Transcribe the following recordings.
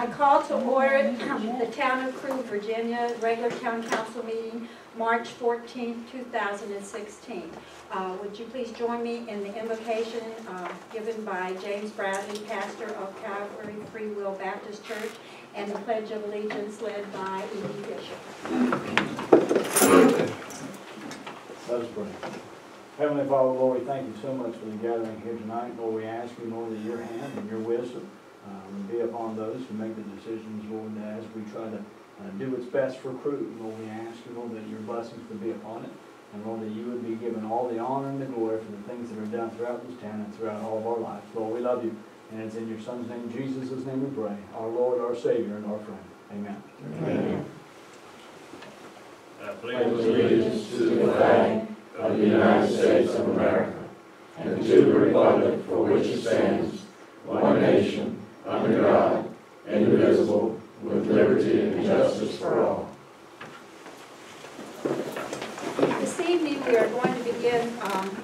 I call to order the Town of Crewe, Virginia, regular Town Council meeting, March 14, 2016. Would you please join me in the invocation given by James Bradley, pastor of Calvary Free Will Baptist Church, and the Pledge of Allegiance led by E.D. Bishop. Let us pray. Heavenly Father, Lord, we thank you so much for the gathering here tonight. Lord, we ask you, Lord, that your hand and your wisdom will be upon those who make the decisions, Lord, as we try to do what's best for Crewe. Lord, we ask you, Lord, that your blessings would be upon it. And Lord, that you would be given all the honor and the glory for the things that are done throughout this town and throughout all of our lives. Lord, we love you. And it's in your Son's name, Jesus' name we pray. Our Lord, our Savior, and our friend. Amen. Amen. I pledge allegiance to the flag of the United States of America and to the republic for which it stands, one nation, under God, indivisible, with liberty and justice for all. This evening we are going to begin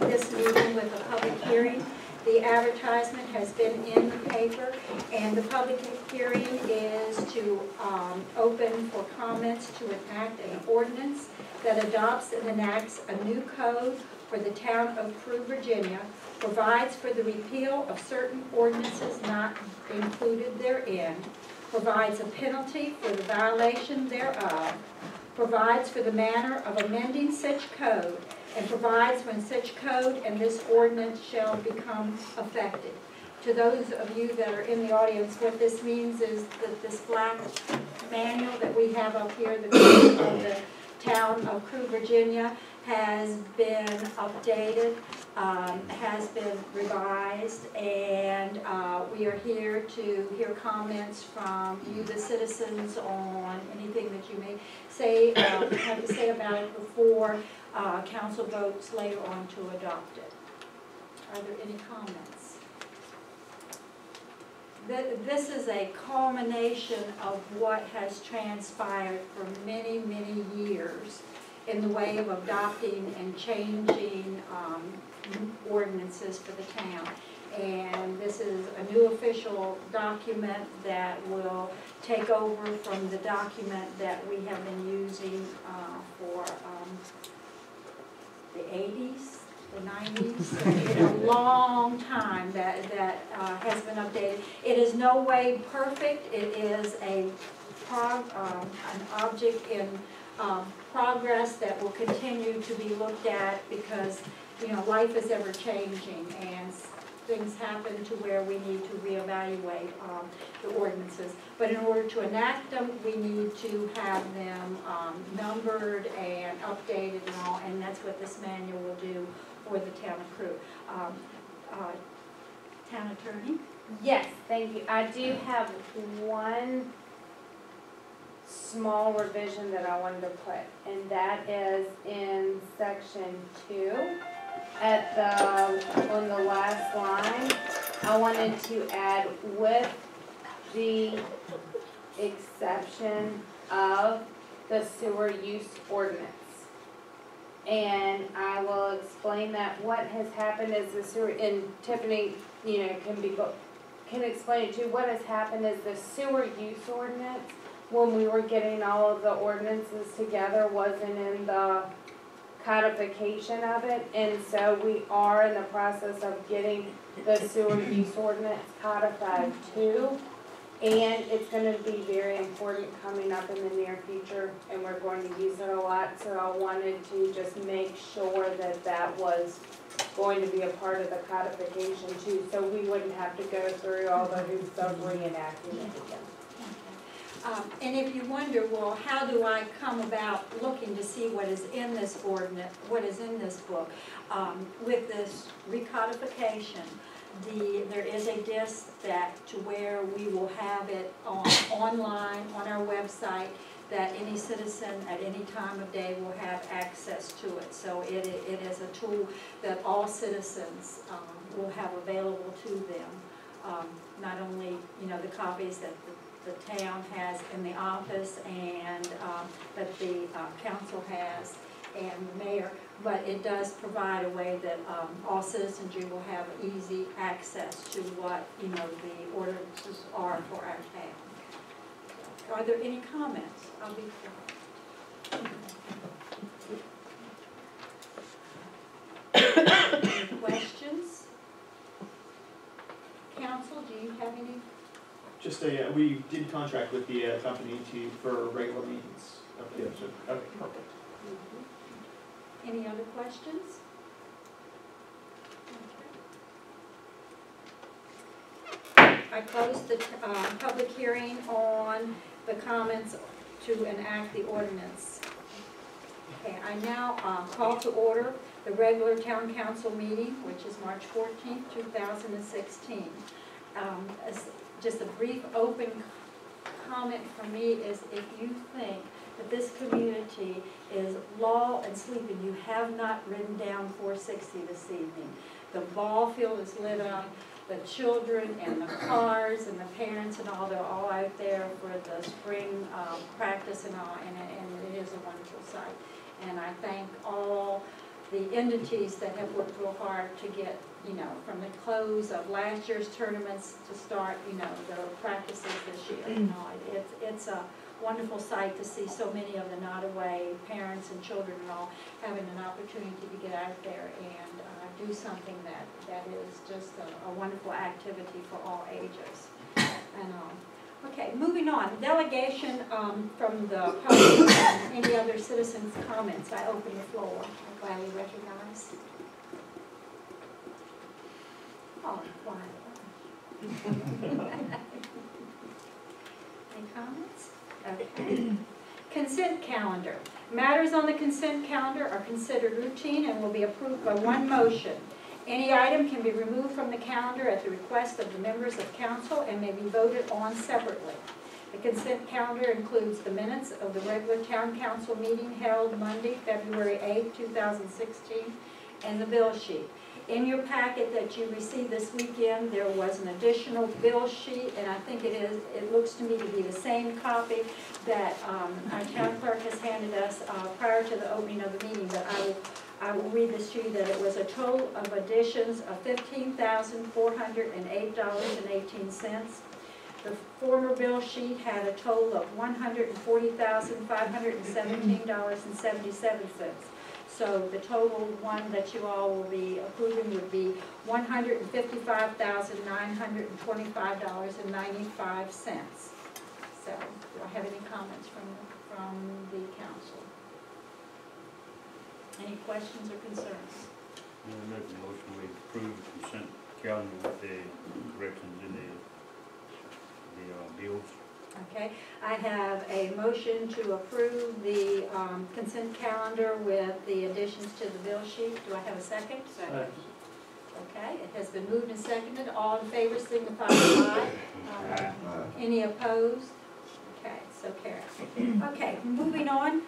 this meeting with a public hearing. The advertisement has been in the paper, and the public hearing is to open for comments to enact an ordinance that adopts and enacts a new code for the town of Crewe, Virginia, provides for the repeal of certain ordinances not included therein, provides a penalty for the violation thereof, provides for the manner of amending such code, and provides when such code and this ordinance shall become effective. To those of you that are in the audience, what this means is that this black manual that we have up here, the code of the town of Crewe, Virginia, has been updated, has been revised, and we are here to hear comments from you, the citizens, on anything that you may say, have to say about it before council votes later on to adopt it. Are there any comments? This is a culmination of what has transpired for many, many years in the way of adopting and changing ordinances for the town. And this is a new official document that will take over from the document that we have been using for the 80s, the 90s, in a long time that has been updated. It is no way perfect. It is an object in progress that will continue to be looked at because, you know, life is ever changing and things happen to where we need to reevaluate the ordinances. But in order to enact them, we need to have them numbered and updated and all, and that's what this manual will do for the town of Crewe. Town attorney? Yes, thank you. I do have one small revision that I wanted to put, and that is in section 2. On the last line, I wanted to add with the exception of the sewer use ordinance. And I will explain that what has happened is the sewer, and Tiffany, you know, can explain it too. What has happened is the sewer use ordinance, when we were getting all of the ordinances together, wasn't in the codification of it, and so we are in the process of getting the sewer use ordinance codified too, and it's going to be very important coming up in the near future, and we're going to use it a lot, so I wanted to just make sure that that was going to be a part of the codification too, so we wouldn't have to go through all the hoops of reenacting it again. And if you wonder, well, how do I come about looking to see what is in this ordinance, what is in this book? With this recodification, there is a disc that to where we will have it online on our website that any citizen at any time of day will have access to it. So it is a tool that all citizens will have available to them. Not only, you know, the copies that the town has in the office and that the council has and the mayor, but it does provide a way that all citizenry will have easy access to what, you know, the ordinances are for our town. Are there any comments? I'll be quiet. Any questions? Council, do you have any? Just we did contract with the company for regular maintenance. Okay, Yes. Okay, perfect. Any other questions? I closed the public hearing on the comments to enact the ordinance. Okay, I now call to order the regular town council meeting, which is March 14th, 2016. Just a brief open comment from me is if you think that this community is lull and sleep and you have not ridden down 460 this evening, the ball field is lit up, the children and the cars and the parents and all, they're all out there for the spring practice and all, and it is a wonderful sight. And I thank all the entities that have worked real hard to get, you know, from the close of last year's tournaments to start, you know, the practices this year. You know, it's a wonderful sight to see so many of the Nottoway parents and children and all having an opportunity to get out there and do something that is just a wonderful activity for all ages. And okay, moving on. Delegation from the public and any other citizens' comments. I open the floor. I gladly recognize. Oh, quiet. Any comments? Okay. Consent calendar. Matters on the consent calendar are considered routine and will be approved by one motion. Any item can be removed from the calendar at the request of the members of council and may be voted on separately. The consent calendar includes the minutes of the regular town council meeting held Monday, February 8, 2016, and the bill sheet. In your packet that you received this weekend, there was an additional bill sheet, and I think it looks to me to be the same copy that our town clerk has handed us prior to the opening of the meeting, but I will read this to you, that it was a total of additions of $15,408.18. The former bill sheet had a total of $140,517.77. So the total one that you all will be approving would be $155,925.95. So do I have any comments from the council? Any questions or concerns? I make a motion we approve the consent calendar with the corrections in the bills. Okay, I have a motion to approve the consent calendar with the additions to the bill sheet. Do I have a second? Second. Okay, it has been moved and seconded. All in favor signify by aye. Any opposed? Okay, so carried. Okay, moving on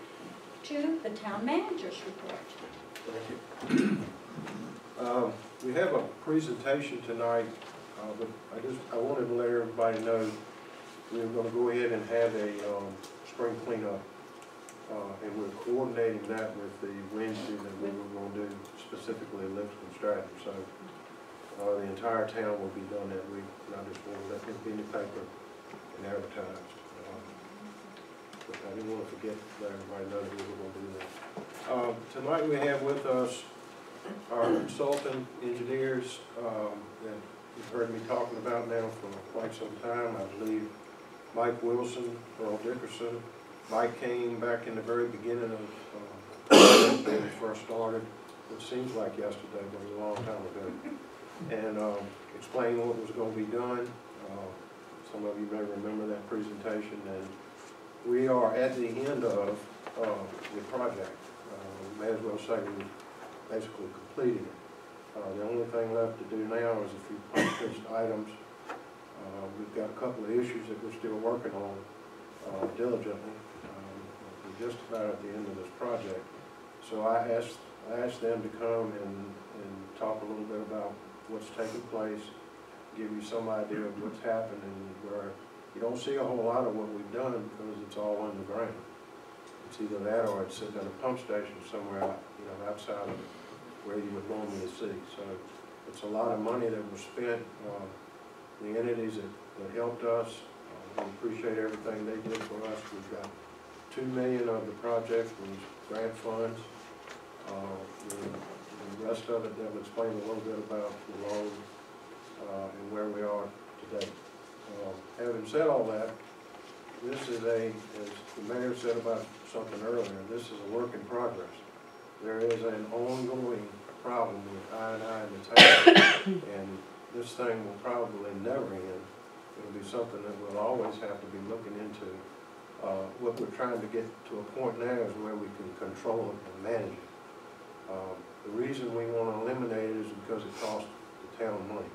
to the town manager's report. Thank you. We have a presentation tonight, but I wanted to let everybody know we were going to go ahead and have a spring cleanup, and we're coordinating that with the Wednesday that we were going to do specifically Lipscomb Stratton. So the entire town will be done that week, and I just wanted to let it be in the paper and advertised. But I didn't want to forget to let everybody know that we were going to do that. Tonight we have with us our consultant engineers that you've heard me talking about now for quite some time. I believe Mike Wilson, Earl Dickerson. Mike came back in the very beginning of when we first started, which seems like yesterday, but it was a long time ago, and explained what was going to be done. Some of you may remember that presentation, and we are at the end of the project. We may as well say we've basically completed it. The only thing left to do now is a few punch list items. We've got a couple of issues that we're still working on diligently. We're just about at the end of this project. So I asked them to come and talk a little bit about what's taking place, give you some idea of what's happened, and where you don't see a whole lot of what we've done because it's all underground. It's either that or it's sitting at a pump station somewhere, outside of where you would normally see. So it's a lot of money that was spent. The entities that helped us We appreciate everything they did for us. We've got $2 million of the project was grant funds. The rest of it, they'll explain a little bit about the road and where we are today. Having said all that, this is as the mayor said about something earlier, this is a work in progress. There is an ongoing problem with I&I in the town, and this thing will probably never end. It'll be something that we'll always have to be looking into. What we're trying to get to a point now is where we can control it and manage it. The reason we want to eliminate it is because it costs the town money.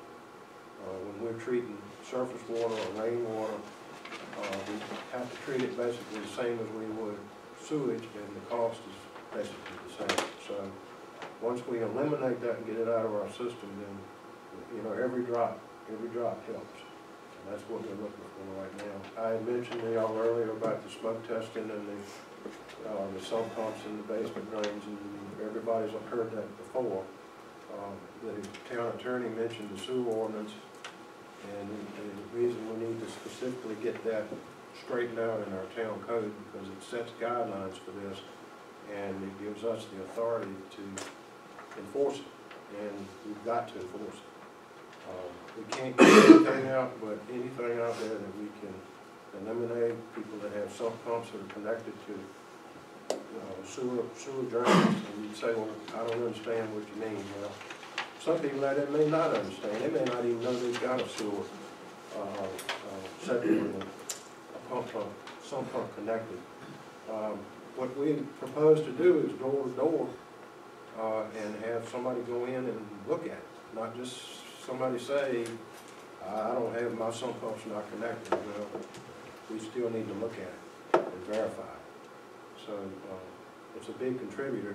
When we're treating surface water or rainwater, we have to treat it basically the same as we would sewage, and the cost is basically the same. So once we eliminate that and get it out of our system, then, you know, every drop helps. And that's what we're looking for right now. I had mentioned to y'all earlier about the smoke testing and the sump pumps in the basement drains, and everybody's heard that before. The town attorney mentioned the sewer ordinance, and the reason we need to specifically get that straightened out in our town code, because it sets guidelines for this, and it gives us the authority to enforce it, and we've got to enforce it. We can't get anything out, but anything out there that we can eliminate, people that have sump pumps that are connected to sewer drains, and you'd say, well, I don't understand what you mean. Well, some people out there may not understand. They may not even know they've got a sewer septic with a sump pump connected. What we propose to do is door to door and have somebody go in and look at it, not just somebody say, I don't have, my sump pump's not connected. Well, we still need to look at it and verify it. So it's a big contributor.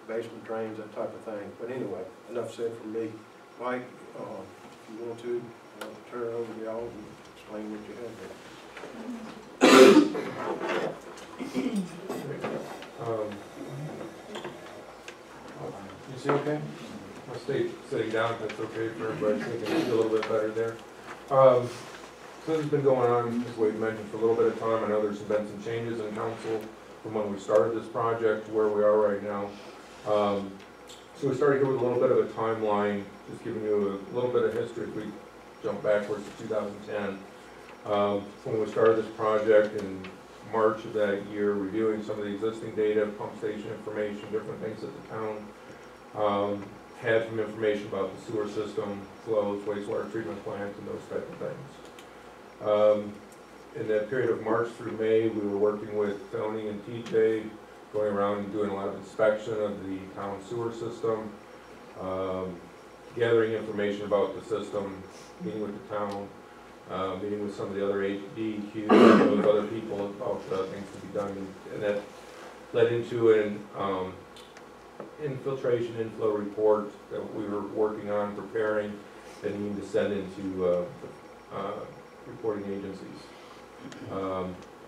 Basement drains, that type of thing. But anyway, enough said from me. Mike, if you want to, I'll turn it over to y'all and explain what you You see okay? I'll stay sitting down if that's okay for everybody, so we can see a little bit better there. So this has been going on, as Wade mentioned, for a little bit of time. I know there's been some changes in council from when we started this project to where we are right now. So we started here with a little bit of a timeline, just giving you a little bit of history if we jump backwards to 2010. When we started this project in March of that year, reviewing some of the existing data, pump station information, different things that the town had some information about the sewer system, flows, wastewater treatment plants, and those type of things. In that period of March through May, we were working with Tony and TJ, going around and doing a lot of inspection of the town sewer system, gathering information about the system, meeting with the town, meeting with some of the other DEQ, those other people about things to be done, and that led into an infiltration inflow report that we were working on preparing and needing to send into reporting agencies.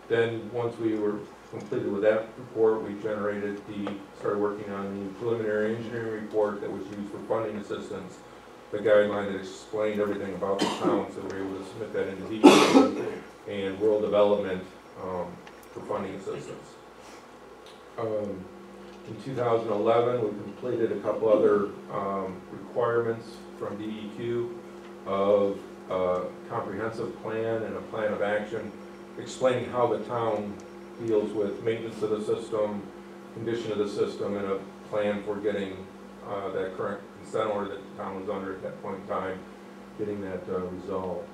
Then once we were completed with that report, we started working on the preliminary engineering report that was used for funding assistance, the guideline that explained everything about the town, so we were able to submit that into DEQ and rural development for funding assistance. In 2011, we completed a couple other requirements from DEQ of a comprehensive plan and a plan of action explaining how the town deals with maintenance of the system, condition of the system, and a plan for getting that current consent order that the town was under at that point in time, getting that resolved.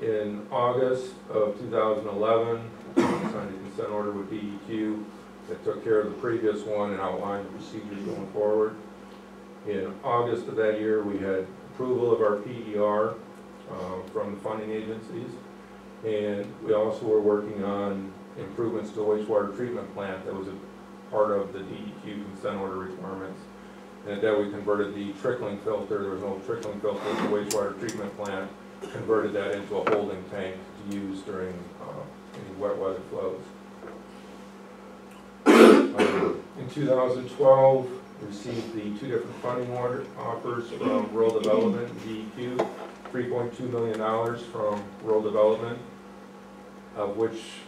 In August of 2011, we signed a consent order with DEQ that took care of the previous one and outlined the procedures going forward. In August of that year, we had approval of our PER from the funding agencies, and we also were working on improvements to the wastewater treatment plant that was a part of the DEQ consent order requirements. And at that we converted the trickling filter, there was no trickling filter at the wastewater treatment plant, converted that into a holding tank to use during any wet weather flows. In 2012, received the two different funding offers from rural development and DEQ, $3.2 million from rural development, of which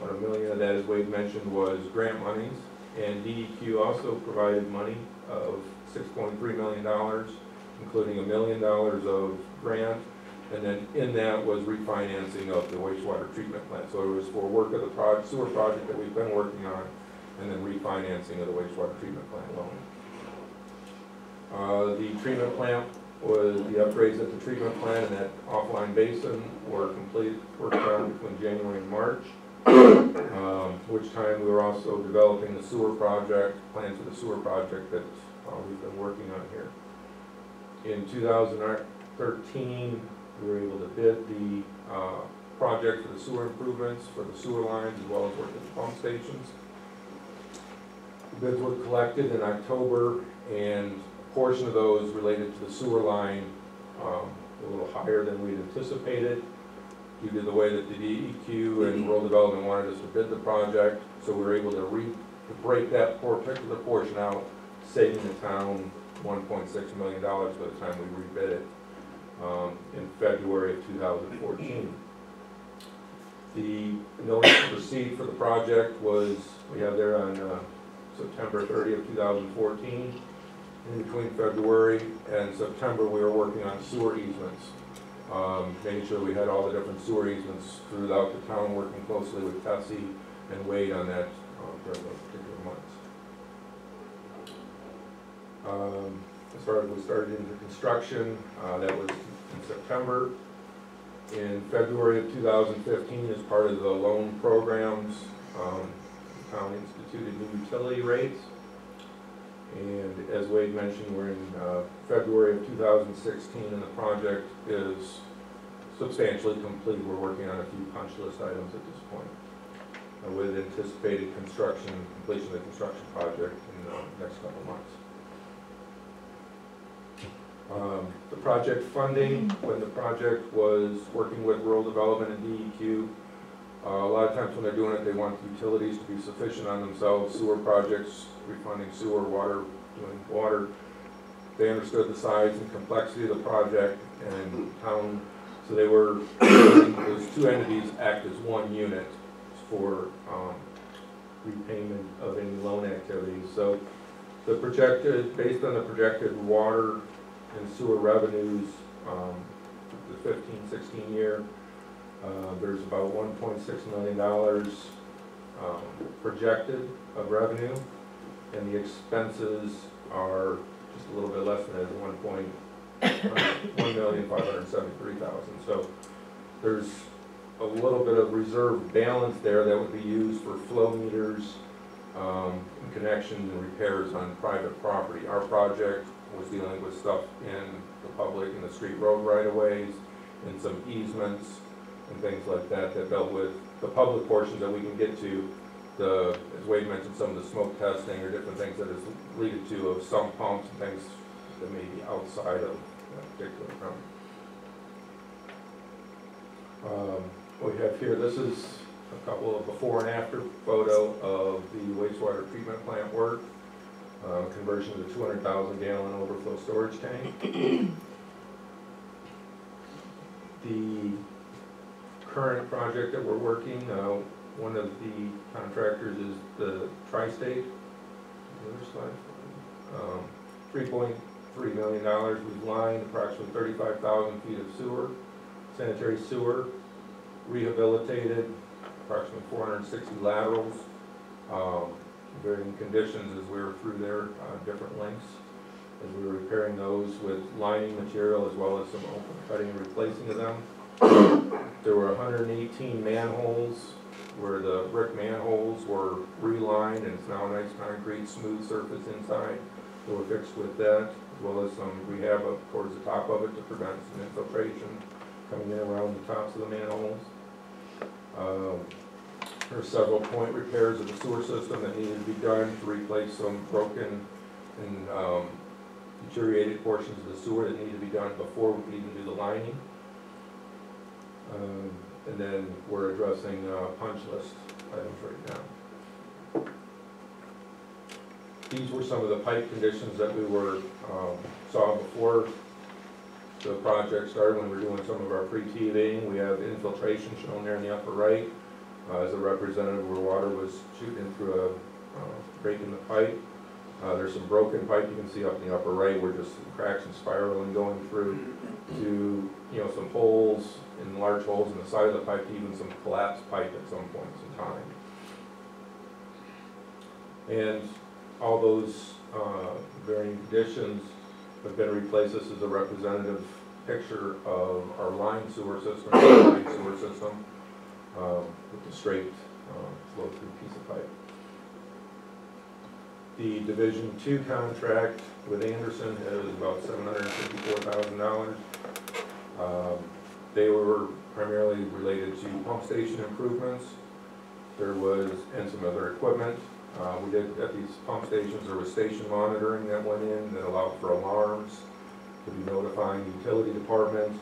about $1 million of that, as Wade mentioned, was grant monies. And DEQ also provided money of $6.3 million, including $1 million of grant, and then in that was refinancing of the wastewater treatment plant. So it was for work of the sewer project that we've been working on, and then refinancing of the wastewater treatment plant loan. The treatment plant was, the upgrades at the treatment plant and that offline basin were completed, worked on between January and March. Which time we were also developing the sewer project, plans for the sewer project that we've been working on here. In 2013, we were able to bid the project for the sewer improvements for the sewer lines as well as work at the pump stations. The bids were collected in October, and a portion of those related to the sewer line a little higher than we'd anticipated, due to the way that the DEQ and rural development wanted us to bid the project. So we were able to break that particular portion out, saving the town $1.6 million by the time we rebid it in February of 2014. The notice to proceed for the project was, we have there on September 30th, 2014. In between February and September, we were working on sewer easements. Making sure we had all the different sewer easements throughout the town, working closely with Tessie and Wade on that during those particular months. As far as we started into construction, that was in September. In February of 2015, as part of the loan programs, the town instituted new utility rates. And as Wade mentioned, we're in February of 2016, and the project is substantially complete. We're working on a few punch list items at this point, with anticipated completion of the construction project in the next couple months. The project funding, when the project was working with rural development and DEQ, a lot of times when they're doing it, they want the utilities to be sufficient on themselves. Sewer projects, refunding sewer, water, doing water. They understood the size and complexity of the project and town, so they were, those two entities act as one unit for repayment of any loan activities. So the projected, based on the projected water and sewer revenues, the 15-16 year, there's about $1.6 million projected of revenue, and the expenses are just a little bit less than that, $1,573,000. So there's a little bit of reserve balance there that would be used for flow meters, and connections and repairs on private property. Our project was dealing with stuff in the public and the street road right-of-ways, and some easements and things like that that dealt with the public portions that we can get to. The, as Wade mentioned, some of the smoke testing or different things that is leaded to of some pumps and things that may be outside of that particular ground. What we have here, this is a couple of before and after photo of the wastewater treatment plant work. Conversion of the 200,000 gallon overflow storage tank. The current project that we're working, one of the contractors is the Tri-State. $3.3 million. We've lined approximately 35,000 feet of sewer, sanitary sewer, rehabilitated approximately 460 laterals, varying conditions as we were through there, different lengths, as we were repairing those with lining material as well as some open cutting and replacing of them. There were 118 manholes where the brick manholes were relined, and it's now a nice concrete smooth surface inside. So we're fixed with that, as well as some rehab up towards the top of it to prevent some infiltration coming in around the tops of the manholes. There are several point repairs of the sewer system that needed to be done to replace some broken and deteriorated portions of the sewer that needed to be done before we could even do the lining. And then we're addressing punch list items right now. These were some of the pipe conditions that we saw before the project started, when we were doing some of our pre-teething. We have infiltration shown there in the upper right as a representative where water was shooting in through a break in the pipe. There's some broken pipe you can see up in the upper right where just some cracks and spiraling going through to, some holes, and large holes in the side of the pipe, even some collapsed pipe at some points in time. And all those varying conditions have been replaced. This is a representative picture of our line sewer system, with the straight flow-through piece of pipe. The Division 2 contract with Anderson is about $754,000. They were primarily related to pump station improvements. And some other equipment. We did, at these pump stations, there was station monitoring that went in that allowed for alarms to be notifying the utility department.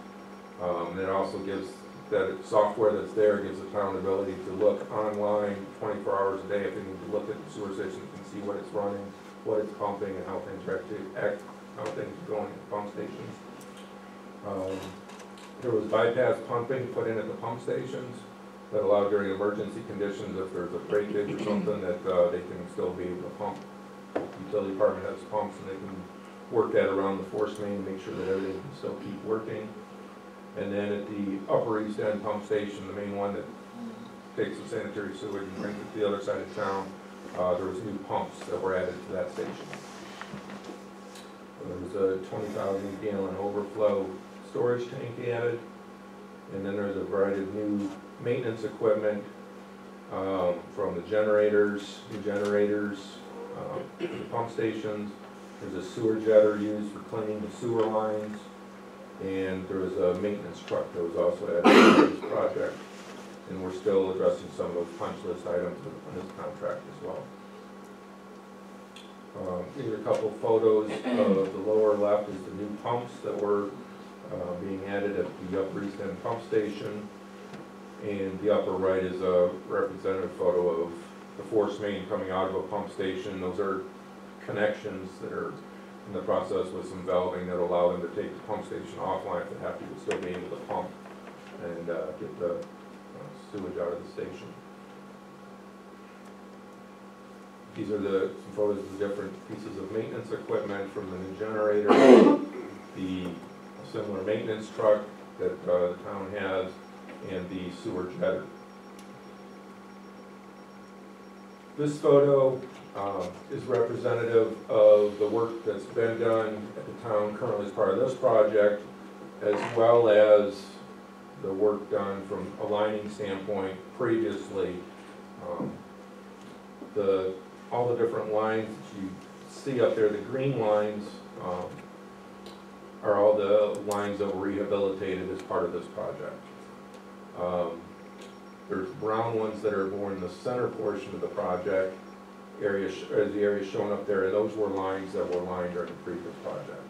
It also gives, that software that's there gives the town the ability to look online 24 hours a day if they need to look at the sewer station and see what it's running, what it's pumping, and how things are going at the pump stations. There was bypass pumping put in at the pump stations that allowed during emergency conditions, if there's a breakage or something, that they can still be able to pump. The utility department has pumps and they can work that around the force main to make sure that everything can still keep working. And then at the Upper East End pump station, the main one that takes the sanitary sewage and brings it to the other side of town, there was new pumps that were added to that station. There was a 20,000 gallon overflow storage tank added, and then there's a variety of new maintenance equipment from the generators, new generators, the pump stations. There's a sewer jetter used for cleaning the sewer lines, and there was a maintenance truck that was also added to this project. And we're still addressing some of those punch list items in this contract as well. These are a couple photos of the lower left is the new pumps that were being added at the Upper East End pump station. And the upper right is a representative photo of the force main coming out of a pump station. Those are connections that are in the process with some valving that allow them to take the pump station offline if they have to, but still be able to pump and get the sewage out of the station. These are some photos of the different pieces of maintenance equipment from the new generator, the similar maintenance truck that the town has, and the sewer jetter. This photo is representative of the work that's been done at the town currently as part of this project, as well as the work done from a lining standpoint previously. All the different lines that you see up there, the green lines, are all the lines that were rehabilitated as part of this project. There's brown ones that are more in the center portion of the project area, the area shown up there, and those were lines that were lined during the previous project.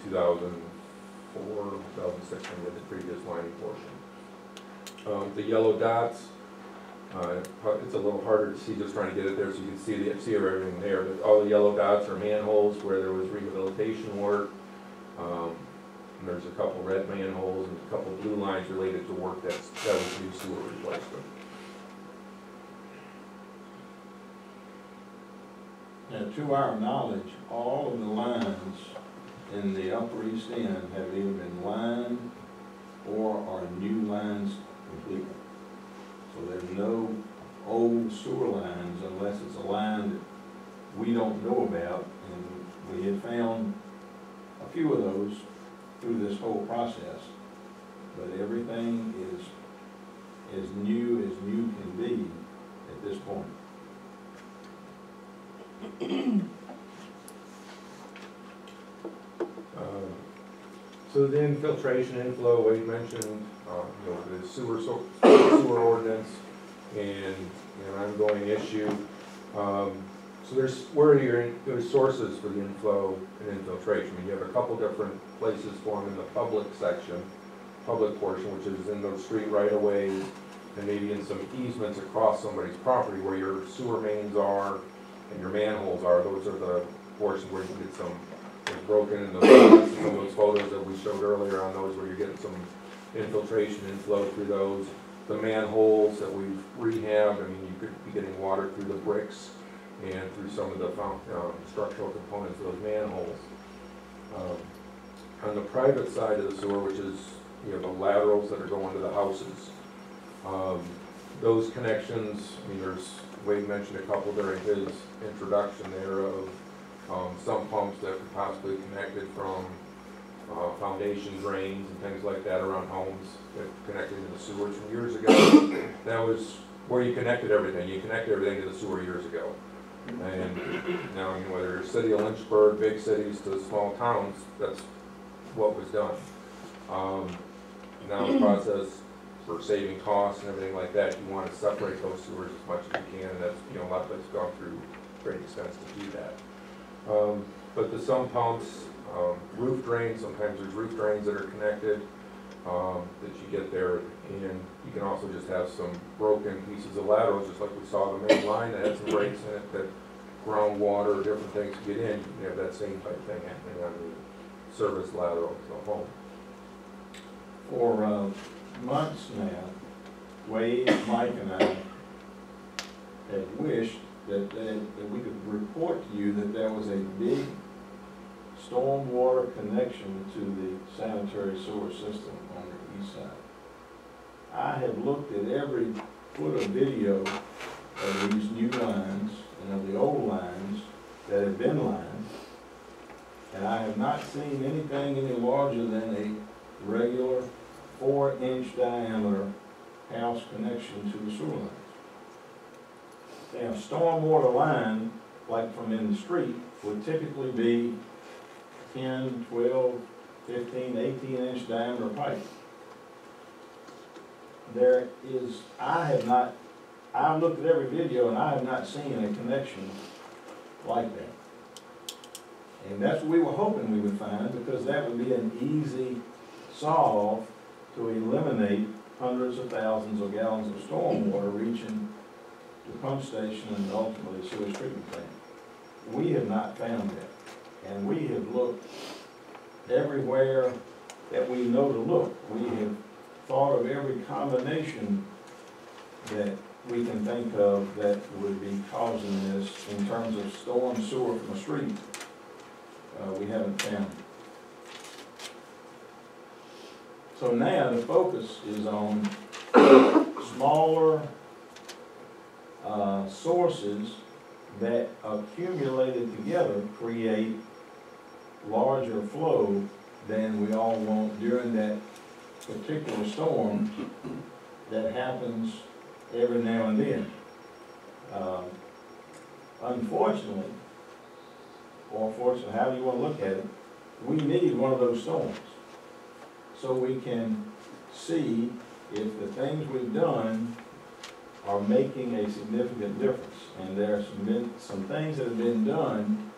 2004, 2006, when we did the previous lining portion. The yellow dots, it's a little harder to see just trying to get it there so you can see everything there, but all the yellow dots are manholes where there was rehabilitation work. And there's a couple red manholes and a couple blue lines related to work that was new sewer replacement. Now, to our knowledge, all of the lines in the Upper East End have either been lined or are new lines completely. So there's no old sewer lines unless it's a line that we don't know about, and we had found a few of those through this whole process, but everything is as new can be at this point. So the infiltration inflow, Wade mentioned, the sewer ordinance and an ongoing issue. So there's sources for the inflow and infiltration. I mean, you have a couple different places for them in the public section, public portion, which is in those street right-of-ways, and maybe in some easements across somebody's property where your sewer mains are, and your manholes are, those are the portions where you can get some, it's broken in those, some of those photos that we showed earlier on those where you're getting some infiltration and flow through those. The manholes that we've rehabbed, I mean, you could be getting water through the bricks and through some of the structural components of those manholes. On the private side of the sewer, which is, you know, the laterals that are going to the houses, those connections, I mean, Wade mentioned a couple during his introduction there of some pumps that could possibly be connected from foundation drains and things like that around homes that connected to the sewers from years ago. That was where you connected everything. You connected everything to the sewer years ago. And now, you know, whether it's city of Lynchburg, big cities to small towns, that's what was done. Now the process for saving costs and everything like that, you want to separate those sewers as much as you can, and that's, you know, a lot of it's gone through great expense to do that. But the sump pumps, roof drains, sometimes there's roof drains that are connected that you get there, and you can also just have some broken pieces of laterals, just like we saw the main line that had some breaks in it, that groundwater, different things to get in. You can have that same type thing happening on the service lateral to the home. For months now, Wade, Mike, and I had wished that we could report to you that there was a big stormwater connection to the sanitary sewer system on the east side. I have looked at every foot of video of these new lines and of the old lines that have been lined, and I have not seen anything any larger than a regular 4-inch diameter house connection to the sewer lines. Now, stormwater line, like from in the street, would typically be 10, 12, 15, 18-inch diameter pipe. There is, I've looked at every video and I have not seen a connection like that. And that's what we were hoping we would find, because that would be an easy solve to eliminate hundreds of thousands of gallons of stormwater reaching the pump station and ultimately the sewage treatment plant. We have not found that. And we have looked everywhere that we know to look. We have thought of every combination that we can think of that would be causing this in terms of storm sewer from the street. We haven't found it. So now the focus is on smaller sources that accumulated together create larger flow than we all want during that particular storm that happens every now and then. Unfortunately, or fortunately, however you want to look at it, we need one of those storms so we can see if the things we've done are making a significant difference. And there are some things that have been done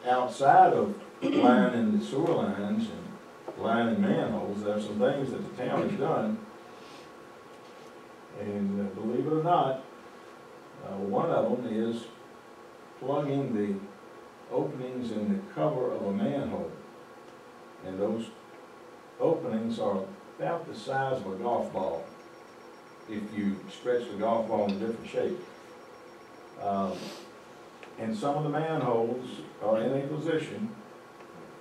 outside of lining the sewer lines and lining manholes. There are some things that the town has done, and believe it or not, one of them is plugging the openings in the cover of a manhole. And those openings are about the size of a golf ball if you stretch the golf ball in a different shape. And some of the manholes are in a position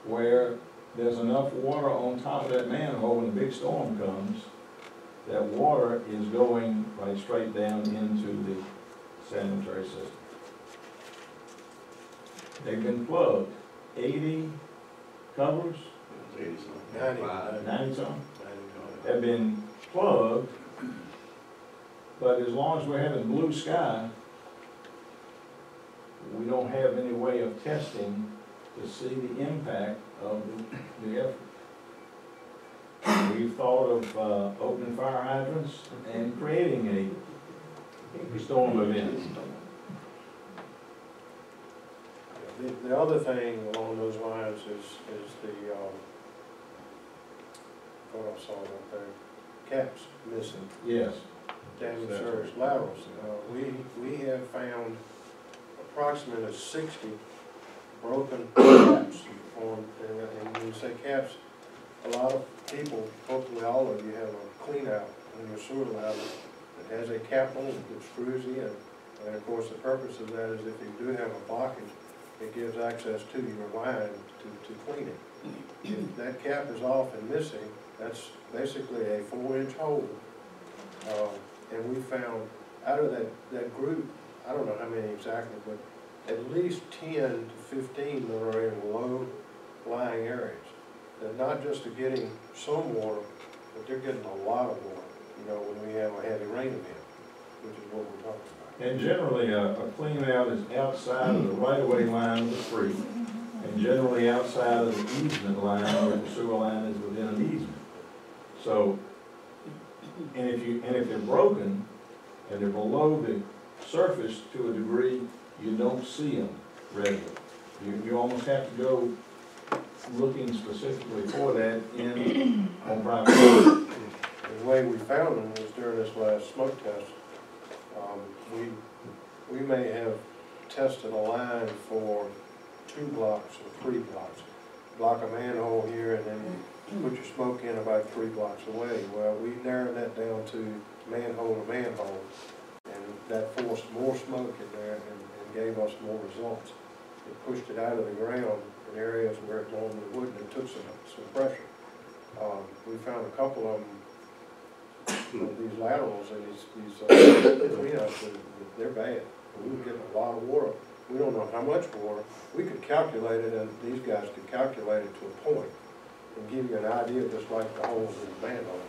where there's enough water on top of that manhole when a big storm comes, that water is going right straight down into the sanitary system. They've been plugged. 80 covers, 90 some, have been plugged, but as long as we're having blue sky, we don't have any way of testing to see the impact of the effort. We've thought of opening fire hydrants and creating a storm event. The other thing along those lines is the, what I saw up there, caps missing, Yes. damaged surface laterals. We have found approximately 60 broken caps on, and when you say caps, a lot of people, hopefully all of you, have a clean out in your sewer line that has a cap on it that screws in. And of course, the purpose of that is if you do have a blockage, it gives access to your line to clean it. If that cap is off and missing, that's basically a 4-inch hole. And we found out of that group, I don't know how many exactly, but at least 10 to 15 that are in low-lying areas. That not just are getting some water, but they're getting a lot of water, you know, when we have a heavy rain event, which is what we're talking about. And generally, a clean out is outside of the right-of-way line of the street, and generally outside of the easement line where the sewer line is within an easement. So, and if they're broken, and they're below the surface to a degree, you don't see them readily. You almost have to go looking specifically for that on private property. The way we found them was during this last smoke test. We may have tested a line for 2 blocks or 3 blocks. Block a manhole here and then put your smoke in about 3 blocks away. Well, we narrowed that down to manhole to manhole, and that forced more smoke in there and gave us more results. It pushed it out of the ground in areas where it normally wouldn't, and took some pressure. We found a couple of them, these laterals and these cleanups, they're bad. We were getting a lot of water. We don't know how much water. We could calculate it, and these guys could calculate it to a point and give you an idea, just like the holes in the manhole.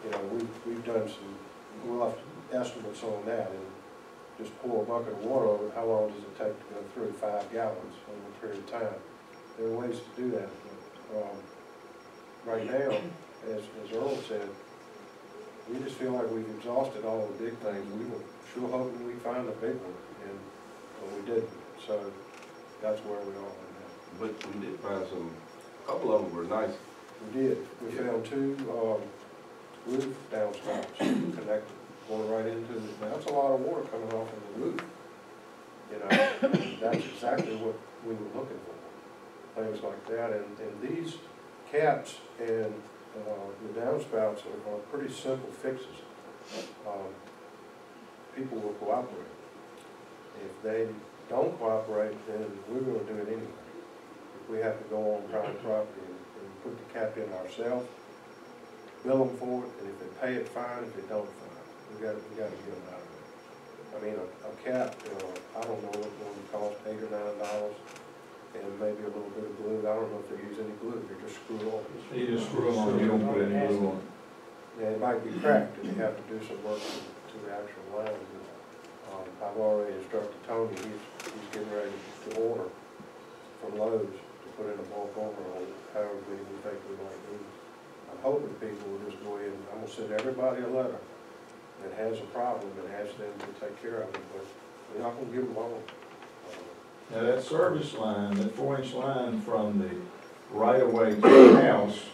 You know, we've done some rough estimates on that, and just pour a bucket of water over it. How long does it take to go through 5 gallons over a period of time? There are ways to do that. But, right now, as Earl said, we just feel like we've exhausted all the big things. We were sure hoping we'd find a big one, and we didn't. So that's where we are right now. But we did find a couple of them were nice. We did. We found 2 roof downspouts connected, going right into it. Now, that's a lot of water coming off of the roof. You know, and that's exactly what we were looking for. Things like that. And these caps and the downspouts are pretty simple fixes. People will cooperate. If they don't cooperate, then we're going to do it anyway. If we have to go on private property and put the cap in ourselves, bill them for it, and if they pay it, fine. If they don't, fine. We got to get them out of it. I mean, a cap, I don't know what one would cost, $8 or $9, and maybe a little bit of glue. I don't know if they use any glue. They just screw on. You just screw them on, you don't put any glue on. Yeah, it might be cracked, and you have to do some work to the actual line. I've already instructed Tony, he's getting ready to order from Lowe's to put in a bulk order on however many we think we might need. I'm hoping people will just go in, I'm gonna send everybody a letter that has a problem and ask them to take care of it, but we're not gonna give them all. Now that service line, that 4-inch line from the right-of-way to the house,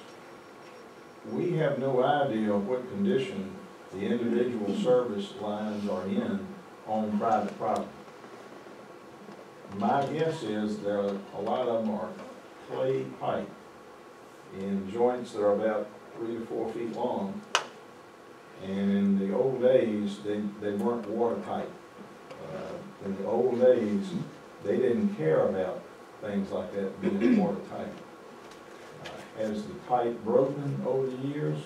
we have no idea of what condition the individual service lines are in on private property. My guess is there are, a lot of them are clay pipe in joints that are about 3 to 4 feet long. And in the old days, they weren't watertight. In the old days, they didn't care about things like that being watertight. Has the pipe broken over the years?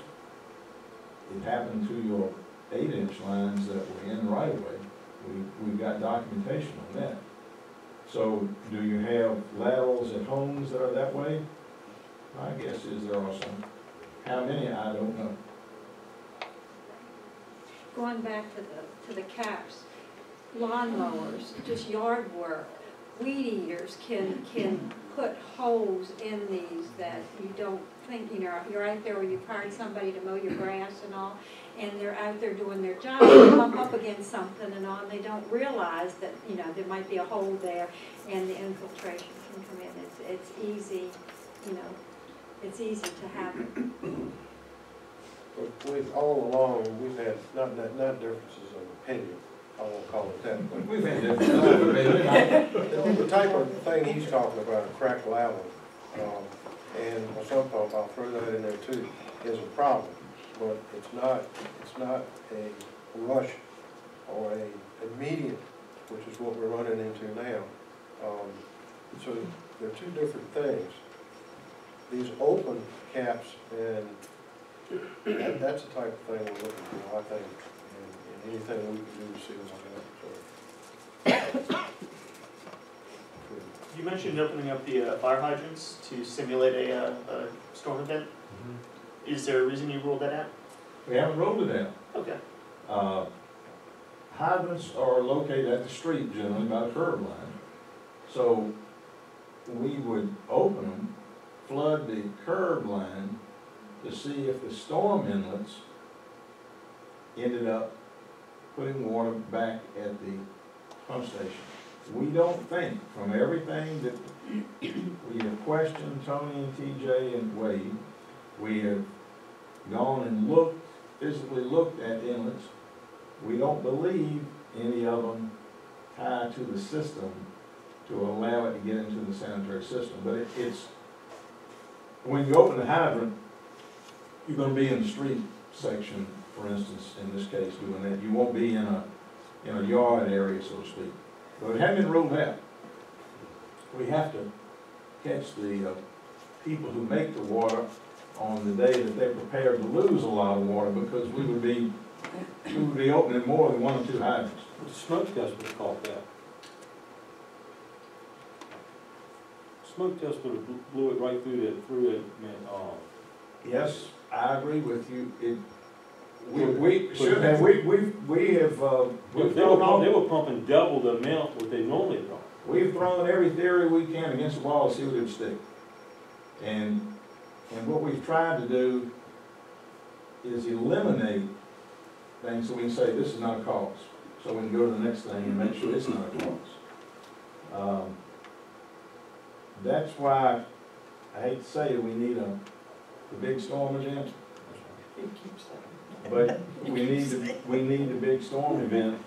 It happened to your 8-inch lines that were in right of way. We've got documentation on that. So do you have laterals at homes that are that way? My guess is there are some. How many, I don't know. Going back to the caps, lawnmowers, just yard work, weed eaters can put holes in these that you don't think, you're out there when you hired somebody to mow your grass and all, and they're out there doing their job, they bump up against something and all, and they don't realize that, there might be a hole there and the infiltration can come in. It's easy, it's easy to happen. But all along, we've had not differences of opinion. I won't call it that, but We've had different. the type of thing he's talking about, a cracked lateral, and a sump pump, I'll throw that in there too, is a problem. But it's not a rush or a immediate, which is what we're running into now. So they're two different things. These open caps, and that's the type of thing we're looking for, I think, and anything we can do to see what's that. You mentioned opening up the fire hydrants to simulate a storm event. Is there a reason you ruled that out? We haven't rolled it out. Okay. Hydrants are located at the street generally by the curb line. So we would open them, flood the curb line to see if the storm inlets ended up putting water back at the pump station. We don't think, from everything that we have questioned Tony and TJ and Wade, we have gone and looked, physically looked at inlets. We don't believe any of them tie to the system to allow it to get into the sanitary system. But it's, when you open the hydrant, you're gonna be in the street section, for instance, in this case, doing that. You won't be in a yard area, so to speak. But it hasn't been ruled out. We have to catch the people who make the water on the day that they're prepared to lose a lot of water, because we would be opening more than one or two hydrants. The smoke test would have caught that. Smoke test would have blew it right through it, Yes, I agree with you. We should have, we have, we've they were pumping double the amount what they normally pump. We've thrown every theory we can against the wall to see what it would stick. And what we've tried to do is eliminate things so we can say this is not a cause. So we can go to the next thing and make sure it's not a cause. That's why, I hate to say it, we need the big storm event. But we need the big storm event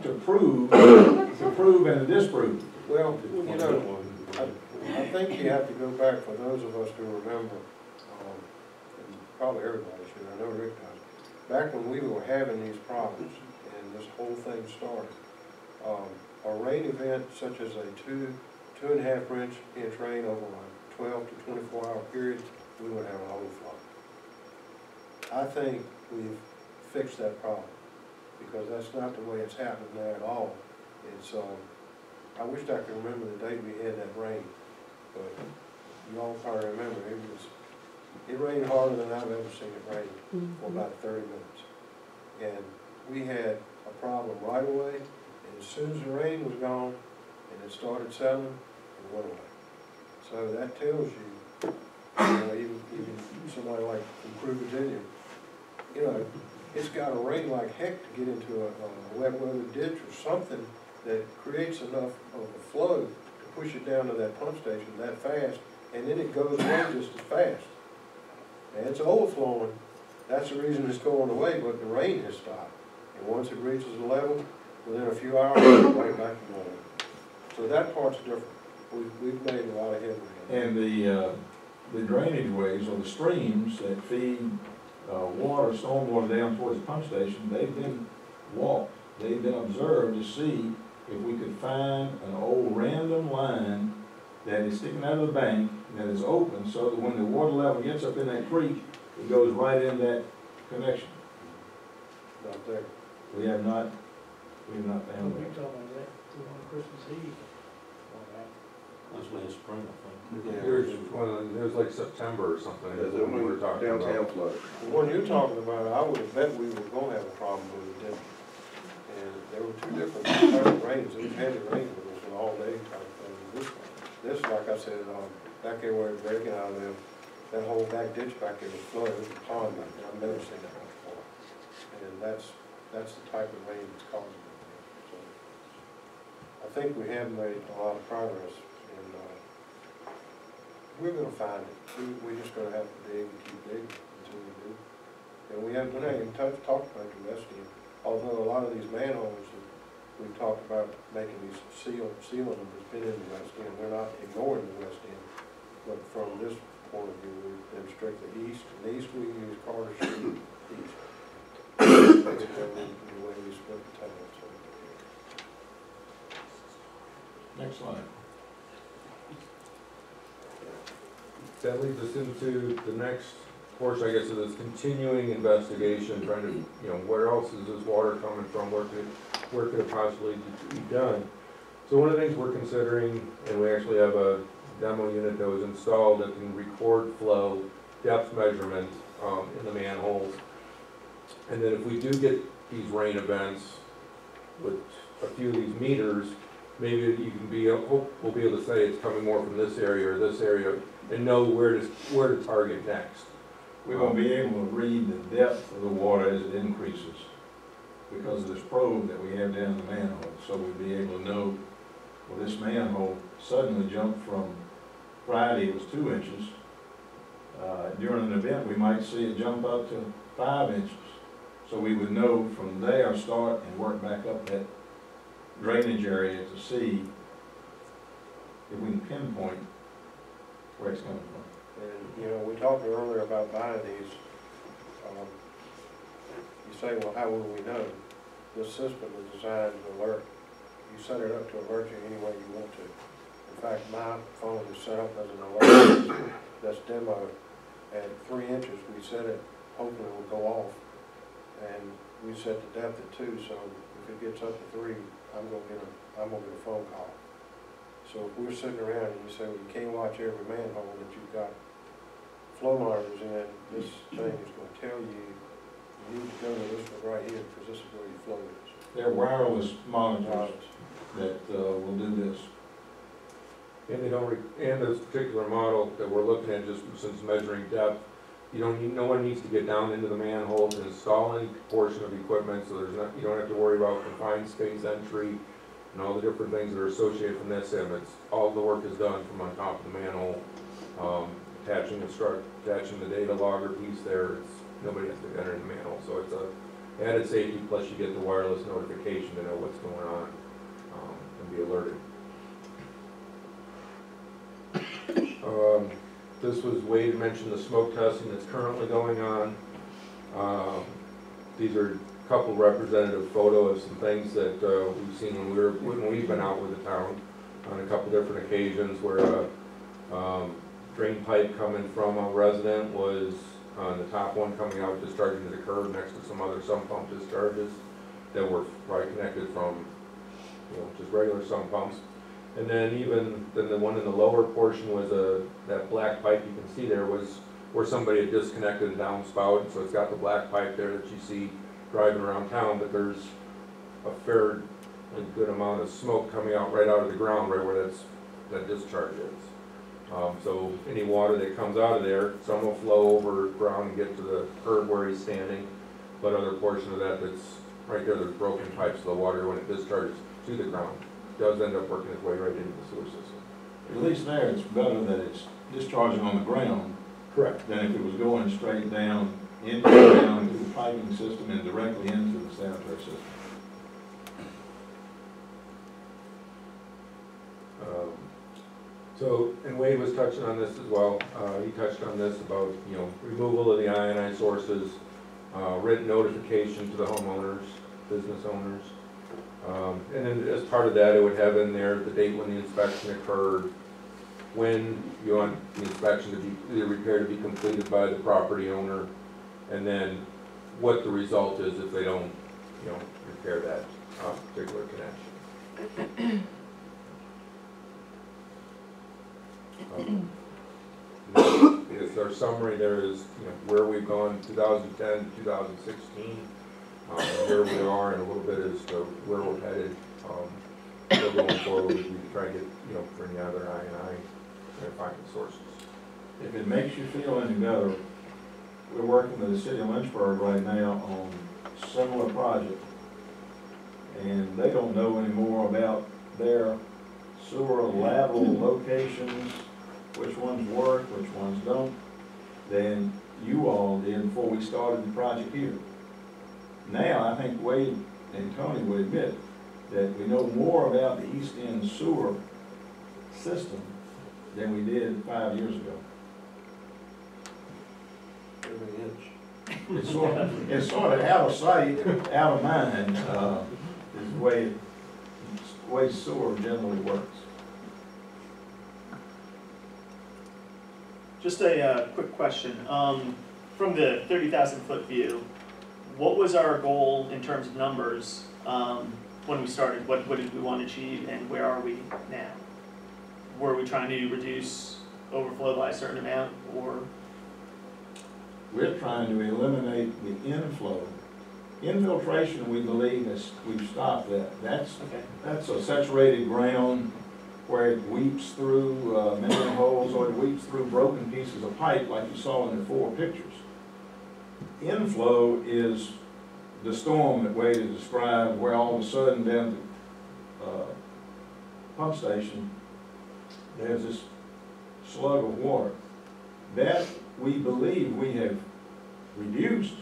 to prove and to disprove. Well, you know, I think you have to go back, for those of us who remember, and probably everybody should, I know Rick does, back when we were having these problems and this whole thing started, a rain event such as a 2.5 inch rain over a 12 to 24 hour period, we would have an overflow. I think we've fixed that problem, because that's not the way it's happening there at all. It's, I wish I could remember the day we had that rain, but you all probably remember, it rained harder than I've ever seen it rain for about 30 minutes. And we had a problem right away, and as soon as the rain was gone and it started settling, it went away. So that tells you, even somebody like from Crewe, Virginia, you know, it's got to rain like heck to get into a wet weather ditch or something that creates enough of a flow to push it down to that pump station that fast, and then it goes away just as fast. And it's overflowing. That's the reason it's going away, but the rain has stopped. And once it reaches a level, within a few hours, it's right back to normal. So that part's different. We've made a lot of headway. And the drainage ways, or the streams that feed water, stormwater down towards the pump station, they've been walked. They've been observed to see if we could find an old random line that is sticking out of the bank that is open, so that when the water level gets up in that creek, it goes right in that connection. Not there. We have not found that. Christmas Eve. That's last spring, I think. There's like September or something, is what we were talking about. Downtown flood. The one you're talking about, I would have bet we were gonna have a problem with it, didn't we? And there were two different types of rains. It was heavy rain, but it was an all-day type of thing. This, like I said, back there where it's breaking out of there, that whole back ditch back there was flooded. It was a pond back there. I've never seen that before. And that's the type of rain that's causing it. So I think we have made a lot of progress, and we're gonna find it. We're just gonna have to dig and keep digging until we do. And we haven't even talked about the rest of it. although a lot of these manholes that we've talked about making these sealing them has been in the west end, we're not ignoring the west end. But from this point of view, we've been strictly east, and east we use Carter Street east. That's the way we split the town, so. Next slide. That leads us into the next portion, I guess, of this continuing investigation, trying to, where else is this water coming from, where could it possibly be done? So one of the things we're considering, and we actually have a demo unit that was installed that can record flow, depth measurement in the manholes. And then if we do get these rain events with a few of these meters, maybe you can we'll be able to say it's coming more from this area or this area, and know where to target next. We won't be able to read the depth of the water as it increases because of this probe that we have down the manhole. So we'll be able to know, well, this manhole suddenly jumped from Friday, it was 2 inches. During an event, we might see it jump up to 5 inches. So we would know from there, start and work back up that drainage area to see if we can pinpoint where it's coming from. And, we talked earlier about buying these. You say, well, how will we know? This system is designed to alert. You set it up to alert you any way you want to. In fact, my phone is set up as an alert that's demo. At 3 inches, we set it, hopefully it will go off. And we set the depth at 2, so if it gets up to 3, I'm gonna get a phone call. So if we're sitting around and you say, well, you can't watch every manhole that you've got flow monitors in, this thing is gonna tell you, you need to go to this one right here, because this is where your flow is. They're wireless monitors that will do this. And and this particular model that we're looking at, just since measuring depth, no one needs to get down into the manhole to install any portion of equipment, so you don't have to worry about confined space entry and all the different things that are associated from this end. All the work is done from on top of the manhole, attaching the data logger piece there. Nobody has to enter in the manhole, so it's a added safety, plus you get the wireless notification to know what's going on and be alerted. This was, Wade mentioned the smoke testing that's currently going on. These are a couple representative photos of some things that we've seen when we've been out with the town on a couple different occasions, where a drain pipe coming from a resident was on the top one coming out, discharging to the curb next to some other sump pump discharges that were probably connected from just regular sump pumps. And then the one in the lower portion was that black pipe you can see there was where somebody had disconnected a downspout, and so it's got the black pipe there that you see driving around town, but there's a fairly good amount of smoke coming out right out of the ground right where that discharge is. So any water that comes out of there, some will flow over ground and get to the curb where he's standing, but other portion of that that's right there, there's broken pipes, so the water, when it discharges to the ground, does end up working its way right into the sewer system. At least there, it's better that it's discharging on the ground. Correct. Than if it was going straight down into the piping system and directly into the sanitary system. And Wade was touching on this as well. He touched on this about, removal of the ionized sources, written notification to the homeowners, business owners. And then as part of that, it would have in there the date when the inspection occurred, when you want the inspection to be, the repair to be completed by the property owner, and then what the result is if they don't, repair that particular connection. Is our summary there is, where we've gone 2010 to 2016. Where we are, and a little bit as to where we're headed. Still going forward, we try to get, for any other I&I and finding sources. If it makes you feel any better, we're working with the city of Lynchburg right now on similar projects, and they don't know any more about their sewer lateral locations, which ones work, which ones don't, than you all did before we started the project here. now I think Wade and Tony would admit that we know more about the East End sewer system than we did 5 years ago. Every inch. It's sort of out of sight, out of mind, is the way sewer generally works. Just a quick question. From the 30,000-foot view, what was our goal in terms of numbers when we started? What did we want to achieve, and where are we now? Were we trying to reduce overflow by a certain amount, or? We're trying to eliminate the inflow. Infiltration, we believe, we've stopped that. That's a saturated ground where it weeps through manholes, or it weeps through broken pieces of pipe like you saw in the 4 pictures. Inflow is the storm that Wade has described, where all of a sudden down the pump station, there's this slug of water. That we believe we have reduced,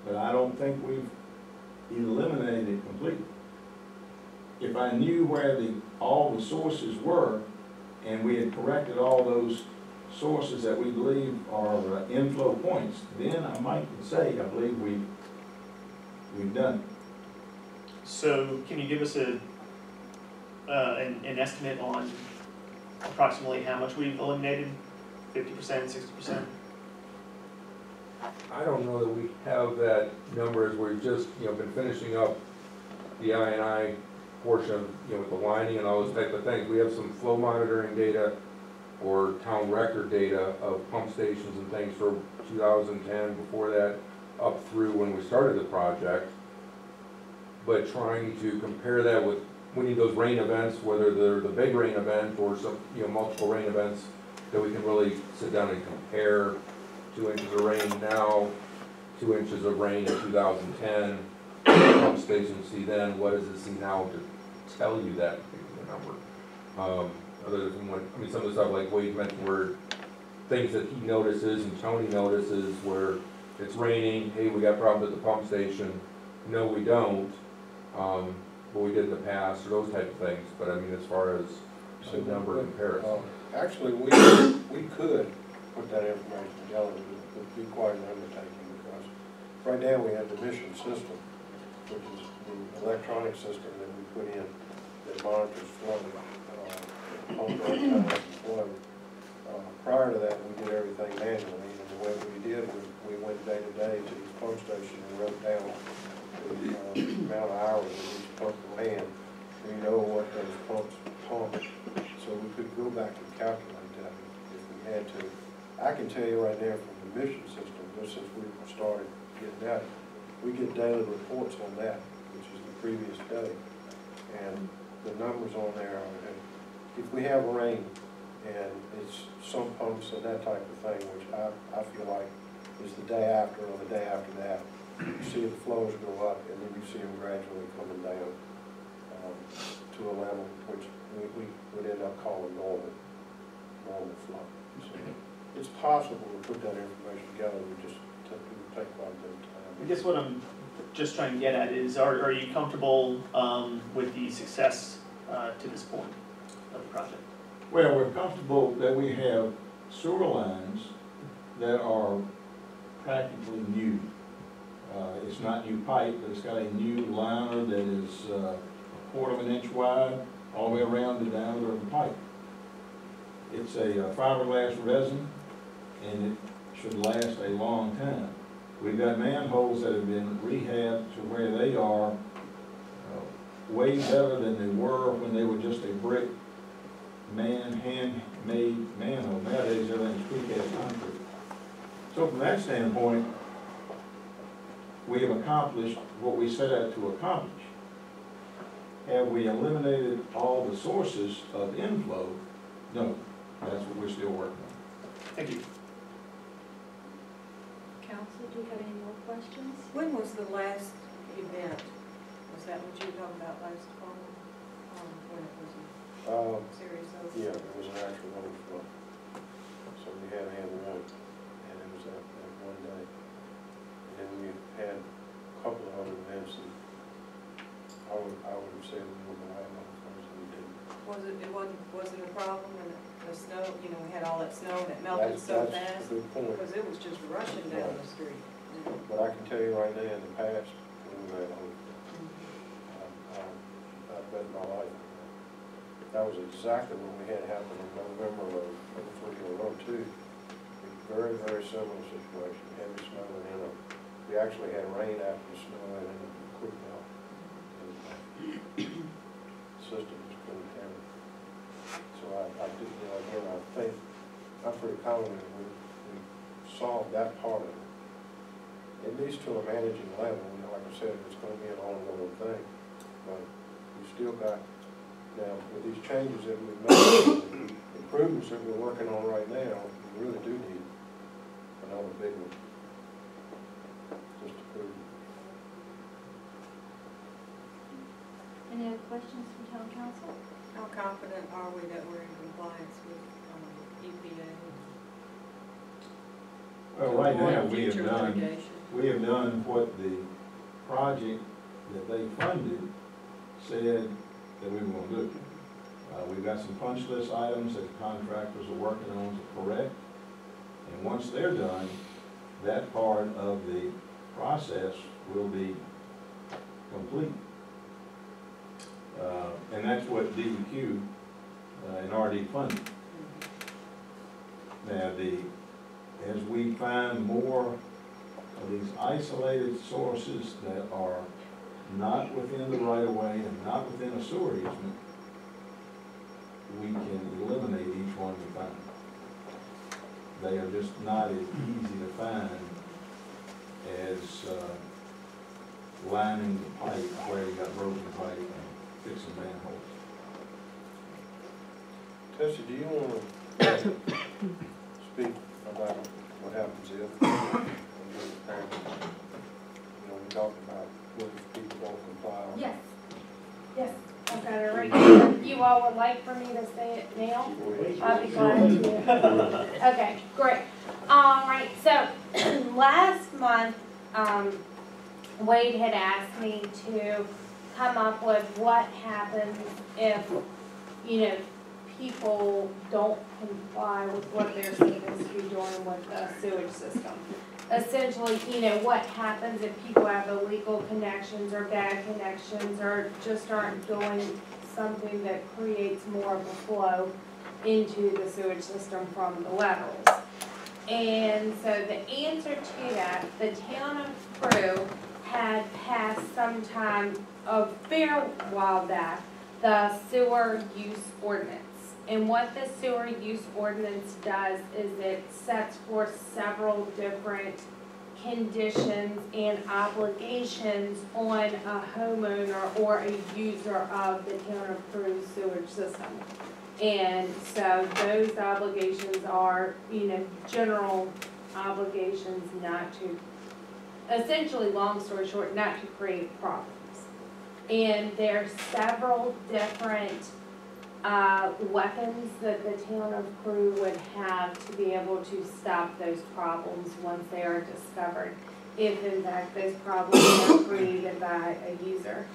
but I don't think we've eliminated it completely. If I knew where all the sources were, and we had corrected all those sources that we believe are inflow points, then I might say I believe we've done it. So can you give us an estimate on approximately how much we've eliminated? 50%, 60%? I don't know that we have that number, as we've just, been finishing up the I&I portion, with the lining and all those type of things. We have some flow monitoring data or town record data of pump stations and things for 2010, before that, up through when we started the project. But trying to compare that with, we need those rain events, whether they're the big rain event or some, multiple rain events, that we can really sit down and compare 2 inches of rain now, 2 inches of rain in 2010, pump station see then, what does it see now to tell you that particular number. Other than some of the stuff like Wade mentioned, where things that he notices and Tony notices, where it's raining, hey, we got problems at the pump station, no we don't, but we did in the past, or those type of things. But as far as a number comparison. Actually, we could put that information together. It would be quite an undertaking, because right now we have the mission system, which is the electronic system that we put in that monitors flow, pump run times and flow. Prior to that, we did everything manually, and the way we did was we went day to day to each pump station and wrote down the amount of hours that each pump ran. We know what those pumps pumped, so we could go back and calculate that if we had to. I can tell you right now from the mission system, just since we started getting that, we get daily reports on that, which is the previous day. And the numbers on there are, if we have rain and it's some pumps and that type of thing, which I feel like is the day after or the day after that, you see the flows go up and then you see them gradually coming down to a level which we would end up calling normal flow. So it's possible to put that information together. We just take quite a bit of time. I guess what I'm just trying to get at is, are you comfortable with the success to this point of the project? Well, we're comfortable that we have sewer lines that are practically new. It's not new pipe, but it's got a new liner that is a 1/4 of an inch wide all the way around the diameter of the pipe. It's a fiberglass resin, and it should last a long time. We've got manholes that have been rehabbed to where they are way better than they were when they were just a brick handmade manhole. Nowadays, everything's precast concrete. So from that standpoint, we have accomplished what we set out to accomplish. Have we eliminated all the sources of inflow? No, that's what we're still working on. Thank you. Council, do you have any more questions? When was the last event? Was that what you were talking about last fall? When it was a series of? Yeah, it was an actual overflow. So we had one, and it was that one day. And then we had had all that snow and it melted so That's fast, a good point. because it was just rushing down the street. But I can tell you right now, in the past, we were at home. I bet my life. That was exactly what we had happen in November of '03 or '02. Very, very similar situation, heavy snow and then we actually had rain after the snow and then it quick melt. System was pretty heavy. So I did, again, I think, I'm pretty confident we solved that part of it. At least to a managing level, like I said, it's gonna be an ongoing thing. But we still got, now, with these changes that we've made, improvements that we're working on right now, we really do need another big one. Just to prove. Any other questions from town council? How confident are we that we're in compliance with EPA? Well, right now, Avoid future litigation? we have done what the project that they funded said that we were gonna do. We've got some punch list items that the contractors are working on to correct. And once they're done, that part of the process will be complete. And that's what DEQ and RD funded. Now, as we find more of these isolated sources that are not within the right of way and not within a sewer easement, we can eliminate each one we find. They are just not as easy to find as lining the pipe where you got broken pipe and fixing manholes. Tessie, do you want to speak about what happens if, we talked about what if people don't comply? Yes, yes, I've got it right here. You all would like for me to say it now? I'll be glad to. Okay, great. All right, so last month, Wade had asked me to come up with what happens if, people don't comply with what they're supposed to be doing with the sewage system. Essentially, what happens if people have illegal connections or bad connections or just aren't doing something that creates more of a flow into the sewage system from the laterals. And so the answer to that, the town of Crewe had passed sometime a fair while back the sewer use ordinance. And what the sewer use ordinance does is it sets forth several different conditions and obligations on a homeowner or a user of the town of Crewe sewage system. And so those obligations are, general obligations not to, essentially, long story short, not to create problems. And there's several different weapons that the town of Crewe would have to be able to stop those problems once they are discovered, if in fact those problems are created by a user.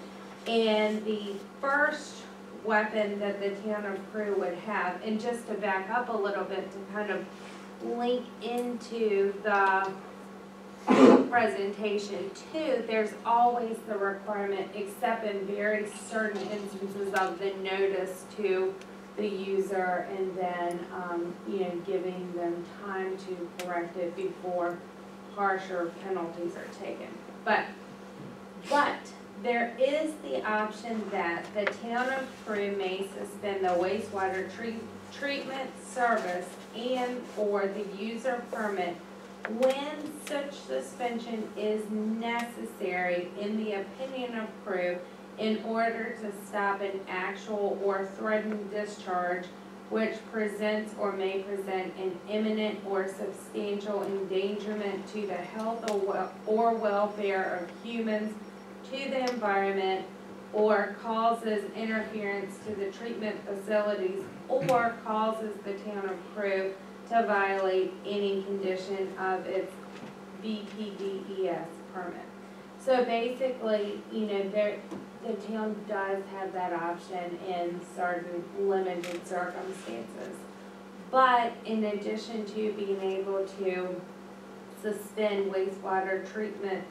And the first weapon that the town of Crewe would have, and just to back up a little bit to kind of link into the presentation too, there's always the requirement, except in very certain instances, of the notice to the user and then, giving them time to correct it before harsher penalties are taken. But there is the option that the town of Crewe may suspend the wastewater treatment service and or the user permit when such suspension is necessary, in the opinion of Crewe, in order to stop an actual or threatened discharge which presents or may present an imminent or substantial endangerment to the health or welfare of humans, to the environment, or causes interference to the treatment facilities, or causes the town of Crewe to violate any condition of its BPDES permit. So basically, the town does have that option in certain limited circumstances. But in addition to being able to suspend wastewater treatment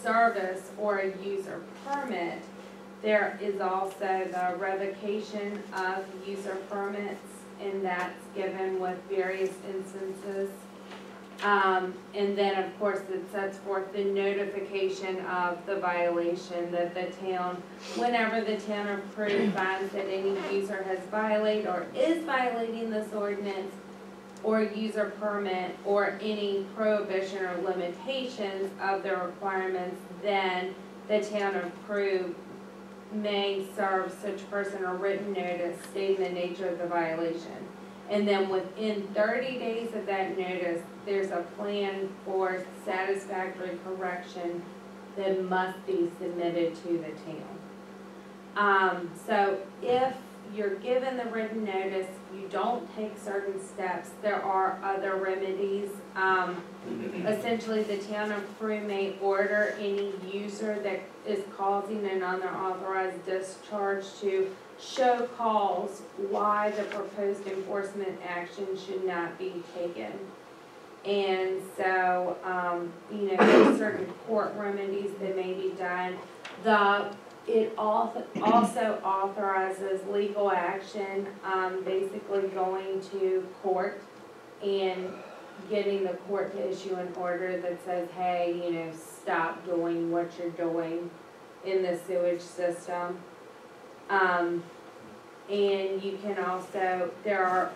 service or a user permit, there is also the revocation of user permits, and that's given with various instances. And then, of course, it sets forth the notification of the violation that the town, whenever the town of Crewe finds that any user has violated or is violating this ordinance or user permit or any prohibition or limitations of the requirements, then the town of Crewe may serve such person a written notice stating the nature of the violation. And then within 30 days of that notice, there's a plan for satisfactory correction that must be submitted to the town. So if you're given the written notice, you don't take certain steps, there are other remedies. Essentially, the town of Crewe may order any user that is causing an unauthorized discharge to show cause why the proposed enforcement action should not be taken. And so, there's certain court remedies that may be done. It also authorizes legal action, basically going to court and getting the court to issue an order that says, hey, stop doing what you're doing in the sewage system. And you can also, there are,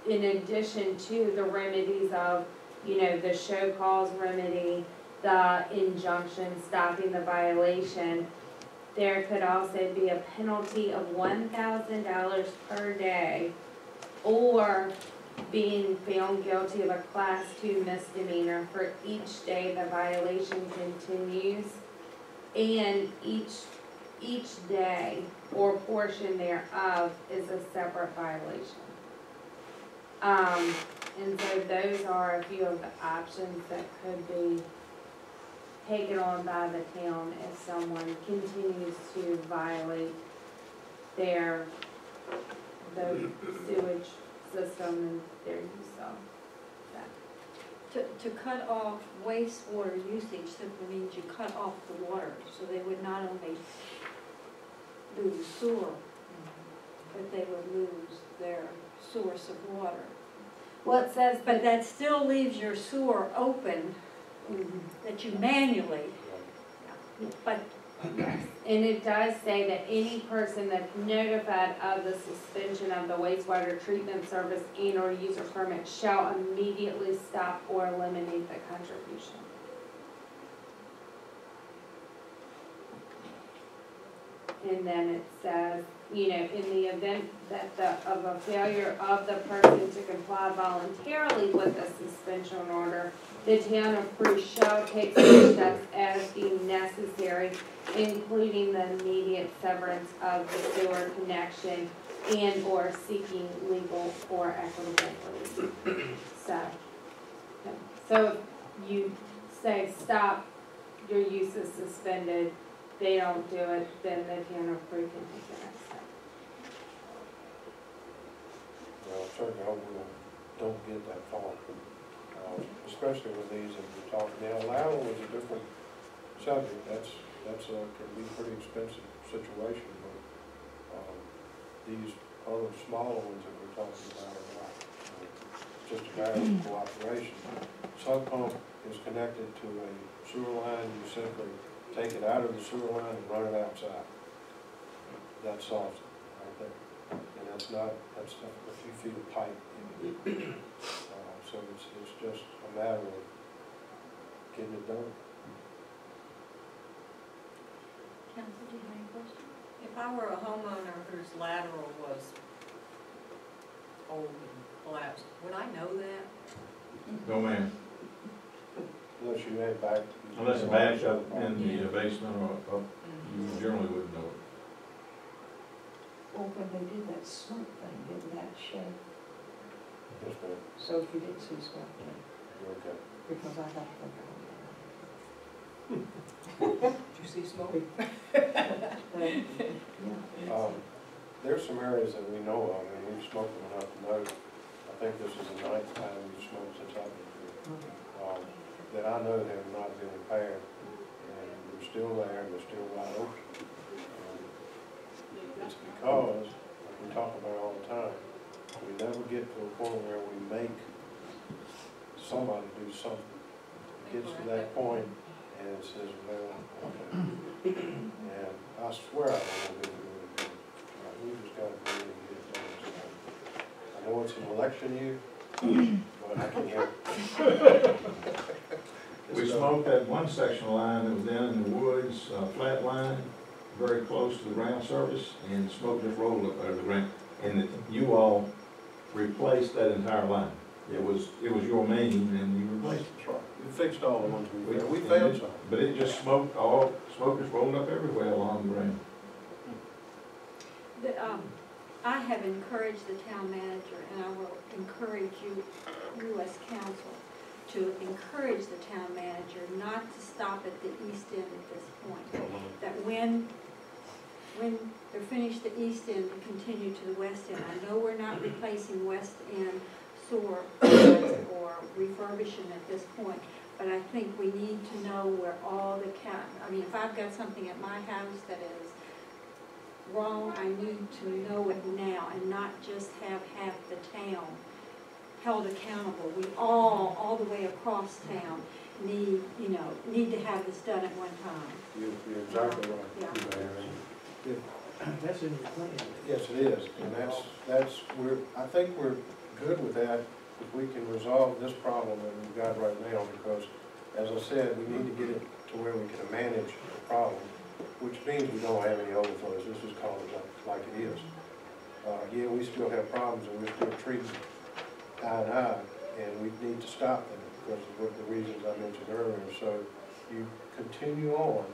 in addition to the remedies of, the show cause remedy, the injunction stopping the violation, there could also be a penalty of $1,000 per day or being found guilty of a Class 2 misdemeanor for each day the violation continues, and each day or portion thereof is a separate violation. And so those are a few of the options that could be taken on by the town if someone continues to violate the sewage system and their use of that. To cut off wastewater usage simply means you cut off the water, so they would not only lose sewer, but they would lose their source of water. Well, it says, But that still leaves your sewer open, that you manually, but and it does say that any person that's notified of the suspension of the wastewater treatment service and or user permit shall immediately stop or eliminate the contribution. And then it says, in the event that of a failure of the person to comply voluntarily with the suspension order, the town of Crewe shall take such steps as deemed necessary, including the immediate severance of the sewer connection and or seeking legal or equitable relief. So if you say stop, your use is suspended, they don't do it, then the town of Crewe can take the next step. Well, certainly hope we don't get that far, especially with these that we're talking. Now, Lowell is a different subject. That's can be a pretty expensive situation, but these other smaller ones that we're talking about are not. Just a matter of cooperation. Sub pump is connected to a sewer line. You simply take it out of the sewer line and run it outside. That solves it right there. And that's a few feet of pipe. So it's just a matter of getting it done. Council, do you have any questions? If I were a homeowner whose lateral was old and collapsed, would I know that? No, ma'am. Unless you head back. Unless it backs up in the basement or up, you generally wouldn't know it. Well, when they did that smoke thing, didn't that show? Yes, ma'am. So if you did see smoke, then, Okay. because I got to think Did you see smoke? yeah. There's some areas that we know of, and we've smoked them enough to know. think this is the ninth time you smoked since I've been here, that I know have not been impaired, and they're still there, and they're still wide open. It's because, like we talk about all the time, we never get to a point where we make somebody do something. It gets to that point, and it says, well, okay. And I swear I don't know if we're we just gotta go in and get it done. I know it's an election year, but I can help. We smoked that one section line that was down in the woods, flat line, very close to the ground surface, and smoke just rolled up out of the ground. And you all replaced that entire line. It was your main, and you replaced it. That's right. We fixed all the ones we found some. But it just smoke just rolled up everywhere along the ground. I have encouraged the town manager, and I will encourage you as council, to encourage the town manager not to stop at the east end at this point. That when they're finished the east end, to continue to the west end. I know we're not replacing west end sewer or refurbishing at this point, but I think we need to know where all the I mean, if I've got something at my house that is wrong, I need to know it now and not just have half the town held accountable. We all the way across town need to have this done at one time. You're exactly right. Yeah. That's in your plan. Yes, it is, and I think we're good with that if we can resolve this problem that we've got right now, because, as I said, we need to get it to where we can manage the problem, which means we don't have any overflows. This is called like it is. Yeah, we still have problems, and we're still treating eye and eye, and we need to stop them because of the reasons I mentioned earlier. So you continue on,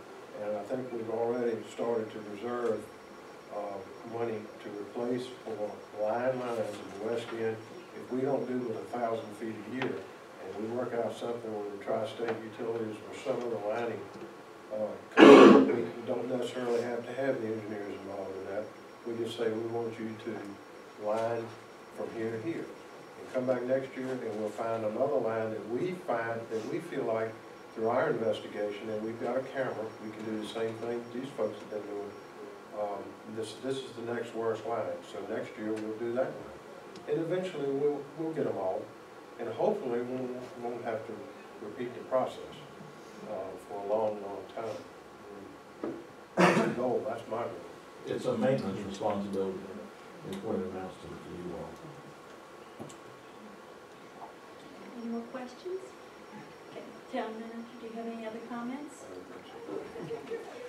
and I think we've already started to reserve money to replace for line lines in the west end. If we don't do it 1,000 feet a year, and we work out something with the tri-state utilities or some of the lining, we don't necessarily have to have the engineers involved in that. We just say we want you to line from here to here. And come back next year and we'll find another line that we feel like through our investigation, and we've got a camera, we can do the same thing these folks have been doing. This is the next worst line, so next year we'll do that one. And eventually we'll get them all, and hopefully we won't have to repeat the process for a long, long time. That's the goal, that's my goal. It's a maintenance responsibility, is what it amounts to for you all. Any more questions? Okay, town manager, do you have any other comments?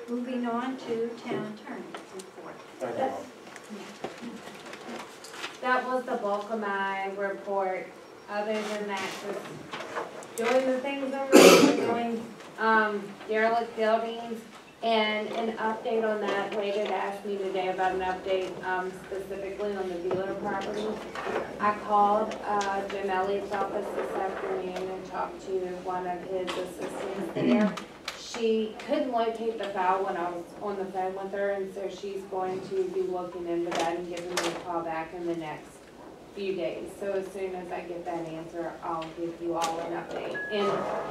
Moving on to town attorney's report. Thank you. That was the bulk of my report. Other than that, just doing the things I'm doing, derelict buildings, and an update on that. Wade had asked me today about an update specifically on the dealer property. I called Jim Elliott's office this afternoon and talked to one of his assistants there. She couldn't locate the file when I was on the phone with her, and so she's going to be looking into that and giving me a call back in the next few days. So as soon as I get that answer, I'll give you all an update. And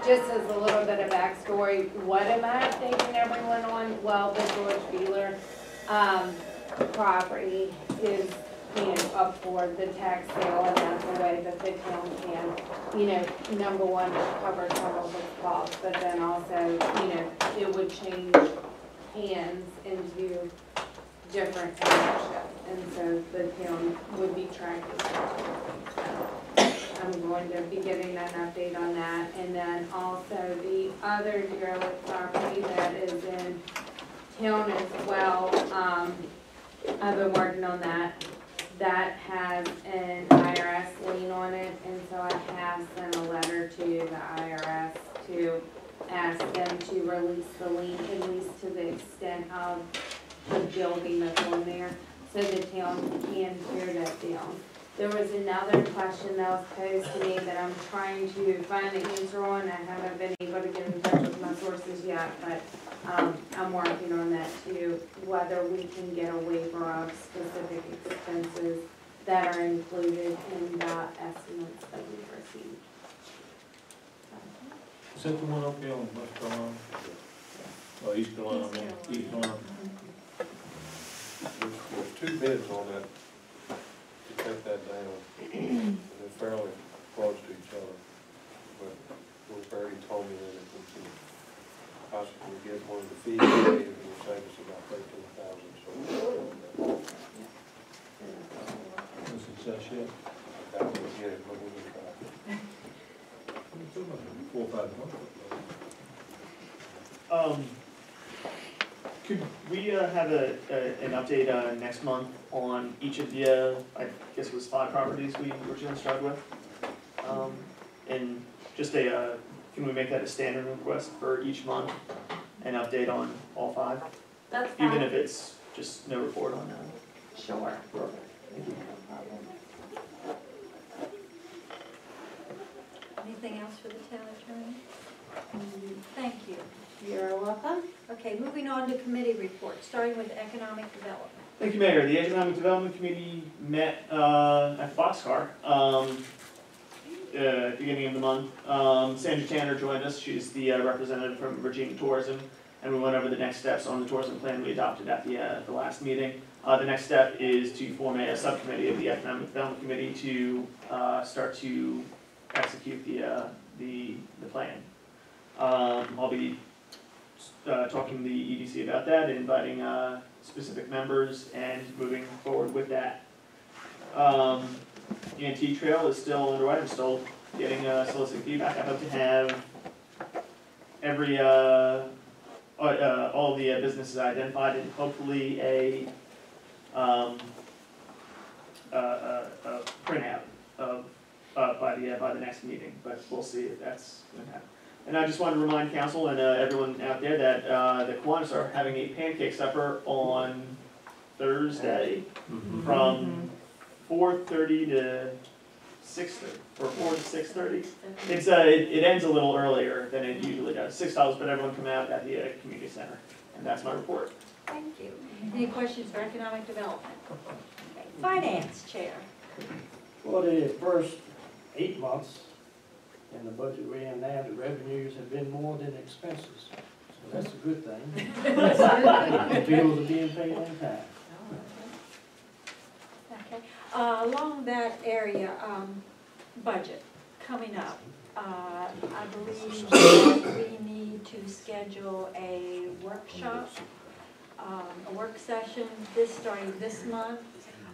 just as a little bit of backstory, what am I updating everyone on? Well, the George Beeler property is, up for the tax sale, and that's a way that the town can, number one, cover some of its costs, but then also, it would change hands into different ownership, and so the town would be tracking that. I'm going to be giving an update on that, and then also the other derelict property that is in town as well. I've been working on that. That has an IRS lien on it, and so I have sent a letter to the IRS to ask them to release the lien, at least to the extent of the building that's on there, so the town can tear that down. There was another question that was posed to me that I'm trying to find an answer on. I haven't been able to get in touch with my sources yet, but I'm working on that too, whether we can get a waiver of specific expenses that are included in the estimates that we've received. Is that the one up here on West Carolina? Oh, East Carolina, I mean, East Carolina. There's two bids on that, to take that down. And they're fairly close to each other. But Will Berry told me that if we can possibly get one of the fees, it will save us about $13,000, so. No success yet. I doubt we'll get it, but we can try. 4 or 5 months. Could we have an update next month on each of the, I guess it was 5 properties we originally started with? And just can we make that a standard request for each month, an update on all 5? That's Even fine. if it's just no report on that? Sure. Anything else for the town attorney? Thank you. You're welcome. Okay, moving on to committee reports, starting with economic development. Thank you, Mayor. The Economic Development Committee met at the Boxcar beginning of the month. Sandra Tanner joined us. She's the representative from Virginia Tourism, and we went over the next steps on the tourism plan we adopted at the last meeting. The next step is to form a subcommittee of the Economic Development Committee to start to execute the plan. I'll be talking to the EDC about that, and inviting specific members and moving forward with that. The Antique Trail is still underway. I'm still getting soliciting feedback. I hope to have every all the businesses identified, and hopefully a printout of by the next meeting. But we'll see if that's going to happen. And I just want to remind council and everyone out there that the Kiwanis are having a pancake supper on Thursday from 4:30 to 6:30, or 4 to 6:30. It's it ends a little earlier than it usually does. $6, but everyone come out at the community center, and that's my report. Thank you. Any questions for economic development? Okay. Finance chair. For the first 8 months, in the budget we're in now, the revenues have been more than expenses. So that's a good thing. The bills are being paid on time. Okay. Along that area, budget coming up, I believe that we need to schedule a workshop, a work session starting this month.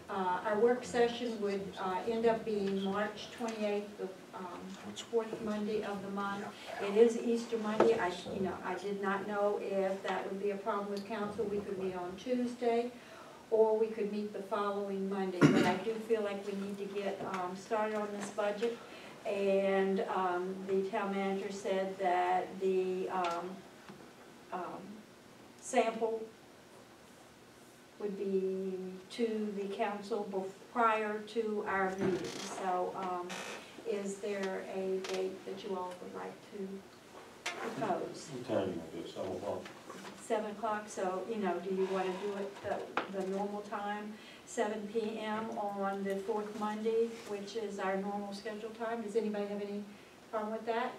Our work session would end up being March 28th, the fourth Monday of the month. It is Easter Monday. I did not know if that would be a problem with council. We could meet on Tuesday, or we could meet the following Monday. But I do feel like we need to get started on this budget. And the town manager said that the sample would be to the council prior to our meeting. So is there a date that you all would like to propose? What time you want to do, 7 o'clock? 7 o'clock, so, do you want to do it the normal time, 7 p.m. on the fourth Monday, which is our normal scheduled time? Does anybody have any problem with that?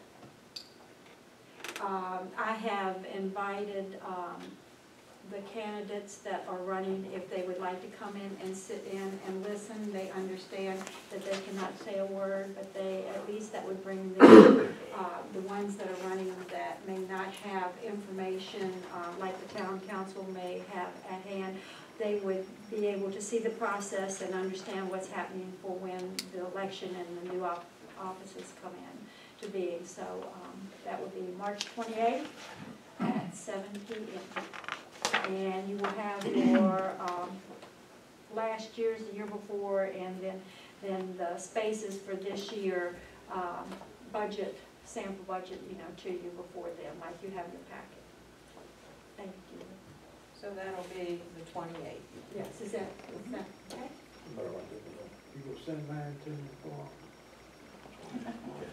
I have invited the candidates that are running, if they would like to come in and sit in and listen. They understand that they cannot say a word, but at least that would bring the ones that are running that may not have information like the town council may have at hand. They would be able to see the process and understand what's happening for when the election and the new offices come in to being. So that would be March 28th at 7 p.m. And you will have your last year's, the year before, and then the spaces for this year, sample budget, to you before then, like you have in your packet. Thank you. So that'll be the 28th. Yes, is that okay? You go send mine to me for.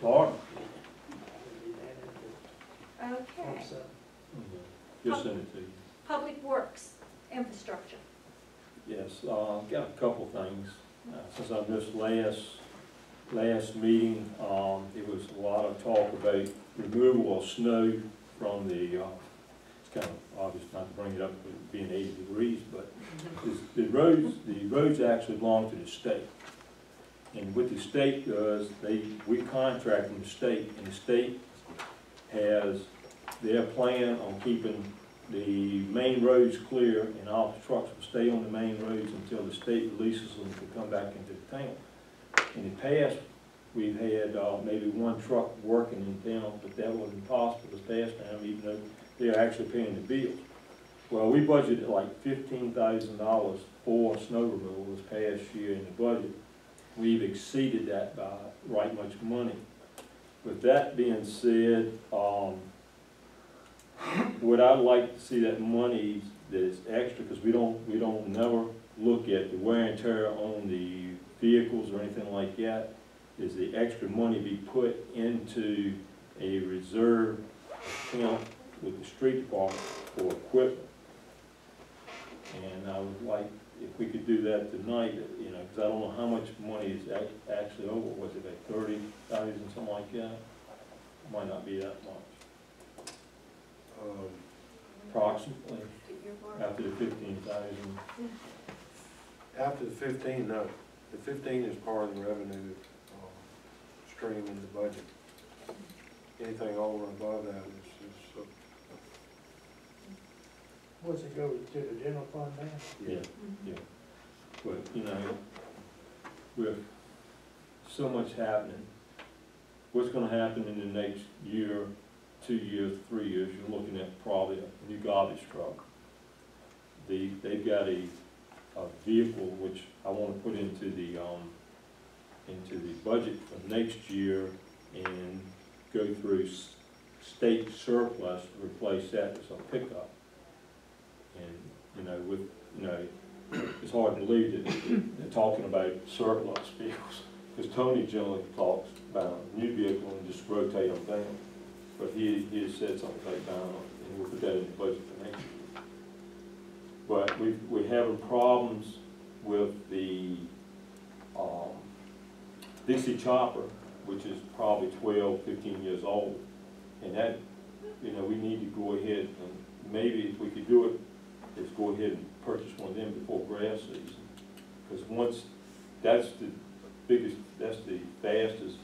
Lord? Okay. Just send it to you. Public Works, infrastructure. Yes, I've got a couple things. As I missed last meeting, there was a lot of talk about removal of snow from the, it's kind of obvious not to bring it up with being 80 degrees, but the roads actually belong to the state. And what the state does, we contract with the state, and the state has their plan on keeping the main roads clear, and all the trucks will stay on the main roads until the state releases them to come back into the town. In the past, we've had maybe one truck working in town, but that wasn't possible this past time, even though they're actually paying the bills. Well, we budgeted like $15,000 for snow removal this past year in the budget. We've exceeded that by right much money. With that being said, what I'd like to see that money that is extra, because we don't never look at the wear and tear on the vehicles or anything like that, is the extra money be put into a reserve account with the street department for equipment. And I would like, if we could do that tonight, you know, because I don't know how much money is actually over. Was it like 30,000, something like that? Might not be that much. Approximately, after the 15,000. After the 15, no. The 15 is part of the revenue stream in the budget. Anything over and above that is What's it go to the general fund now? Yeah, yeah. But, you know, with so much happening, what's gonna happen in the next year, 2 years, 3 years, you're looking at probably a new garbage truck. They've got a vehicle which I wanna put into the budget for next year and go through state surplus to replace that as a pickup. And, you know, it's hard to believe that they're talking about surplus vehicles, because Tony generally talks about a new vehicle and just rotate them down. But he has said something like that, and we'll put that in the budget for next year. But we're having problems with the Dixie chopper, which is probably 12, 15 years old. And that, you know, we need to go ahead and maybe if we could do it, is go ahead and purchase one of them before grass season. Because once, that's the biggest, that's the fastest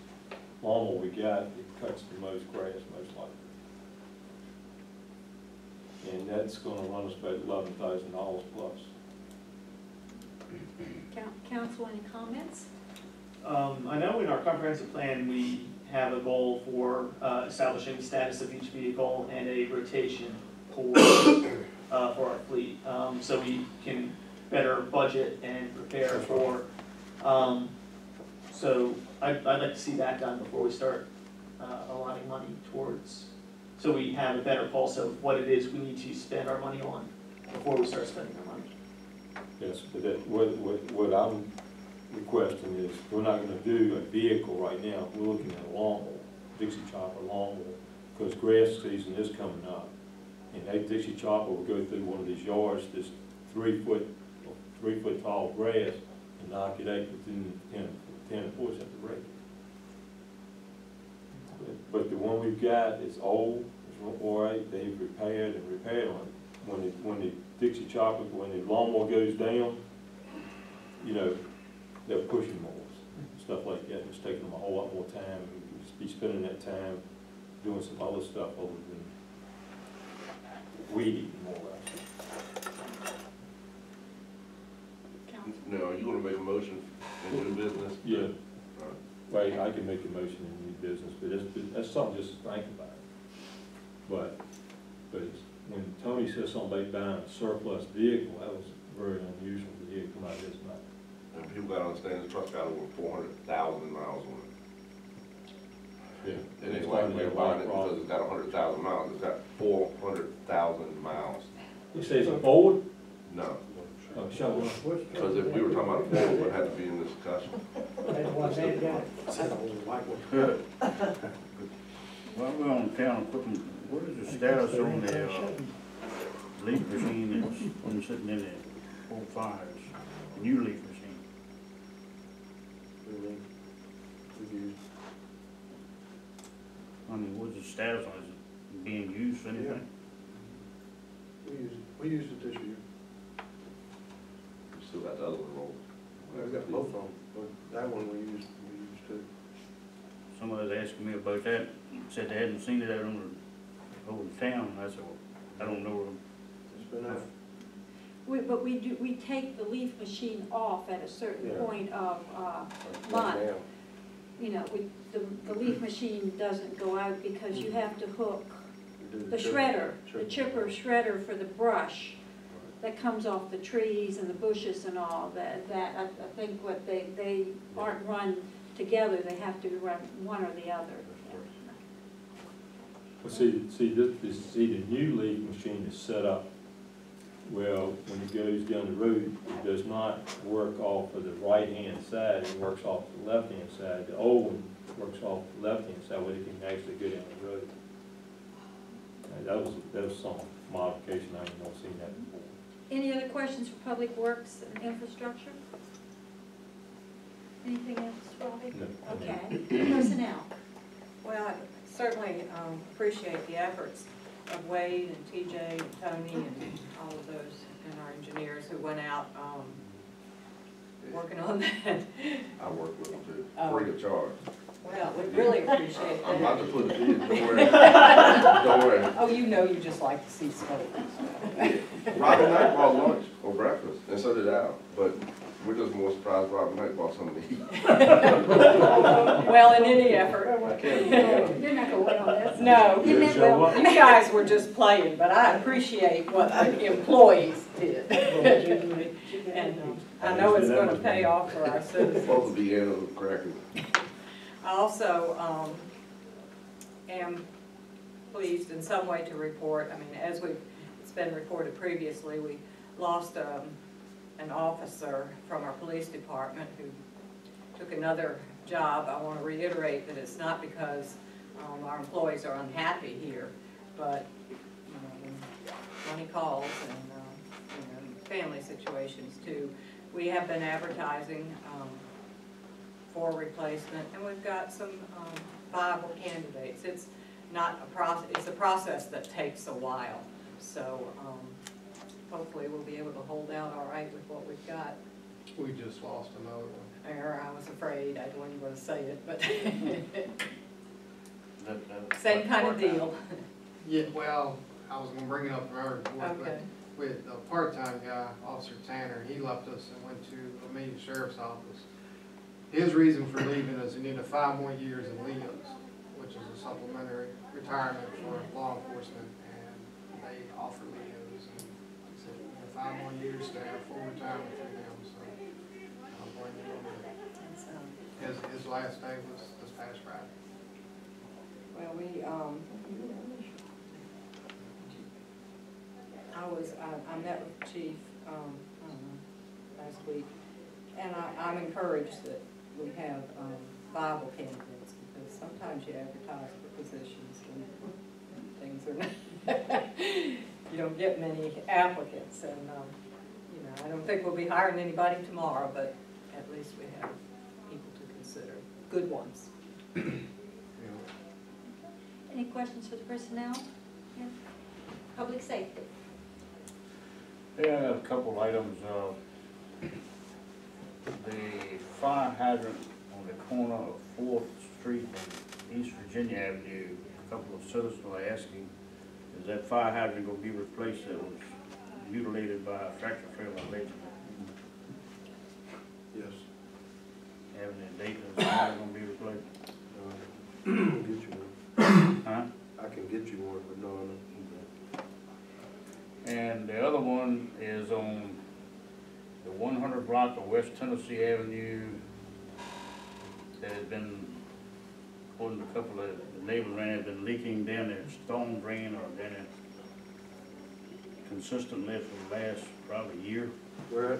lawnmower we got, it cuts the most grass most likely. And that's gonna run us about $11,000 plus. Council, any comments? I know in our comprehensive plan, we have a goal for establishing the status of each vehicle and a rotation for our fleet, so we can better budget and prepare for. So I'd like to see that done before we start allotting money towards, so we have a better pulse of what it is we need to spend our money on before we start spending our money. Yes, but that, what I'm requesting is, we're not gonna do a vehicle right now, we're looking at a lawnmower, Dixie chopper lawnmower, because grass season is coming up. And that Dixie chopper will go through one of these yards, this 3 foot tall grass, and knock it out within 10 foot at the rate. But the one we've got is old, it's all right, they've repaired on it. When the Dixie chopper, when the lawnmower goes down, you know, they're pushing mowers, stuff like that. It's taking them a whole lot more time. We just be spending that time doing some other stuff other than weed eating more or less. Council? Now, are you gonna make a motion in new business? Yeah. Right, I can make a motion in new business, but that's something just to think about. But it's, when Tony says something about buying a surplus vehicle, that was very unusual to hear come out of his mouth. And people gotta understand the truck's got over 400,000 miles on it. Yeah. It ain't like we're buying it because it's got 100,000 miles, it's got 400,000 miles. You say it's a Ford? No, Oh, shut up. because if we were talking about a Ford, it would have to be in this discussion. That's one man got. While we're on town equipment, what is the status on the leaf machine that's been sitting in the old fires, new leaf machine? we've used. I mean, what's the status on it? Is it being used for anything? We used it this year. We still got the other one rolled. We got both of them, but that one we used too. Somebody was asking me about that, said they hadn't seen it out on the whole town, and I said, well, I don't know. It's been out. But we take the leaf machine off at a certain Yeah. point of, Right month. now. You know, the leaf machine doesn't go out because you have to hook We do the shredder, the chipper shredder for the brush that comes off the trees and the bushes and all that, I think what they aren't run together, they have to run one or the other. Well, see, the new leaf machine is set up, well, when it goes down the road, it does not work off of the right-hand side, it works off the left-hand side. The old one works off the left-hand side, where it can actually go down the road. That was some modification, I ain't never seen that before. Any other questions for Public Works and Infrastructure? Anything else, Robbie? No. Okay, personnel. Well, I certainly appreciate the efforts of Wade and TJ and Tony and all of those, and our engineers who went out working on that. I work with them too, Oh. free of charge. Well, we really appreciate I'm about to that. put the bid, don't worry. Don't worry. Oh, you know you just like to see smoke. Robin Knight brought lunch or breakfast, and so did Al, but we're just more surprised Robin Knight brought something to eat. Well, in any effort. You're not gonna win on this. No, You meant well, you guys were just playing, but I appreciate what the employees did. And I know it's gonna pay off for our citizens. Supposed to be in on the crackers. I also am pleased in some way to report, I mean, it's been reported previously, we lost an officer from our police department who took another job. I want to reiterate that it's not because our employees are unhappy here, but when money calls and family situations too. We have been advertising for replacement, and we've got some viable candidates. It's not a process, it's a process that takes a while. So hopefully we'll be able to hold out all right with what we've got. We just lost another one. I was afraid, I wasn't going to say it, but That same kind of deal. Yeah, well, I was gonna bring it up in our report, Okay. but with a part-time guy, Officer Tanner, he left us and went to the main sheriff's office. His reason for leaving is he needed 5 more years in Leo's, which is a supplementary retirement for law enforcement, and they offer Leo's, and he said, 5 more years to have full retirement for them, so I'm going to go with it. His last day was this past Friday. Well, I met with the chief, I don't know, last week, and I'm encouraged that we have viable candidates, because sometimes you advertise for positions and things are not, you don't get many applicants, and, I don't think we'll be hiring anybody tomorrow, but at least we have people to consider, good ones. Any questions for the personnel? Yeah. Public safety. Yeah, a couple items. The fire hydrant on the corner of 4th Street and East Virginia Avenue, a couple of citizens were asking, is that fire hydrant going to be replaced that was mutilated by a tractor trailer allegedly? Yes. Having a date that's not going to be replaced? Get you one. Huh? I can get you one, but no. And the other one is on the 100 block of West Tennessee Avenue that has been, according to a couple of the neighbors around, has been leaking down their storm drain or down there consistently for the last probably year. Where at?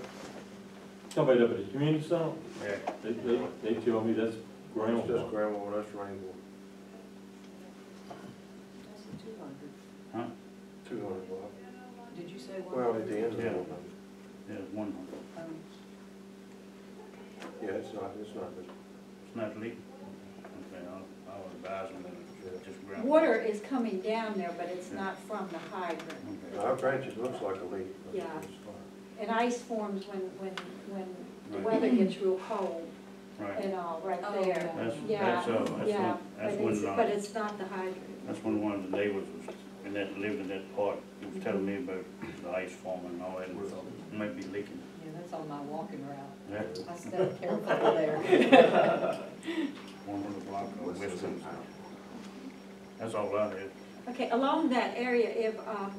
Somebody up at the community center, Yeah. they tell me that's ground. It's just groundwater, that's rainwater. That's the 200. Huh? 200 block. Did you say one? Well, at the end of the Yeah. 100. Yeah, 100. Yeah, it's not, It's not leaking? Okay, I'll advise them that it's just ground. Water is coming down there, but it's not from the hydrant. Okay. Our trenches looks like a leak. Yeah. And ice forms when the weather gets real cold Right. and all, right Oh, there. That's, Yeah, that's yeah, when, but it's not the hydrant. that's when one of the neighbors was, in that, lived in that part, he was telling me about the ice forming and all that, and it might be leaking. Yeah, that's on my walking route. Yeah. I stay carefully there. 100 block of West Tennessee. That's all I had. Okay, along that area, if,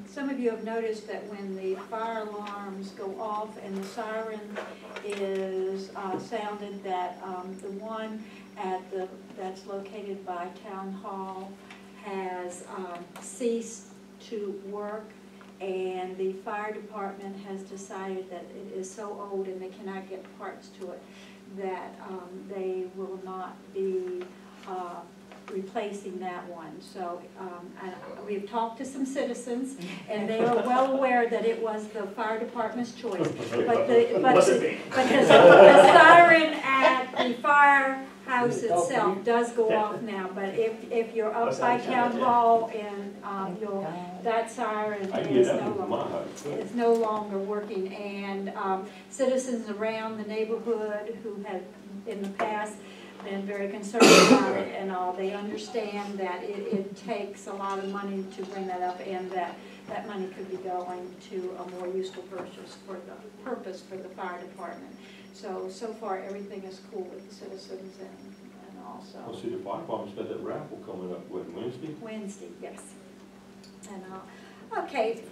some of you have noticed that when the fire alarms go off and the siren is, sounded, that, the one that's located by Town Hall has, ceased to work, and the fire department has decided that it is so old and they cannot get parts to it, that, they will not be, replacing that one. So we've talked to some citizens, and they are well aware that it was the fire department's choice. But the siren at the firehouse itself does go off now. But if you're up by Town Hall and that siren is no longer working. And citizens around the neighborhood who have in the past been very concerned about it and all. They understand that it takes a lot of money to bring that up, and that money could be going to a more useful purpose for the fire department. So far, everything is cool with the citizens and also. Well, see, the fire department's got that raffle coming up, what, Wednesday? Wednesday, yes. And, okay,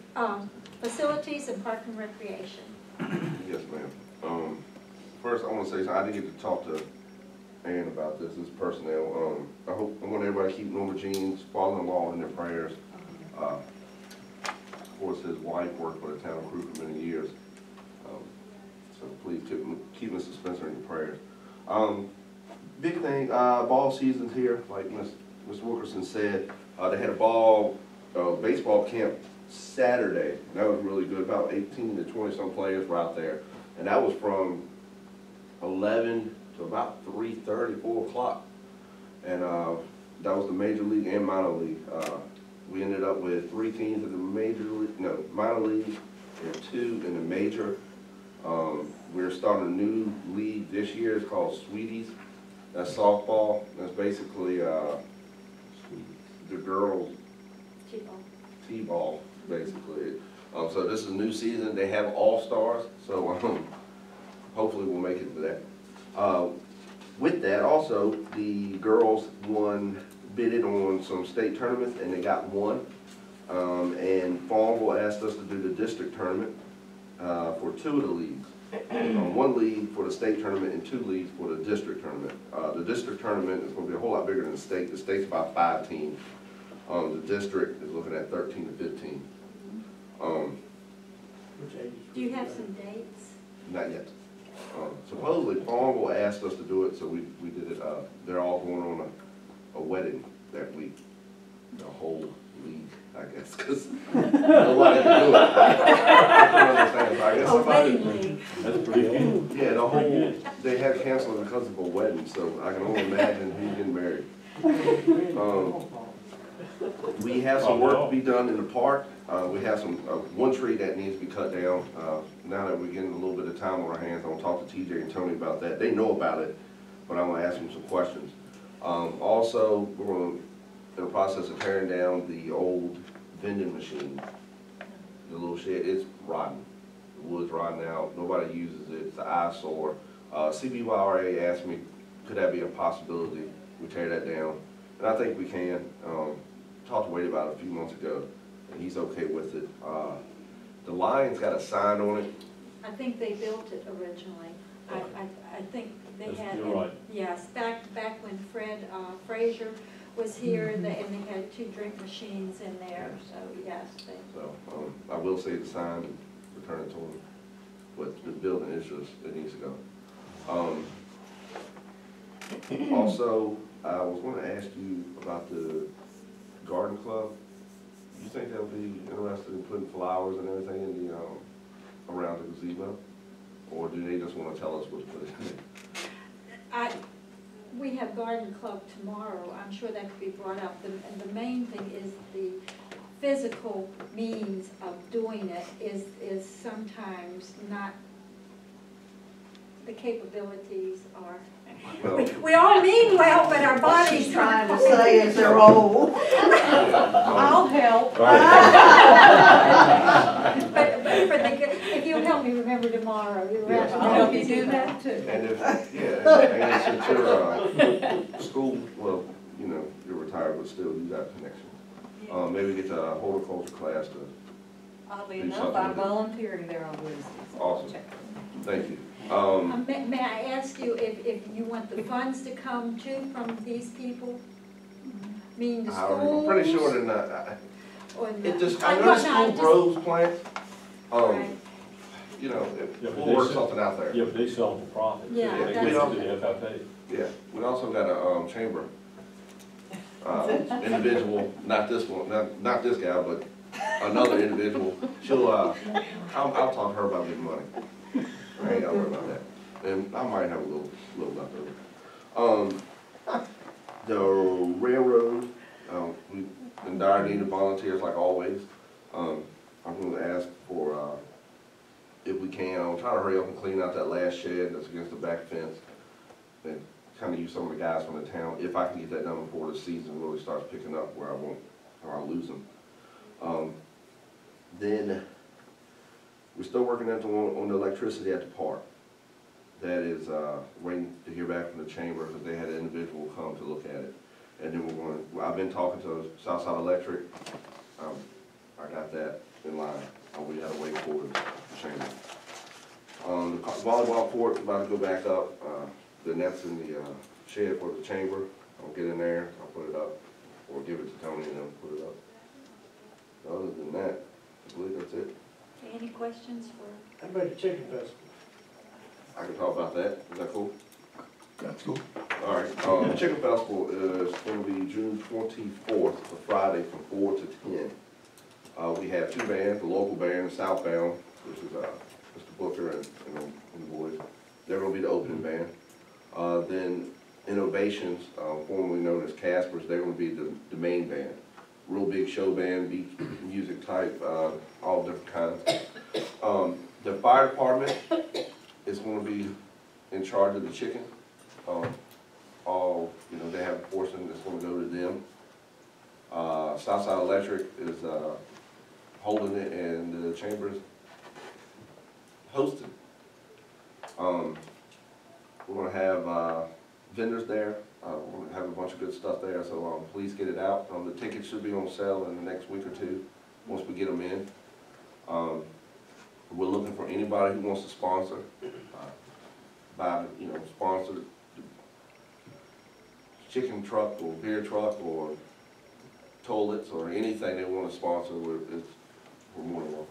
facilities and park and recreation. Yes, ma'am. First, I want to say something. I didn't get to talk to Ann about this personnel. I want everybody to keep Norma Jean's father-in-law in their prayers. Of course, his wife worked for the town of Crewe for many years. So please keep Mr. Spencer in your prayers. Big thing, ball season's here, like Mr. Wilkerson said. They had a baseball camp Saturday, and that was really good. About 18 to 20 some players were out there, and that was from 11 to about 3:30, 4 o'clock. And that was the major league and minor league. We ended up with 3 teams in the minor league and 2 in the major. We're starting a new league this year. It's called Sweeties. That's softball. That's basically the girls' T-ball, basically. So this is a new season. They have all-stars, so hopefully we'll make it to that. With that, also, the girls bidded on some state tournaments, and they got one. And Farmville asked us to do the district tournament for 2 of the leagues. 1 league for the state tournament and 2 leagues for the district tournament. The district tournament is going to be a whole lot bigger than the state. The state's about 5 teams. The district is looking at 13 to 15. Do you have some dates? Not yet. Supposedly Farmville asked us to do it, so we did it. They're all going on a wedding that week. The whole league, I guess, because nobody can do it. I don't understand. So I guess somebody. That's pretty good. Yeah, they had canceled because of a wedding, so I can only imagine who's getting married. We have some work to be done in the park. We have one tree that needs to be cut down. Now that we're getting a little bit of time on our hands, I'm gonna talk to TJ and Tony about that. They know about it, but I'm gonna ask them some questions. Also, we're in the process of tearing down the old vending machine. The little shed, it's rotten. The wood's rotten out. Nobody uses it. It's an eyesore. CBYRA asked me, could that be a possibility? We tear that down, and I think we can. Talked to Wade about it a few months ago, and he's okay with it. The Lion's got a sign on it. I think they built it originally. I think they had, right. Yes, back when Fred Frazier was here, and they had 2 drink machines in there, so yes. So I will say the sign and return it to him, but the building is just, it needs to go. Also, I was going to ask you about the garden club. Do you think they'll be interested in putting flowers and everything in the around the gazebo, or do they just want to tell us what to put in it? we have garden club tomorrow, I'm sure that could be brought up. And the main thing is the physical means of doing it is sometimes not, the capabilities are, we all mean well, but our bodies. She's trying to say is they're old. I'll help. But for the, if you'll help me remember tomorrow, you're right. Yes. I'll help you do that too. And if, and since you're, school, well, you know, you're retired, but still you got connections. Maybe get a horticulture class to, Oddly do enough, something I'm with it. volunteering there on Wednesdays. Awesome. Thank you. May I ask you if you want the funds to come too from these people? Meaning the schools? I'm pretty sure they're not, Or it just, the- I know the school grows plants, Right. you know, Yeah, but we'll they work sell- something out there. Yeah, but they sell them for profit. Yeah, They that's- go to the FFA. Yeah, we also got a, chamber, individual, not this one, not this guy, but another individual. She'll, I'll talk to her about getting money. I ain't gotta worry about that. And I might have a little left over. The railroad, we in dire need of volunteers like always. I'm gonna ask for, if we can, I'm trying to hurry up and clean out that last shed that's against the back fence. And kind of use some of the guys from the town, if I can get that done before the season really starts picking up where I won't, or I'll lose them. Then, we're still working on the electricity at the park. That is, waiting to hear back from the chamber, because they had an individual come to look at it. And then we're going to, I've been talking to Southside Electric, I got that in line, we had to wait for the chamber. The volleyball court is about to go back up, the net's in the shed for the chamber. I'll get in there, I'll put it up, or give it to Tony and then put it up. Other than that, I believe that's it. Okay, any questions for? How about the chicken festival? I can talk about that, is that cool? That's cool. All right, the Chicken Festival is going to be June 24th, a Friday from 4 to 10. We have two bands, the local band, Southbound, which is Mr. Booker and the boys. They're going to be the opening band. Then Innovations, formerly known as Caspers, they're going to be the main band. Real big show band, beat music type, all different kinds. The fire department is going to be in charge of the chicken. They have a portion that's going to go to them. Southside Electric is holding it, and the chamber's hosting. We're going to have vendors there. We're going to have a bunch of good stuff there, so please get it out. The tickets should be on sale in the next week or two, once we get them in. We're looking for anybody who wants to sponsor, sponsor the chicken truck or beer truck or toilets or anything they want to sponsor. We're more than welcome.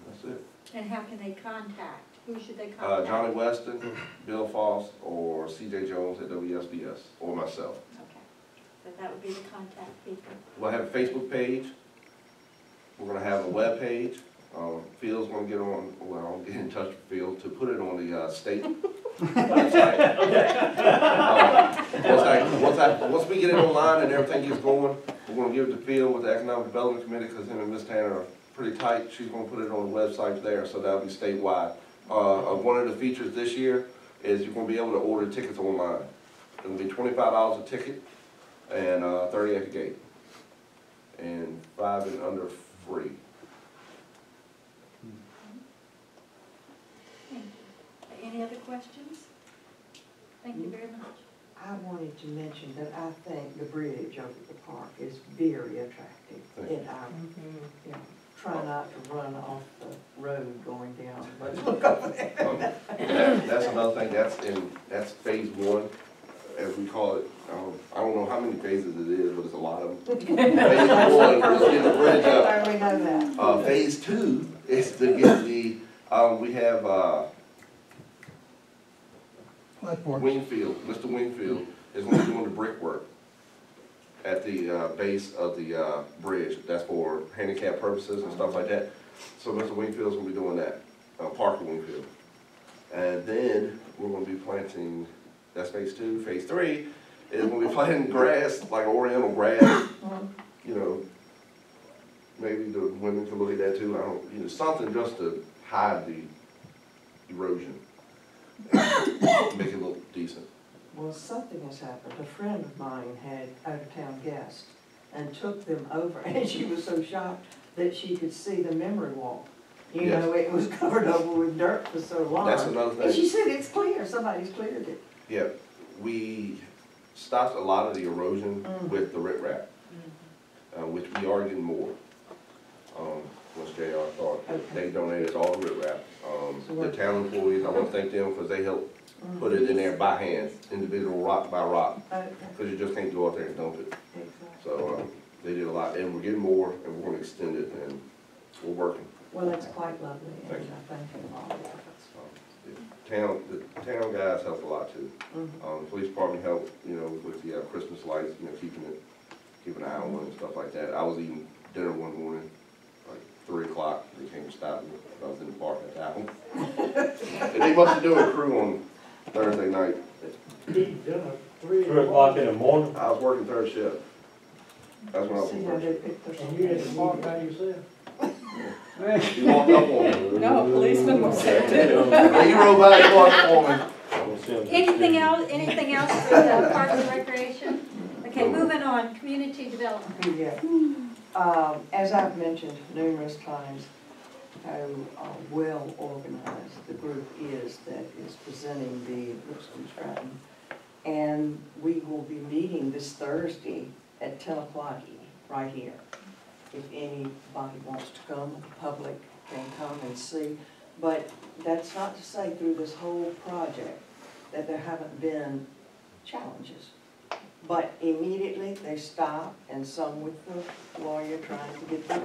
And that's it. And how can they contact? Who should they contact? Johnny Weston, Bill Foss, or C.J. Jones at WSBS, or myself. Okay, so that would be the contact people. We'll have a Facebook page. We're going to have a web page. Phil's going to get on, well, I'll get in touch with Phil to put it on the state website. Once we get it online and everything gets going, we're going to give it to Phil with the Economic Development Committee, because him and Ms. Tanner are pretty tight. She's going to put it on the website there, so that'll be statewide. One of the features this year is you're going to be able to order tickets online. It'll be $25 a ticket and 30 at the gate, and 5 and under free. Any other questions? Thank you very much. I wanted to mention that I think the bridge over the park is very attractive. And I try not to run off the road going down, but look over there. That's another thing, that's phase one, as we call it. I don't know how many phases it is, but it's a lot of them. Phase one is get the bridge up. We know that. Phase two is to get the, we have, Wingfield, Mr. Wingfield is going to be doing the brickwork at the base of the bridge. That's for handicap purposes and stuff like that. So Mr. Wingfield's going to be doing that, Parker Wingfield. And then we're going to be planting That's phase 2. Phase 3 is when we planting grass, like oriental grass, you know, maybe the women can look at that too. I don't, you know, something just to hide the erosion, and make it look decent. Well, something has happened. A friend of mine had out-of-town guests and took them over, and she was so shocked that she could see the memory wall. You Yes. know, it was covered over with dirt for so long. That's another And she thing. said, it's clear, somebody's cleared it. Yeah, we stopped a lot of the erosion with the riprap, which we are getting more. Once JR thought, they donated all the riprap. The town employees, I want to thank them because they helped put it in there by hand, individual rock by rock, because you just can't go out there and dump it. So they did a lot, and we're getting more, and we're going to extend it, and we're working. Well, that's quite lovely, and Thank you. I thank you for all the efforts. The town guys helped a lot too. The police department helped, you know, with the Christmas lights, you know, keeping an eye on it and stuff like that. I was eating dinner one morning, like 3 o'clock, they came to stop me. I was in the park at that one. And they must have doing a Crewe on Thursday night. Eat dinner, 3 3 o'clock in the morning. I was working 3rd shift. That's when I was See on how first they shift. picked their. and you had to park by yourself. He walked up on me. No, a policeman was there too. He rode by and walked up on me. Anything else for the Parks and Recreation? Okay, moving on, community development. Yeah. As I've mentioned numerous times, how well organized the group is that is presenting the Lipscomb Stratton. And we will be meeting this Thursday at 10 o'clock right here. If anybody wants to come, the public can come and see. But that's not to say through this whole project that there haven't been challenges. But immediately they stop, and some with the lawyer trying to get the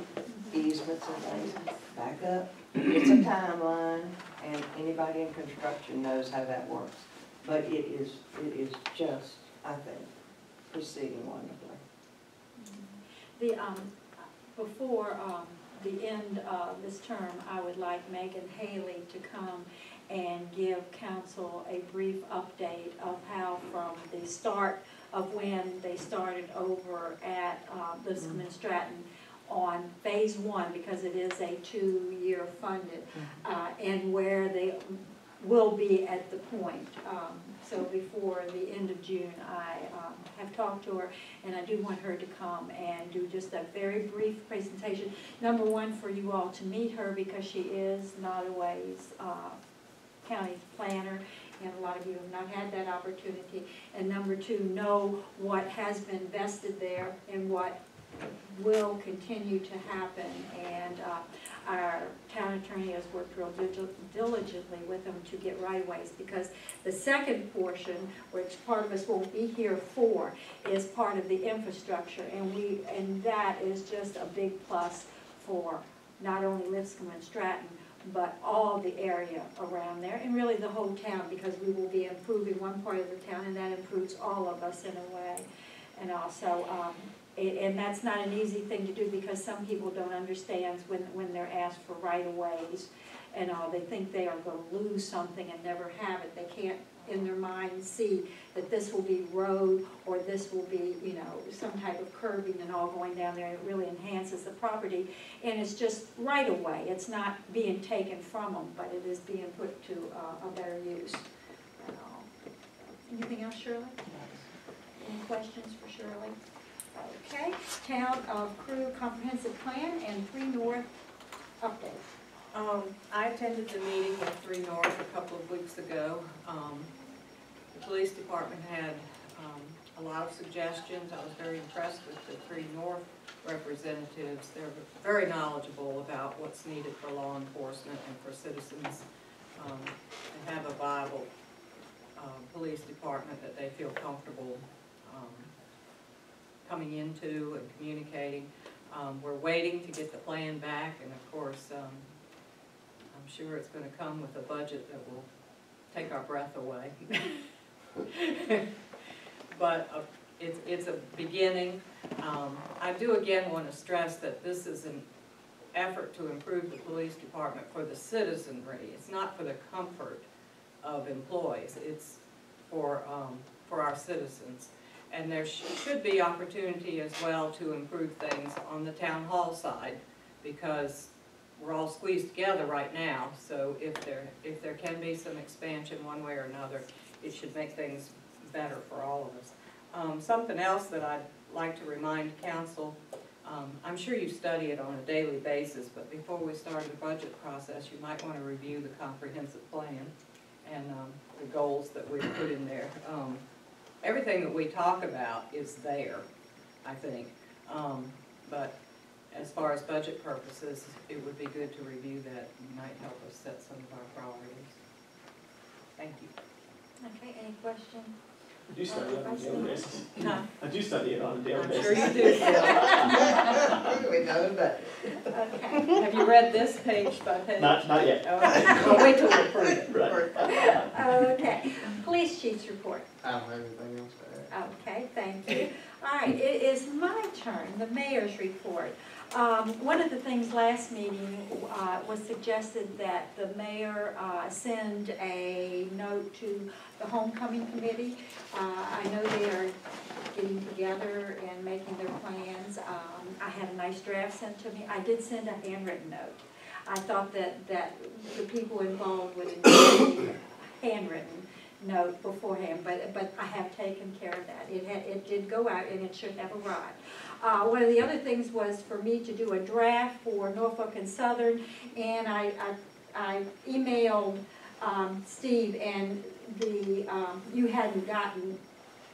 easements and things, back up. It's a timeline, and anybody in construction knows how that works. But it is just, I think, proceeding wonderfully. Before the end of this term, I would like Megan Haley to come and give council a brief update of how from the start of when they started over at Lipscomb and Stratton on phase 1, because it is a 2-year funded, and where they will be at the point. So before the end of June, I have talked to her, and I do want her to come and do just a very brief presentation. Number one, for you all to meet her, because she is Nottoway's county planner, and a lot of you have not had that opportunity. And number two, know what has been vested there and what will continue to happen. And our town attorney has worked real diligently with them to get right-of-ways, because the second portion, which part of us won't be here for, is part of the infrastructure, and that is just a big plus for not only Lipscomb and Stratton, but all the area around there, and really the whole town, because we will be improving one part of the town, and that improves all of us in a way. And also, and that's not an easy thing to do, because some people don't understand when they're asked for right-of-ways and all. They think they are going to lose something and never have it. They can't in their mind see that this will be road, or this will be, you know, some type of curbing and all going down there. It really enhances the property, and it's just right-of-way. It's not being taken from them, but it is being put to a better use. Anything else, Shirley? Any questions for Shirley? Okay, Town of Crewe Comprehensive Plan and 3 North update. I attended the meeting with 3 North a couple of weeks ago. The police department had a lot of suggestions. I was very impressed with the 3 North representatives. They're very knowledgeable about what's needed for law enforcement and for citizens to have a viable police department that they feel comfortable coming into and communicating. We're waiting to get the plan back, and of course, I'm sure it's going to come with a budget that will take our breath away. But it's a beginning. I do again want to stress that this is an effort to improve the police department for the citizenry. It's not for the comfort of employees. It's for our citizens. And there should be opportunity as well to improve things on the town hall side, because we're all squeezed together right now. So if there can be some expansion one way or another, it should make things better for all of us. Something else that I'd like to remind council, I'm sure you study it on a daily basis, but before we start the budget process, you might want to review the comprehensive plan and the goals that we've put in there. Everything that we talk about is there, I think. But as far as budget purposes, it would be good to review that. It might help us set some of our priorities. Thank you. Okay, any questions? I do study it on a daily basis. Huh? I do study it on a daily I'm basis. sure you do, Phil. We know that. Okay. Have you read this page by page? Not yet. Okay, well, wait till we approve it. Right. Okay, police chief's report. I don't have anything else to add. Okay, thank you. All right, it is my turn, the mayor's report. One of the things last meeting was suggested that the mayor send a note to the homecoming committee. I know they are getting together and making their plans. I had a nice draft sent to me. I did send a handwritten note. I thought that the people involved would enjoy a handwritten note beforehand, but I have taken care of that. It did go out and it should have arrived. One of the other things was for me to do a draft for Norfolk and Southern, and I emailed Steve, and you hadn't gotten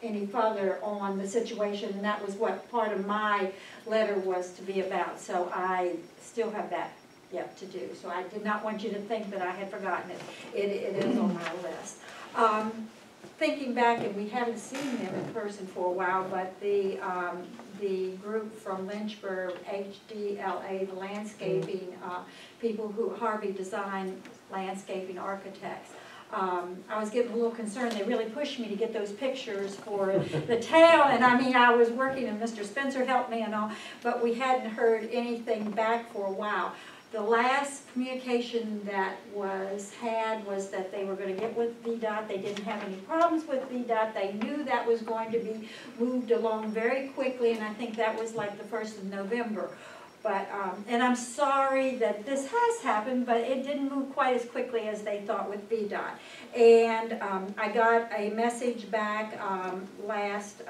any further on the situation, and that was what part of my letter was to be about. So I still have that yet to do. So I did not want you to think that I had forgotten it. It is on my list. Thinking back, and we haven't seen them in person for a while, but the group from Lynchburg, HDLA, the landscaping people who Harvey Design landscaping architects. I was getting a little concerned. They really pushed me to get those pictures for the town, and I mean, I was working, and Mr. Spencer helped me and all, but we hadn't heard anything back for a while. The last communication that was that they were going to get with VDOT. They didn't have any problems with VDOT. They knew that was going to be moved along very quickly, and I think that was like the 1st of November. But, and I'm sorry that this has happened, but it didn't move quite as quickly as they thought with VDOT. And I got a message back last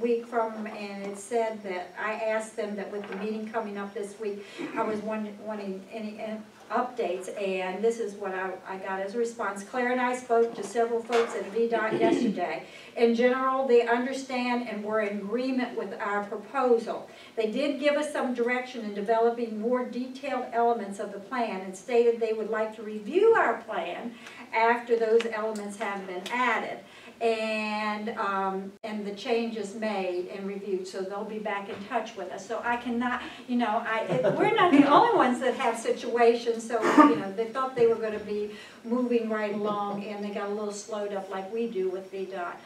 week from them, and it said that I asked them that with the meeting coming up this week, I was wanting any updates, and this is what I got as a response. Claire and I spoke to several folks at VDOT yesterday. In general, they understand and were in agreement with our proposal. They did give us some direction in developing more detailed elements of the plan and stated they would like to review our plan after those elements have been added and the changes made and reviewed, so they'll be back in touch with us. So I cannot, you know, we're not the only ones that have situations, so, you know, they thought they were going to be moving right along, and they got a little slowed up like we do with VDOT.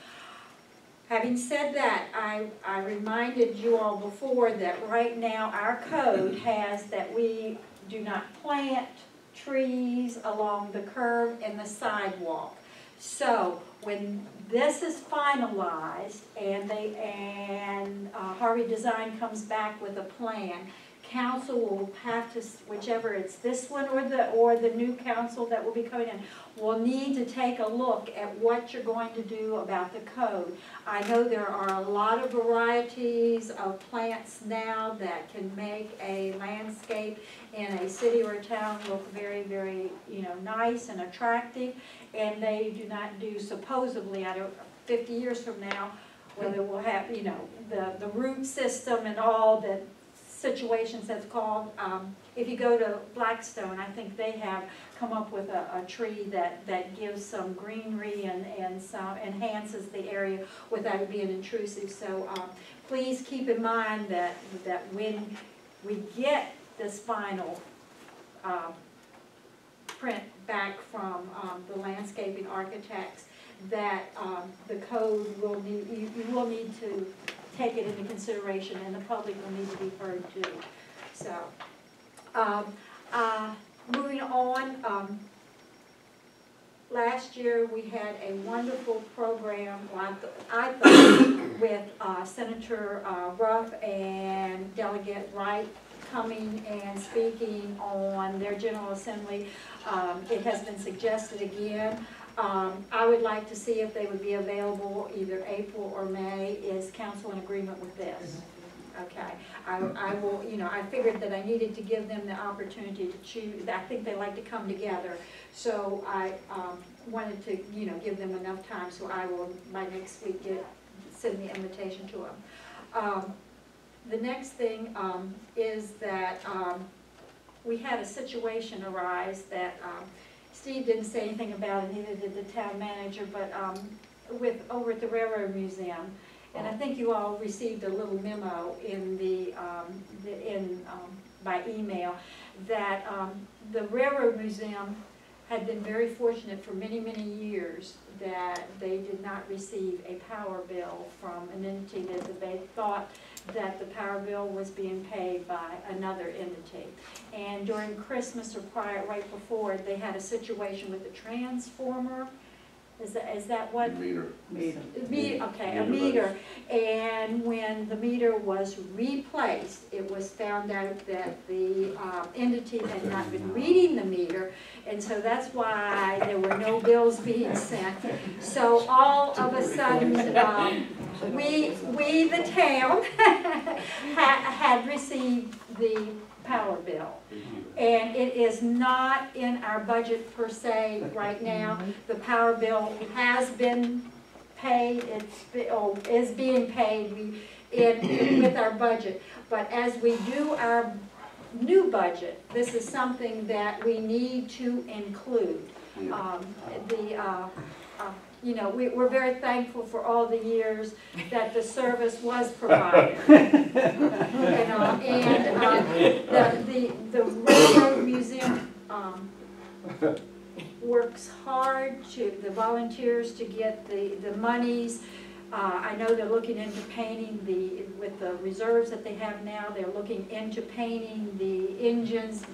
Having said that, I reminded you all before that right now our code has that we do not plant trees along the curb and the sidewalk. So when this is finalized and Harvey Design comes back with a plan, council will have to, whichever it's this one or the new council that will be coming in, will need to take a look at what you're going to do about the code. I know there are a lot of varieties of plants now that can make a landscape in a city or a town look very, very, you know, nice and attractive, and they do not do, supposedly, I don't, 50 years from now, whether we'll have, you know, the root system and all that situations that's called. If you go to Blackstone, I think they have come up with a tree that gives some greenery and some enhances the area without being intrusive. So please keep in mind that when we get this final print back from the landscaping architects, that the code will need, you will need to take it into consideration, and the public will need to be heard too. So, moving on, Last year, we had a wonderful program, well, I thought, with Senator Ruff and Delegate Wright coming and speaking on their General Assembly. It has been suggested again. I would like to see if they would be available either April or May. Is council in agreement with this? Okay, I will, I figured that I needed to give them the opportunity to choose. I think they like to come together. So I wanted to, give them enough time, so I will, by next week, send the invitation to them. The next thing is that we had a situation arise that Steve didn't say anything about it, neither did the town manager, but over at the Railroad Museum. And I think you all received a little memo in by email that the Railroad Museum had been very fortunate for many, many years that they did not receive a power bill from an entity that they thought that the power bill was being paid by another entity. And during Christmas or right before, they had a situation with the transformer. Is that what? Meter. Okay, a meter. And when the meter was replaced, it was found out that the entity had not been reading the meter, and so that's why there were no bills being sent. So all of a sudden, we the town, had received the power bill. And it is not in our budget per se right now. The power bill has been paid, is being paid with our budget. But as we do our new budget, this is something that we need to include. We're very thankful for all the years that the service was provided. The Railroad Museum works hard the volunteers to get the monies. I know they're looking into painting with the reserves that they have now, they're looking into painting the engines.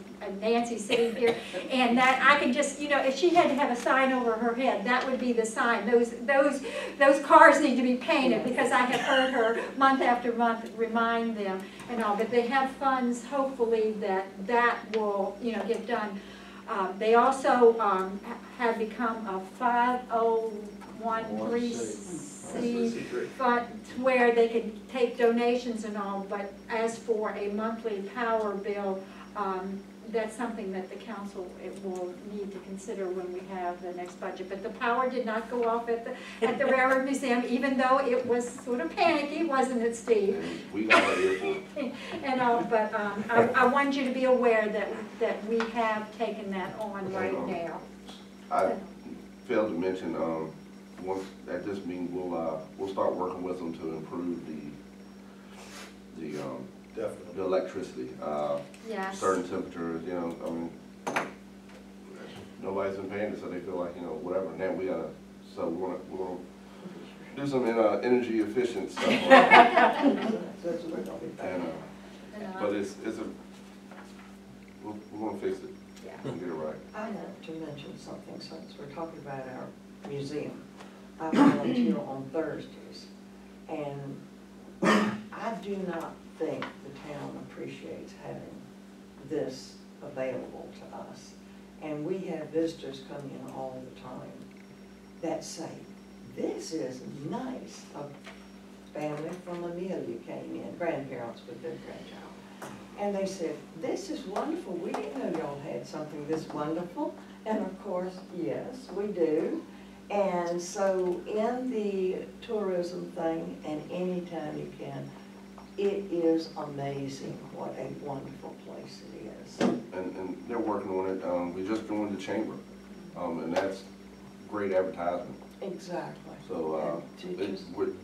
Nancy's sitting here, and that I can just, if she had to have a sign over her head, that would be the sign. Those cars need to be painted, because I have heard her month after month remind them and all. But they have funds, hopefully, that will, get done. They also have become a 501(c) fund where they can take donations and all. But as for a monthly power bill, that's something that the council will need to consider when we have the next budget. But the power did not go off at the Railroad Museum, even though it was sort of panicky, wasn't it, Steve? We got our earful. But I want you to be aware that we have taken that on right now. I failed to mention, once at this meeting, we'll start working with them to improve the electricity. Yes. Certain temperatures, nobody's been paying it, so they feel like, whatever. Now we gotta, so we're gonna do some energy efficient stuff. But we're gonna fix it. Yeah. We'll get it right. I want to mention something since we're talking about our museum. I volunteer on Thursdays, and I do not think the town appreciates having this available to us. And we have visitors come in all the time that say, this is nice. A family from Amelia came in, grandparents with their grandchild. And they said, this is wonderful. We didn't know y'all had something this wonderful. And of course, yes, we do. And so in the tourism thing, and anytime you can, it is amazing what a wonderful place it is. And they're working on it. We just joined the chamber, and that's great advertisement. Exactly. So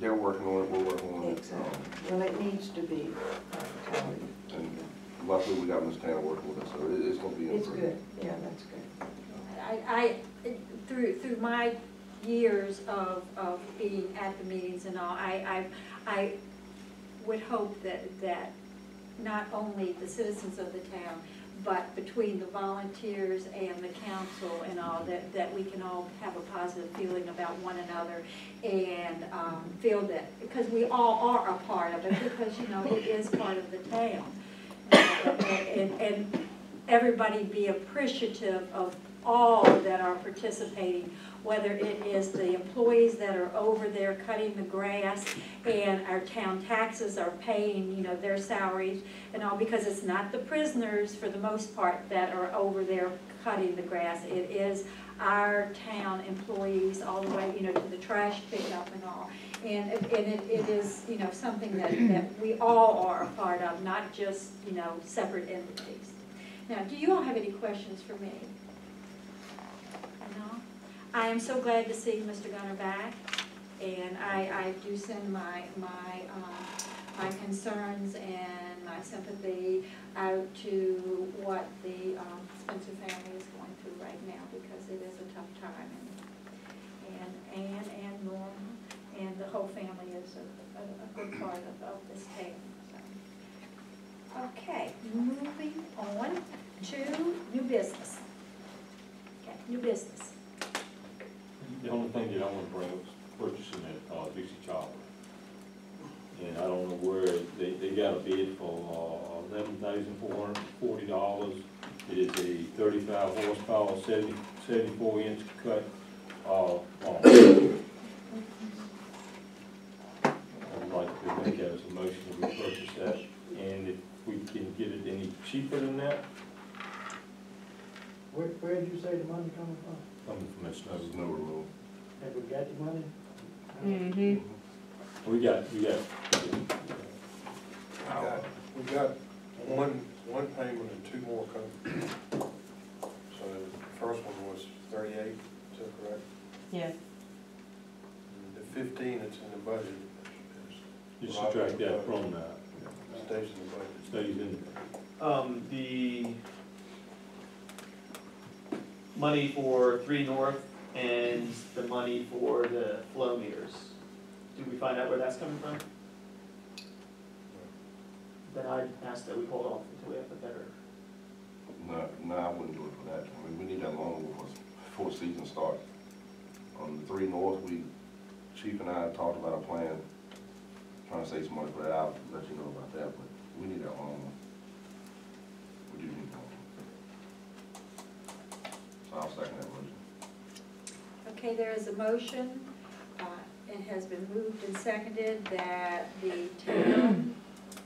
they're working on it. We're working on it. Exactly. Well, it needs to be. And luckily, we got Ms. Tanner working with us, so it's going to be improved. It's good. Yeah, that's good. I through my years of being at the meetings and all, I would hope that not only the citizens of the town, but between the volunteers and the council and all, that we can all have a positive feeling about one another and feel that, because we all are a part of it, because, you know, it is part of the town. And everybody be appreciative of all that are participating, whether it is the employees that are over there cutting the grass and our town taxes are paying, you know, their salaries and all, because it's not the prisoners for the most part that are over there cutting the grass. It is our town employees all the way, you know, to the trash pickup and all. And it is, you know, something that we all are a part of, not just, you know, separate entities. Now, do you all have any questions for me? No? I am so glad to see Mr. Gunner back, and I do send my concerns and my sympathy out to what the Spencer family is going through right now, because it is a tough time, and Ann and Norma and the whole family is a good part of this town. So. Okay, moving on to new business. Okay, new business. The only thing that I want to bring up is purchasing that Dixie chopper. And I don't know where, they got a bid for $11,440. It is a 35 horsepower, 74-inch cut. I'd like to make that as a motion that we purchase that. And if we can get it any cheaper than that. Where did you say the money coming from? Coming from that Snow removal. Have we got the money? Mm-hmm. We got. We got one payment and two more coming. So the first one was 38, is that correct? Yes. And the 15 that's in the budget You subtract that from that. stays in the budget. Stays in. The money for 3 North and the money for the flow meters, did we find out where that's coming from? Then I'd ask that we hold off until we have a better. No, I wouldn't do it for that. I mean, we need that loan before the season starts. On the 3 North, Chief and I talked about a plan, trying to save some money for that. I'll let you know about that, but we need that loan. We do need that loan. So I'll second that motion. Okay, there is a motion, it has been moved and seconded that the town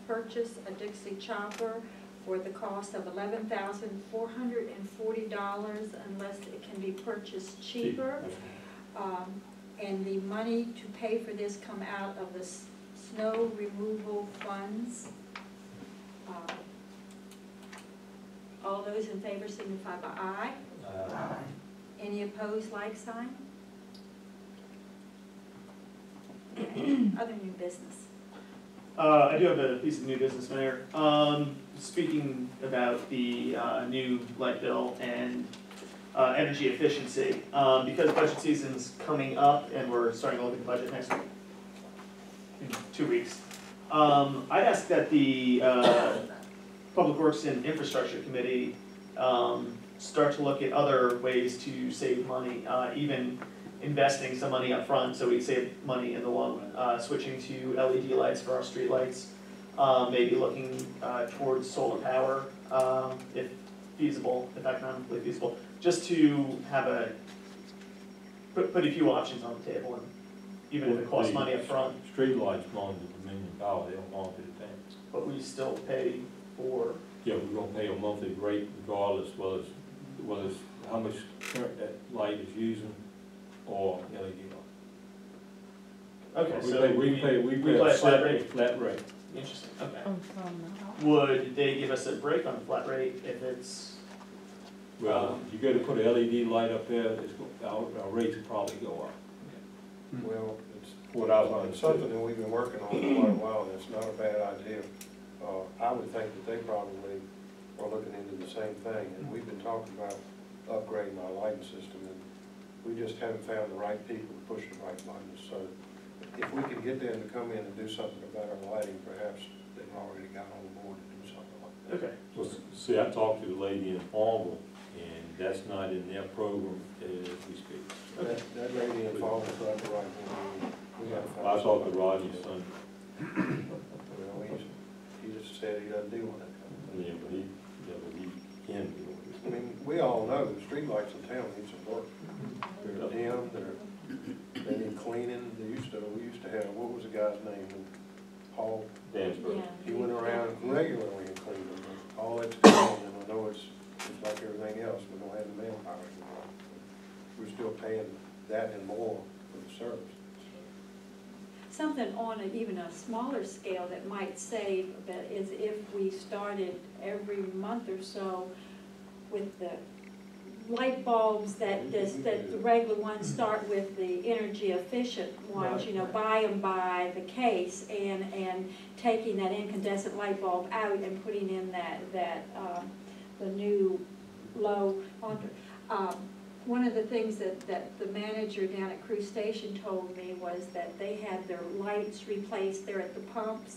purchase a Dixie chopper for the cost of $11,440 unless it can be purchased cheaper. And the money to pay for this come out of the snow removal funds. All those in favor signify by aye. Aye. Any opposed, like sign? Other new business. I do have a piece of new business, Mayor. Speaking about the new light bill and energy efficiency, because budget season's coming up and we're starting to look at the budget next week, in 2 weeks. I'd ask that the Public Works and Infrastructure Committee start to look at other ways to save money, even investing some money up front so we save money in the long run, switching to LED lights for our street lights, maybe looking towards solar power if feasible, if economically feasible, just to have put a few options on the table, and even if it costs money up front. Street lights belong to Dominion Power, they don't belong to the town. But we still pay for. Yeah, we're gonna pay a monthly rate regardless whether it's how much current that light is using or LED light. Okay, We so pay play a a flat rate. flat rate. Interesting, okay. Would they give us a break on the flat rate if it's? Well, you gotta put an LED light up there, our rates will probably go up. Well, it's What I was it's something that we've been working on for quite a while, and it's not a bad idea. I would think that they probably are looking into the same thing, and we've been talking about upgrading our lighting system, and we just haven't found the right people to push the right buttons. So if we could get them to come in and do something about our lighting, perhaps they've already got on board to do something like that. Okay. Well, see, I talked to the lady in Farmville, and that's not in their program as we speak. That lady in Falls got the right one. We gotta find I talked to somebody. Rodney's son, Well, he just said he doesn't deal with it. yeah, but he can do it. I mean, we all know the streetlights in town need some work. They're dim, they need cleaning. We used to have, what was the guy's name? Paul. Dansburg. He went around regularly and cleaned them. All that's gone, and I know it's like everything else, we don't have the manpower anymore. We're still paying that and more for the service. Something on even a smaller scale that might save a bit is if we started every month or so with the light bulbs that the regular ones start with the energy efficient ones, you know, buy them by the case and taking that incandescent light bulb out and putting in the new low. One of the things that the manager down at Crewe Station told me was that they had their lights replaced there at the pumps,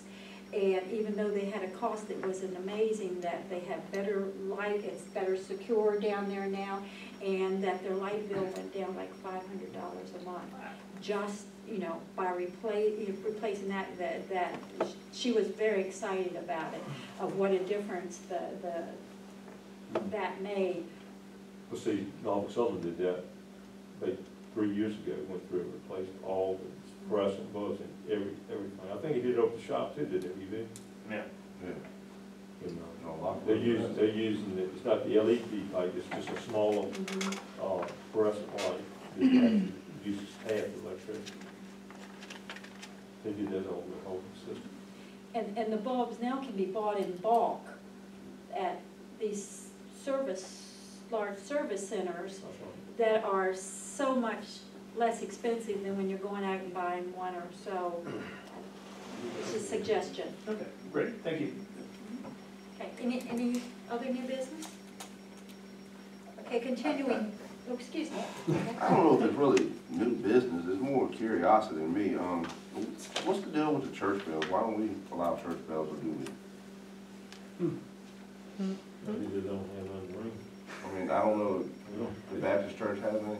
and even though they had a cost, it was an amazing that they have better light, it's better secure down there now, and that their light bill went down like $500 a month. Just, you know, by replacing that she was very excited about it, of what a difference that made. Well, see, Norfolk Southern did that, they, 3 years ago, went through and replaced all the fluorescent bulbs and everything. I think he did it over the shop too, didn't he? Yeah. Yeah. You No, know, lock they're it. using, it's not the LED light, it's just a smaller, fluorescent light that actually uses half the electricity. They did that over the whole system. And the bulbs now can be bought in bulk at these large service centers that are so much less expensive than when you're going out and buying one or so. It's a suggestion. Okay, great, thank you. Okay, any other new business? Okay, continuing, oh, excuse me. I don't know if it's really new business, it's more curiosity than me. What's the deal with the church bells? Why don't we allow church bells, or do we? Maybe they don't have none to ring. I mean, I don't know, if the Baptist church has any?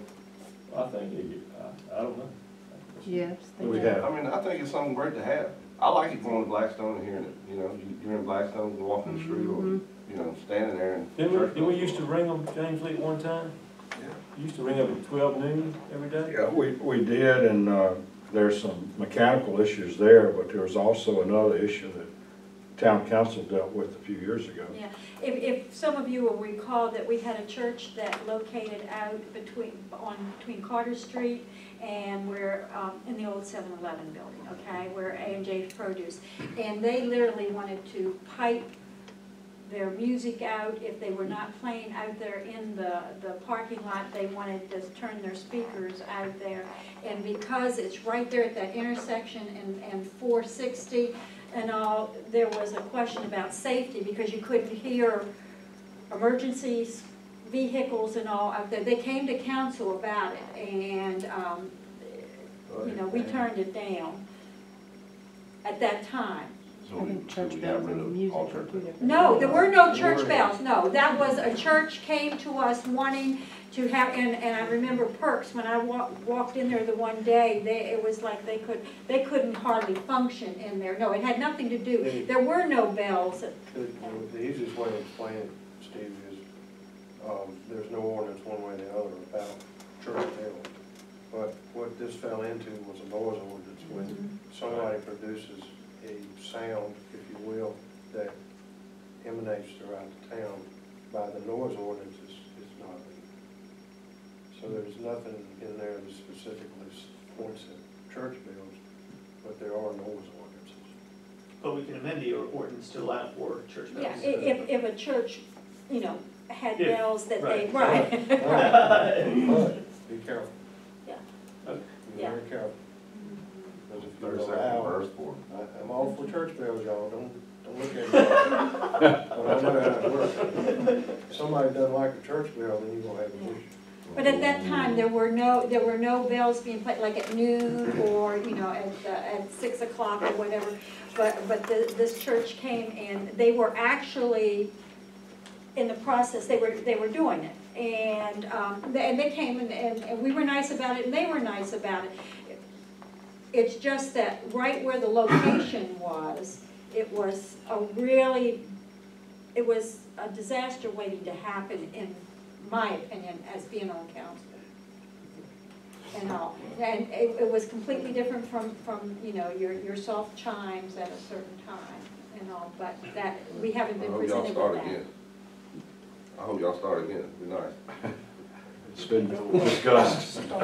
I think I don't know. Yes. We have. I mean, I think it's something great to have. I like it going to Blackstone and hearing it, you know, you're in Blackstone, walking the street, or, you know, standing there and. Didn't we used to ring them, James Lee, at one time? Yeah. You used to ring them at 12 noon every day? Yeah, we did, and there's some mechanical issues there, but there was also another issue that town council dealt with a few years ago. Yeah, if some of you will recall that we had a church that located out between Carter Street and we're in the old 7-Eleven building, okay, where A&J Produce, and they literally wanted to pipe their music out. If they were not playing out there in the parking lot, they wanted to turn their speakers out there. And because it's right there at that intersection and 460 and all, there was a question about safety because you couldn't hear emergencies, vehicles and all out there. They came to council about it, and you know, we turned it down at that time. So we got rid of all church bells. No, there were no church bells, no. That was, a church came to us wanting to have, and I remember Perks, when I walked in there the one day, it was like they couldn't hardly function in there. No, it had nothing to do, there were no bells. The easiest way to explain it, Steve, is there's no ordinance one way or the other about church bells. But what this fell into was a noise ordinance. When somebody produces a sound, if you will, that emanates throughout the town, by the noise ordinance, it's not legal. So there's nothing in there that specifically points at church bells, but there are noise ordinances. But we can amend the ordinance to allow for church bells. Yeah, if a church, you know, had If- bells that they, right. right. Be careful. Yeah. Okay. Be very careful. Because if you 30-second allow, verse for I'm all for church bells, y'all, don't look at me. But I know how it works. If somebody doesn't like a church bell, then you're gonna have an issue. But at that time, there were no bells being played, like at noon or, you know, at 6 o'clock or whatever. But this church came and they were actually in the process, they were doing it. And they came and we were nice about it and they were nice about it. It's just that right where the location was, it was a disaster waiting to happen, in my opinion, as being on council. And all. And it was completely different from you know, your soft chimes at a certain time and all, but that, we haven't been presented with that. I hope y'all start again, it'd be nice. It's been discussed. Go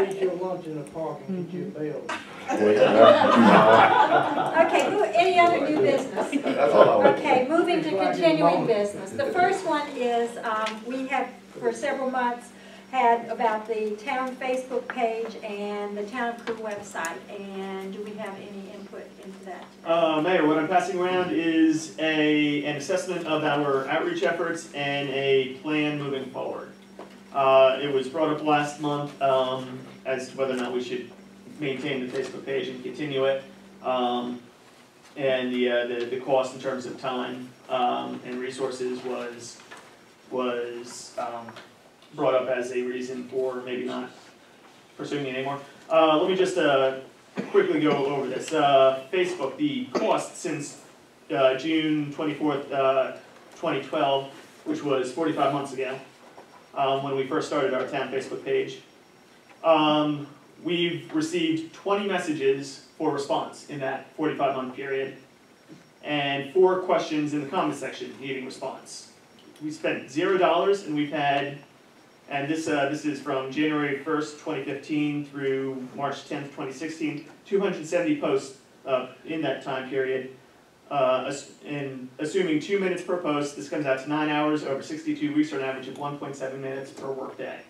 eat your lunch in the park and get you a bell. Okay, any other new business? That's all I want. Okay, moving to continuing business. The first one is, we have for several months had about the town Facebook page and the town of Crewe website, and do we have any input into that? Mayor, what I'm passing around is an assessment of our outreach efforts and a plan moving forward. It was brought up last month as to whether or not we should maintain the Facebook page and continue it, and the cost in terms of time and resources was brought up as a reason for maybe not pursuing it anymore. Let me just quickly go over this. Facebook, the cost since June 24th, 2012, which was 45 months ago, when we first started our town Facebook page. We've received 20 messages for response in that 45-month period, and 4 questions in the comment section needing response. We spent $0, and we've had, and this is from January 1st, 2015 through March 10th, 2016, 270 posts in that time period. And assuming 2 minutes per post, this comes out to 9 hours over 62 weeks, or an average of 1.7 minutes per work day.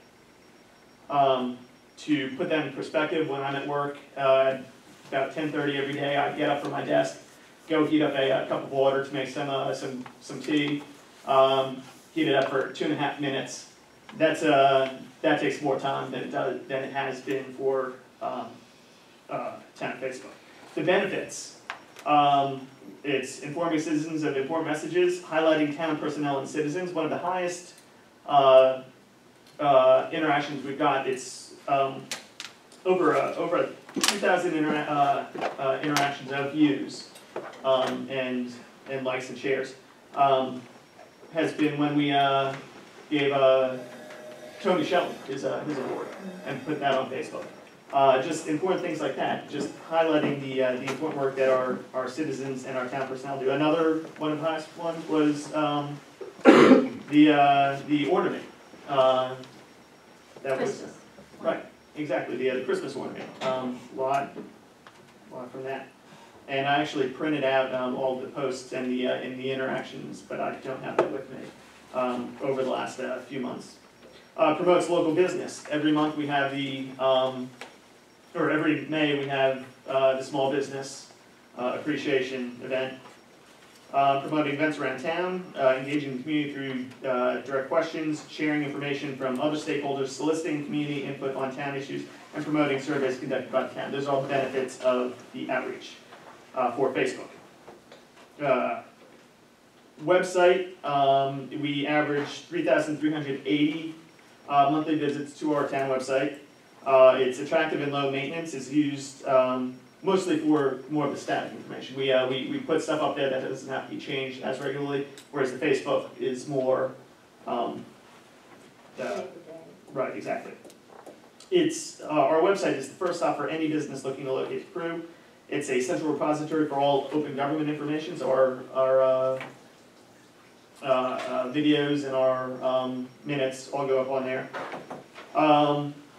To put that in perspective, when I'm at work, about 10:30 every day, I get up from my desk, go heat up a cup of water to make some tea, heat it up for 2.5 minutes. That takes more time than it has been for town Facebook. The benefits. It's informing citizens of important messages, highlighting town personnel and citizens. One of the highest interactions we've got. It's over 2,000 interactions of views and likes and shares. Has been when we gave Tony Shelton his award and put that on Facebook. Just important things like that, just highlighting the important work that our citizens and our town personnel do. Another one of the highest ones was the ornament. That was right, exactly, the Christmas ornament. Lot from that. And I actually printed out all the posts and the interactions, but I don't have that with me over the last few months. Promotes local business. Every month we have or every May we have the small business appreciation event. Promoting events around town, engaging the community through direct questions, sharing information from other stakeholders, soliciting community input on town issues, and promoting surveys conducted by the town. Those are all benefits of the outreach for Facebook. Website, we average 3,380 monthly visits to our town website. It's attractive and low maintenance. It's used mostly for more of the static information. We put stuff up there that doesn't have to be changed as regularly, whereas the Facebook is more, right, exactly. It's, our website is the first stop for any business looking to locate Crewe. It's a central repository for all open government information, so our videos and our minutes all go up on there.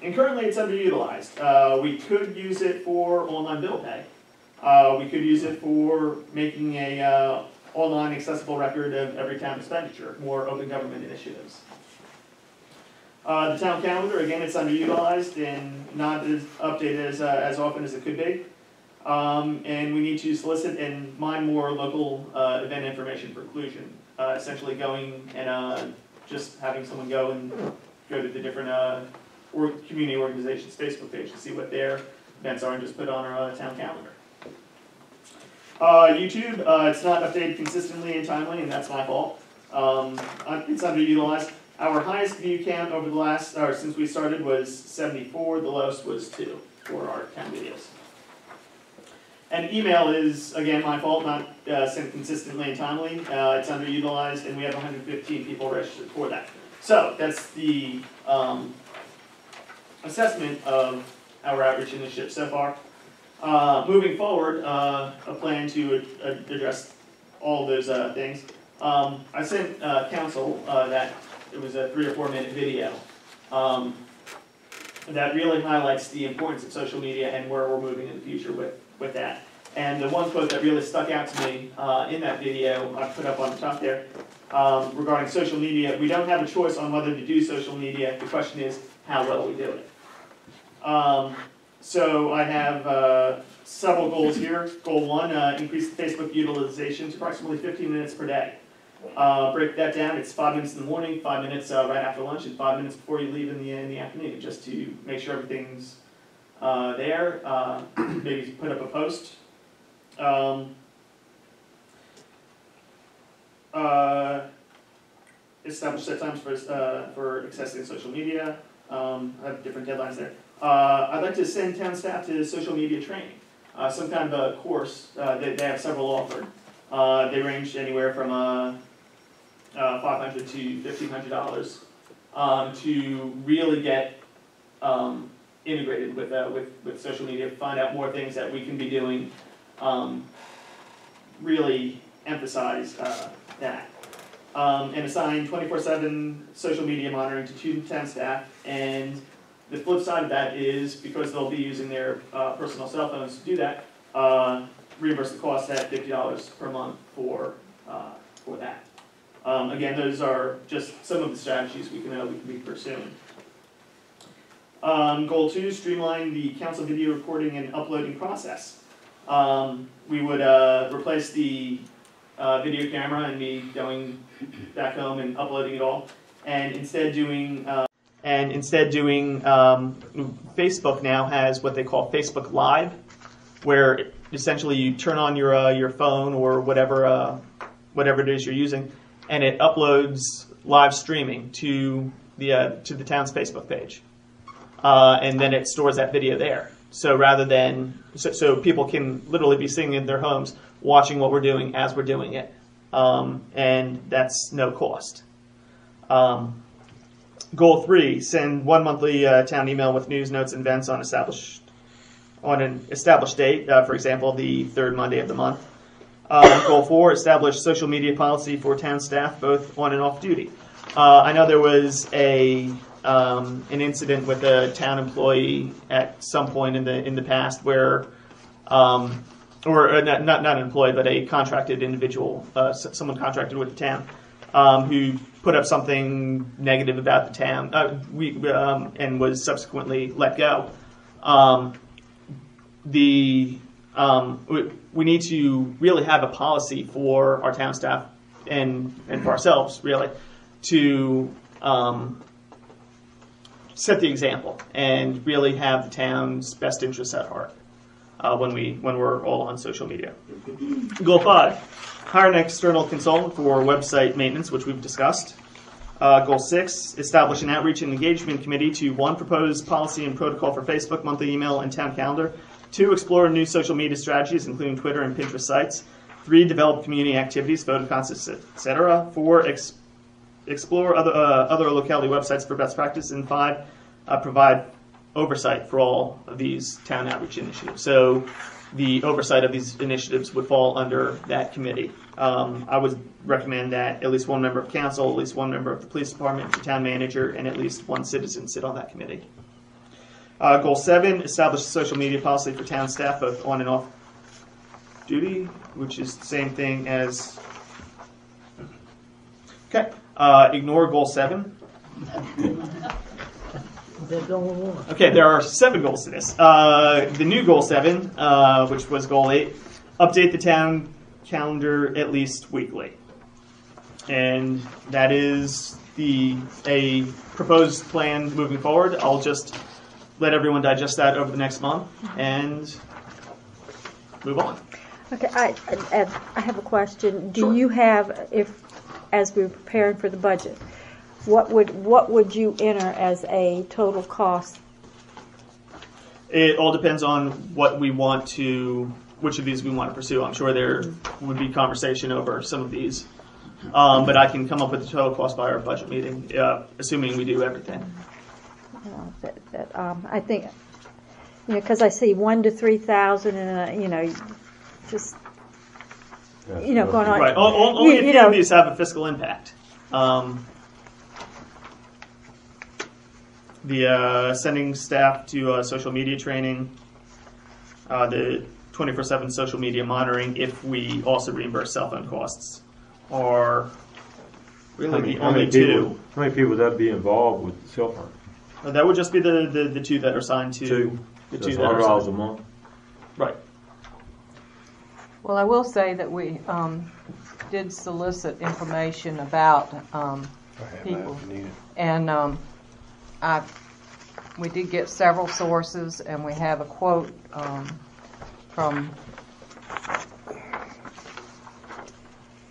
And currently it's underutilized. We could use it for online bill pay. We could use it for making a online accessible record of every town expenditure, more open government initiatives. The town calendar, again, it's underutilized and not as updated as often as it could be. And we need to solicit and mine more local event information for inclusion. Essentially going and just having someone go and go to the different or community organizations' Facebook page to see what their events are and just put on our town calendar. YouTube, it's not updated consistently and timely, and that's my fault. It's underutilized. Our highest view count over the last, or since we started, was 74. The lowest was 2 for our town videos. And email is, again, my fault, not sent consistently and timely. It's underutilized, and we have 115 people registered for that. So that's the assessment of our outreach initiative so far. Moving forward, a plan to address all of those things. I sent council that it was a 3 or 4 minute video that really highlights the importance of social media and where we're moving in the future with that. And the one quote that really stuck out to me in that video, I put up on the top there, regarding social media: we don't have a choice on whether to do social media. The question is how well we do it. So I have several goals here. Goal 1, increase the Facebook utilization to approximately 15 minutes per day. Break that down. It's 5 minutes in the morning, 5 minutes right after lunch, and 5 minutes before you leave in the afternoon, just to make sure everything's there. Maybe put up a post. Establish set times for accessing social media. I have different deadlines there. I'd like to send town staff to social media training, some kind of a course. They have several offered. They range anywhere from $500 to $1,500 to really get integrated with social media, find out more things that we can be doing, really emphasize that. And assign 24/7 social media monitoring to 2 town staff. And the flip side of that is, because they'll be using their personal cell phones to do that, reimburse the cost at $50 per month for that. Again, those are just some of the strategies we can be pursuing. Goal 2, streamline the council video recording and uploading process. We would replace the video camera and me going back home and uploading it all, and instead doing Facebook now has what they call Facebook Live, where essentially you turn on your phone or whatever it is you're using, and it uploads live streaming to the town's Facebook page, and then it stores that video there. So rather than so people can literally be sitting in their homes watching what we're doing as we're doing it, and that's no cost. Goal 3, send 1 monthly town email with news, notes, and events on an established date, for example, the 3rd Monday of the month. Goal 4, establish social media policy for town staff, both on and off duty. I know there was an incident with a town employee at some point in the past where, not an employee, but a contracted individual, someone contracted with the town, who put up something negative about the town, and was subsequently let go. We need to really have a policy for our town staff and for ourselves, really, to set the example and really have the town's best interests at heart when we're all on social media. Goal 5, hire an external consultant for website maintenance, which we've discussed. Goal 6, establish an outreach and engagement committee to 1, propose policy and protocol for Facebook, monthly email, and town calendar. 2, explore new social media strategies, including Twitter and Pinterest sites. 3, develop community activities, photo contests, etc. 4, explore other locality websites for best practice. And 5, provide oversight for all of these town outreach initiatives. So the oversight of these initiatives would fall under that committee. I would recommend that at least 1 member of council, at least 1 member of the police department, the town manager, and at least 1 citizen sit on that committee. Goal 7, establish a social media policy for town staff, both on and off duty, which is the same thing as... Okay, ignore goal 7. Okay, there are 7 goals to this. The new goal 7, which was goal 8, update the town calendar at least weekly. And that is a proposed plan moving forward. I'll just let everyone digest that over the next month and move on. Okay, I have a question. Do Sure. you have, as we're preparing for the budget, what would you enter as a total cost? It all depends on what we want to, which of these we want to pursue. I'm sure there would be conversation over some of these, but I can come up with the total cost by our budget meeting, assuming we do everything. I think, because I see 1,000 to 3,000, and just going on. Right. Only a few of these have a fiscal impact. The sending staff to social media training, the 24/7 social media monitoring, if we also reimburse cell phone costs, or really the only two. How many people would that be involved with cell phone? That would just be the two that are assigned to the two that are $100 a assigned. month. Right. Well, I will say that we did solicit information about people, and we did get several sources, and we have a quote from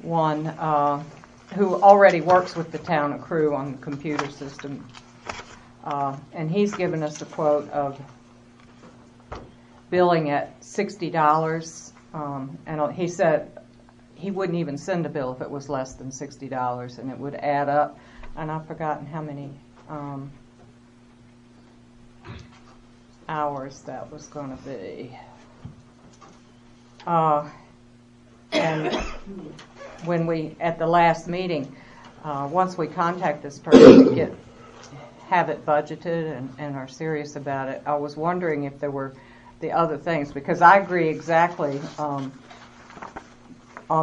one who already works with the town of Crewe on the computer system, and he's given us a quote of billing at $60, and he said he wouldn't even send a bill if it was less than $60, and it would add up, and I've forgotten how many hours that was going to be. And when we, at the last meeting, once we contact this person to have it budgeted and are serious about it, I was wondering if there were the other things, because I agree exactly on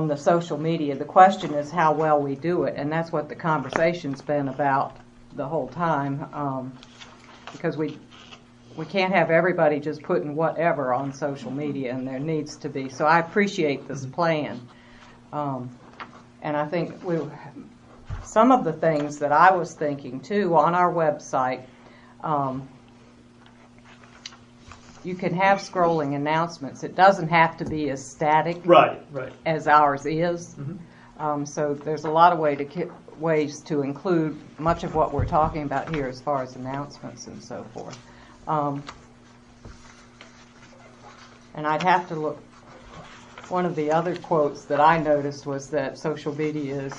the social media. The question is how well we do it, and that's what the conversation's been about the whole time, because we can't have everybody just putting whatever on social media, and there needs to be. So I appreciate this plan. And I think some of the things that I was thinking, too, on our website, you can have scrolling announcements. It doesn't have to be as static as ours is. Mm-hmm. So there's a lot of ways to include much of what we're talking about here as far as announcements and so forth. And I'd have to look. One of the other quotes that I noticed was that social media is,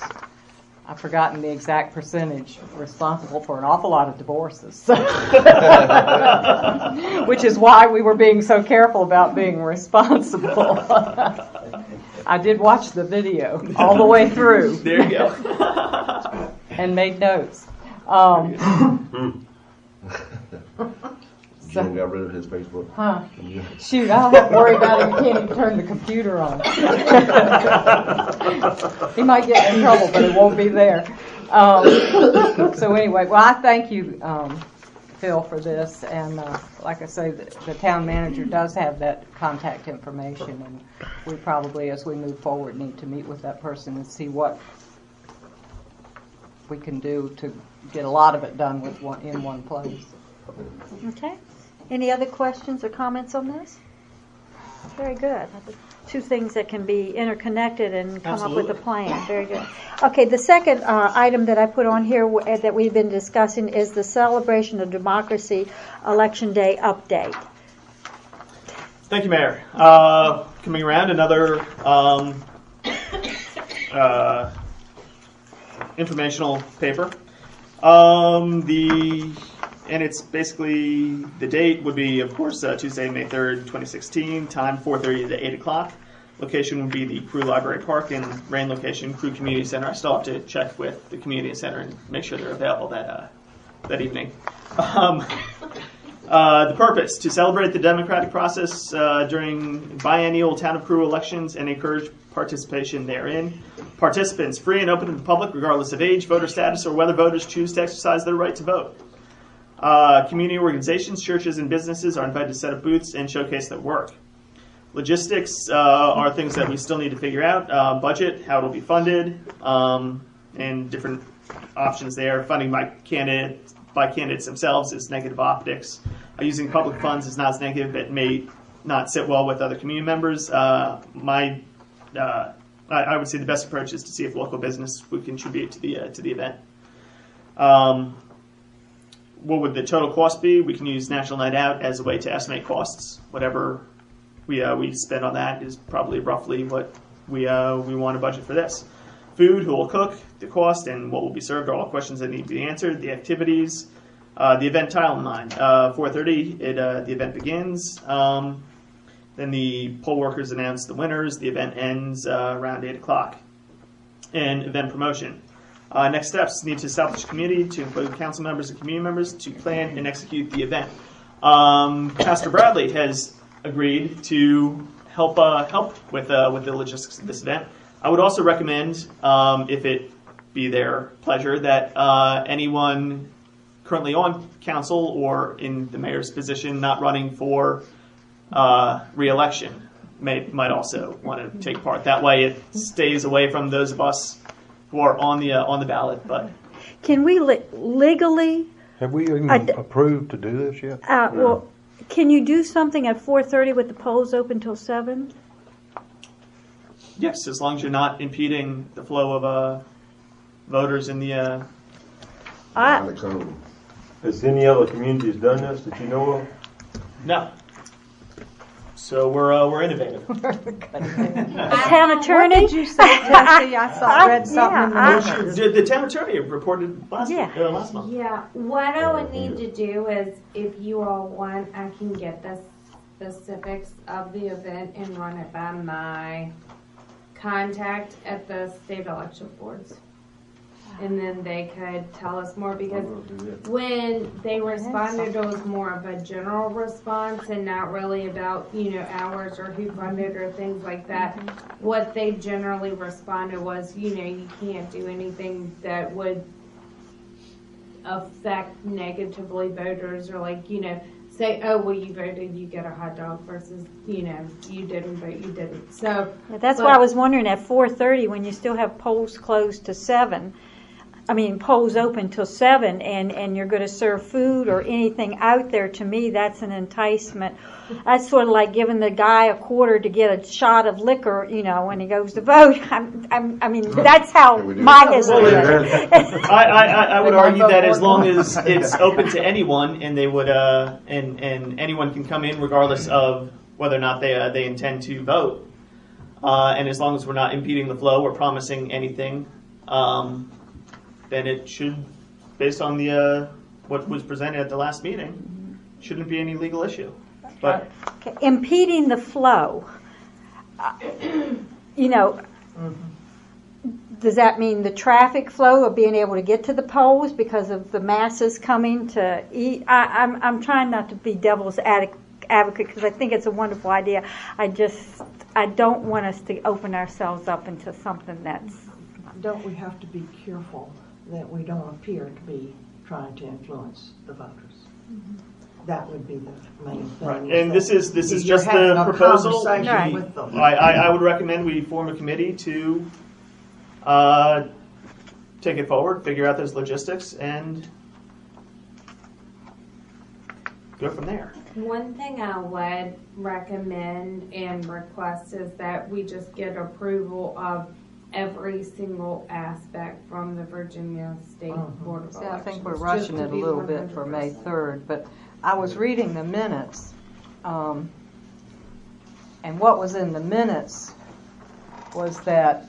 I've forgotten the exact percentage, responsible for an awful lot of divorces. Which is why we were being so careful about being responsible. I did watch the video all the way through. There you go. And made notes. Jim got rid of his Facebook. Huh. Shoot, I don't have to worry about him. He can't even turn the computer on. He might get in trouble, but it won't be there. So anyway, well, I thank you, Phil, for this. And like I say, the town manager does have that contact information. And we probably, as we move forward, need to meet with that person and see what we can do to get a lot of it done in one place. Okay. Any other questions or comments on this? Very good. Two things that can be interconnected and come up with a plan. Very good. Okay, the second item that I put on here that we've been discussing is the Celebration of Democracy Election Day update. Thank you, Mayor. Coming around, another informational paper. And it's basically, the date would be, of course, Tuesday, May 3rd, 2016, time 4:30 to 8 o'clock. Location would be the Crewe Library Park, and rain location, Crewe Community Center. I still have to check with the Community Center and make sure they're available that evening. The purpose, to celebrate the democratic process during biennial Town of Crewe elections and encourage participation therein. Participants free and open to the public, regardless of age, voter status, or whether voters choose to exercise their right to vote. Community organizations, churches, and businesses are invited to set up booths and showcase their work. Logistics are things that we still need to figure out. Budget, how it'll be funded. and different options there. Funding by candidates themselves is negative optics. Using public funds is not as negative. It may not sit well with other community members. I would say the best approach is to see if local business would contribute to the event. What would the total cost be? We can use National Night Out as a way to estimate costs. Whatever we spend on that is probably roughly what we want to budget for this. Food, who will cook, the cost, and what will be served are all questions that need to be answered. The activities, the event timeline. 4:30, the event begins. Then the poll workers announce the winners. The event ends around 8 o'clock. And event promotion. Next steps, need to establish a committee to include council members and community members to plan and execute the event. Pastor Bradley has agreed to help with the logistics of this event. I would also recommend, if it be their pleasure, that anyone currently on council or in the mayor's position not running for re-election might also want to take part. That way it stays away from those of us who are on the ballot. But can we legally? Have we even approved to do this yet? Well, can you do something at 4:30 with the polls open till 7? yes, as long as you're not impeding the flow of voters in the. Has any other communities done this that you know of? No. So we're innovative. Town attorney? What did you say, Jesse? I read something in the news. The town attorney reported last month. Yeah, what I would need to do is, if you all want, I can get the specifics of the event and run it by my contact at the state election boards. And then they could tell us more, because when they responded, it was more of a general response and not really about, hours or who funded or things like that. What they generally responded was, you can't do anything that would affect negatively voters, or say, oh, well, you voted, you get a hot dog, versus, you didn't vote, you didn't. So that's why I was wondering at 4:30, when you still have polls closed to 7. Polls open till 7, and you're going to serve food or anything out there. To me, that's an enticement. That's sort of like giving the guy a quarter to get a shot of liquor, when he goes to vote. That's how my history is. I would argue that as long as it's open to anyone, and they would, and anyone can come in regardless of whether or not they intend to vote, and as long as we're not impeding the flow or promising anything. Then it should, based on the what was presented at the last meeting, shouldn't be any legal issue. But impeding the flow, does that mean the traffic flow of being able to get to the polls because of the masses coming to eat? I'm trying not to be devil's advocate, because I think it's a wonderful idea. I don't want us to open ourselves up into something that's. Don't we have to be careful that we don't appear to be trying to influence the voters? Mm-hmm. That would be the main thing. Right. And this is just the proposal. Right. With them. I would recommend we form a committee to take it forward, figure out those logistics, and go from there. One thing I would recommend and request is that we just get approval of every single aspect from the Virginia State Board of Elections. I think we're rushing it a little bit for May 3rd, but I was reading the minutes, and what was in the minutes was that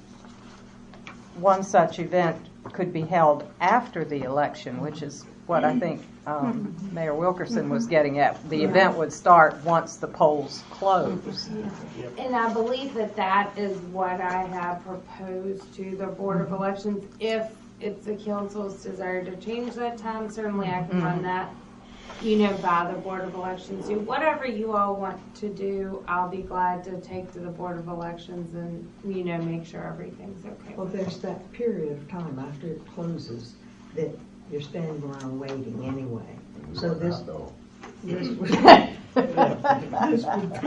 one such event could be held after the election, which is what I think Mayor Wilkerson was getting at. The event would start once the polls close. And I believe that is what I have proposed to the Board of Elections. If it's the council's desire to change that time, certainly I can run that, by the Board of Elections. Do whatever you all want to do. I'll be glad to take to the Board of Elections and, make sure everything's okay. Well, there's that period of time after it closes that you're standing around waiting anyway. So this would be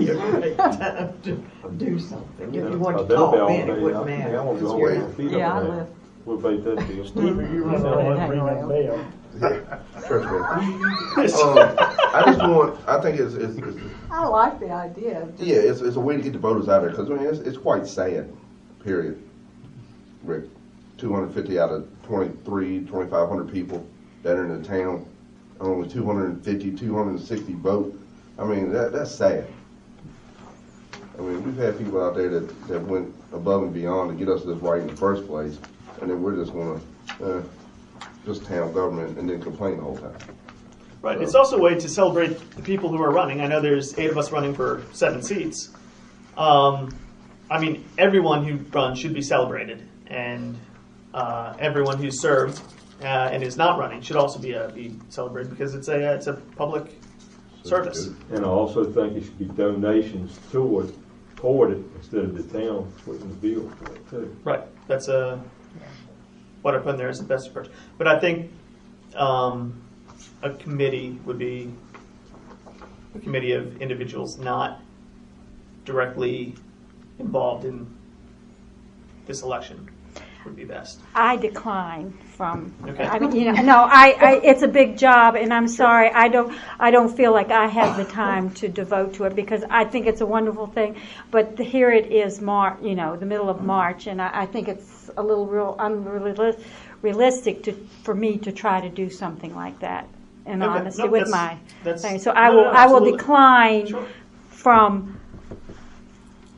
a great time to do something. If you want to talk, then it wouldn't matter. I won't go away and feed I live We'll bait that deal. Stephen, you run around and ring that bell. Church I think it's I like the idea. yeah, it's a way to get the voters out there, because I mean, it's quite sad, period. Rick, 250 out of 2,500 people that are in the town, only 250, 260 vote. I mean, that's sad. I mean, we've had people out there that went above and beyond to get us this right in the first place, and then we're just going to just town government and then complain the whole time. Right, it's also a way to celebrate the people who are running. I know there's 8 of us running for 7 seats. I mean, everyone who runs should be celebrated, and everyone who's served and is not running should also be celebrated, because it's a public service. And I also think it should be donations toward it instead of the town footing the bill for it too. Right, that's what I put in there as the best approach. But I think a committee would be a committee of individuals not directly involved in this election would be best. I decline from. Okay. I mean, no, it's a big job, and I'm sorry. I don't feel like I have the time to devote to it, because I think it's a wonderful thing. But here it is, the middle of March, and I think it's a little real unrealistic for me to try to do something like that. In honesty, with my thing, so I will decline from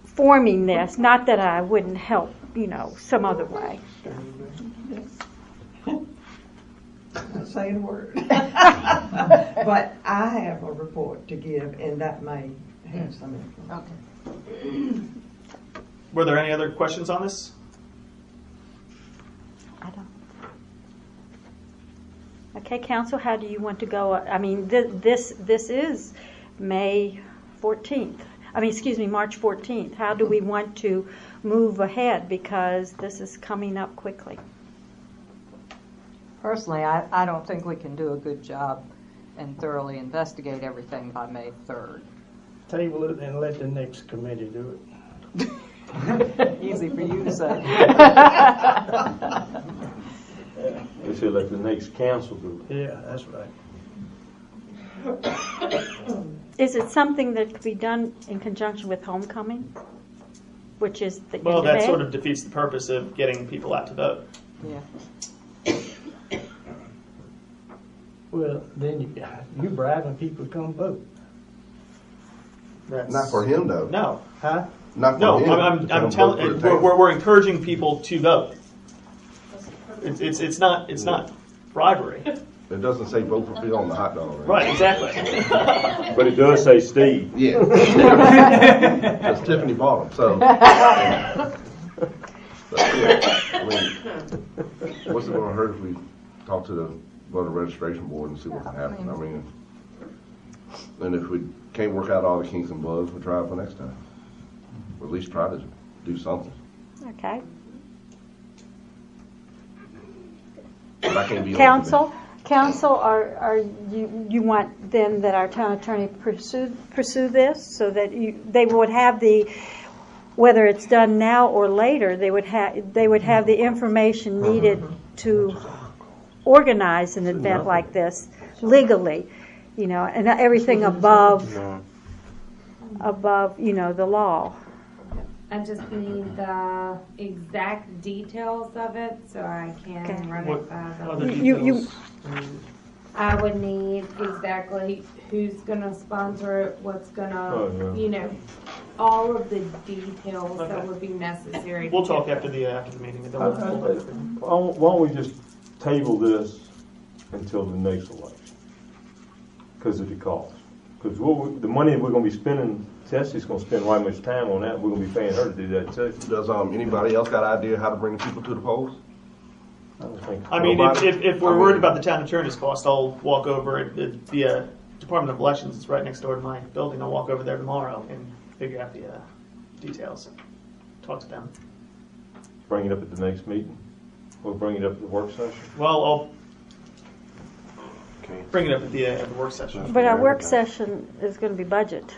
forming this. Not that I wouldn't help, some other way. Not saying a word. But I have a report to give, and that may have some influence. Okay. Were there any other questions on this? I don't. Okay, Council, how do you want to go? I mean, this is March 14th. How do we want to move ahead, because this is coming up quickly? Personally, I don't think we can do a good job and thoroughly investigate everything by May 3rd. Table it and let the next committee do it. Easy for you to say. We should let the next council do it. Yeah, that's right. Is it something that could be done in conjunction with homecoming, which is the Well, that sort of defeats the purpose of getting people out to vote. Yeah. Well, then you bribing people to come vote. Not for him, though. No. Huh? Not for him. I'm telling. We're encouraging people to vote. It's not bribery. It doesn't say vote for Phil on the hot dog. Right, exactly. But it does say Steve. Yeah. That's Tiffany bought him, so. Yeah, I mean, what's it going to hurt if we talk to the voter registration board and see what can happen? I mean, and if we can't work out all the kinks and bugs, we'll try it for next time. Or at least try to do something. Okay. But I can't be Council, are you want then that our town attorney pursue this, so that they would have whether it's done now or later, they would have the information needed to organize an event like this legally, and everything above the law. I just need the exact details of it so I can run it by the. I would need exactly who's gonna sponsor it, what's gonna, all of the details that would be necessary. We'll talk after the meeting. Why don't we just table this until the next election? Because of the cost. Because the money we're going to be spending, Tessie's going to spend right much time on that. We're going to be paying her to do that too. Does anybody else got an idea how to bring people to the polls? I mean, if we're worried about the town attorney's cost, I'll walk over. The Department of Elections is right next door to my building. I'll walk over there tomorrow and figure out the details. Talk to them. Bring it up at the next meeting. We'll bring it up at the work session. Well, I'll bring it up at the work session. But our work session is going to be budget.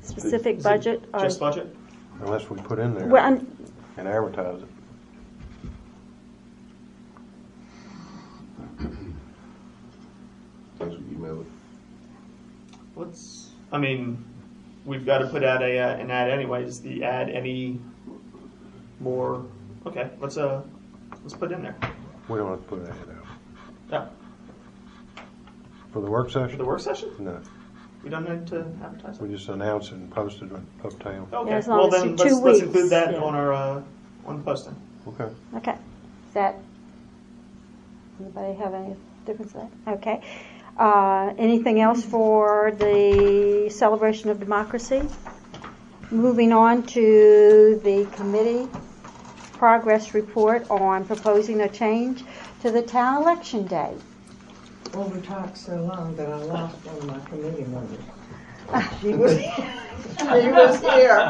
Specific budget. Just budget? Unless we put in there Well, and advertise it. of it. I mean, we've got to put out an ad anyways. The ad any more? Okay, let's put it in there. We don't have to put an ad out. Yeah. For the work For session? the work session? No, we don't need to advertise it. we just announce it and post it uptown. Okay. Yeah, as long Well, as then it's 2 let's weeks, include that yeah. on our on the posting. Okay. Okay. Is that, anybody have any difference to that? Okay. Anything else for the celebration of democracy? Moving on to the committee progress report on proposing a change to the town election day. Well, we talked so long that I lost one of my committee members. She was here.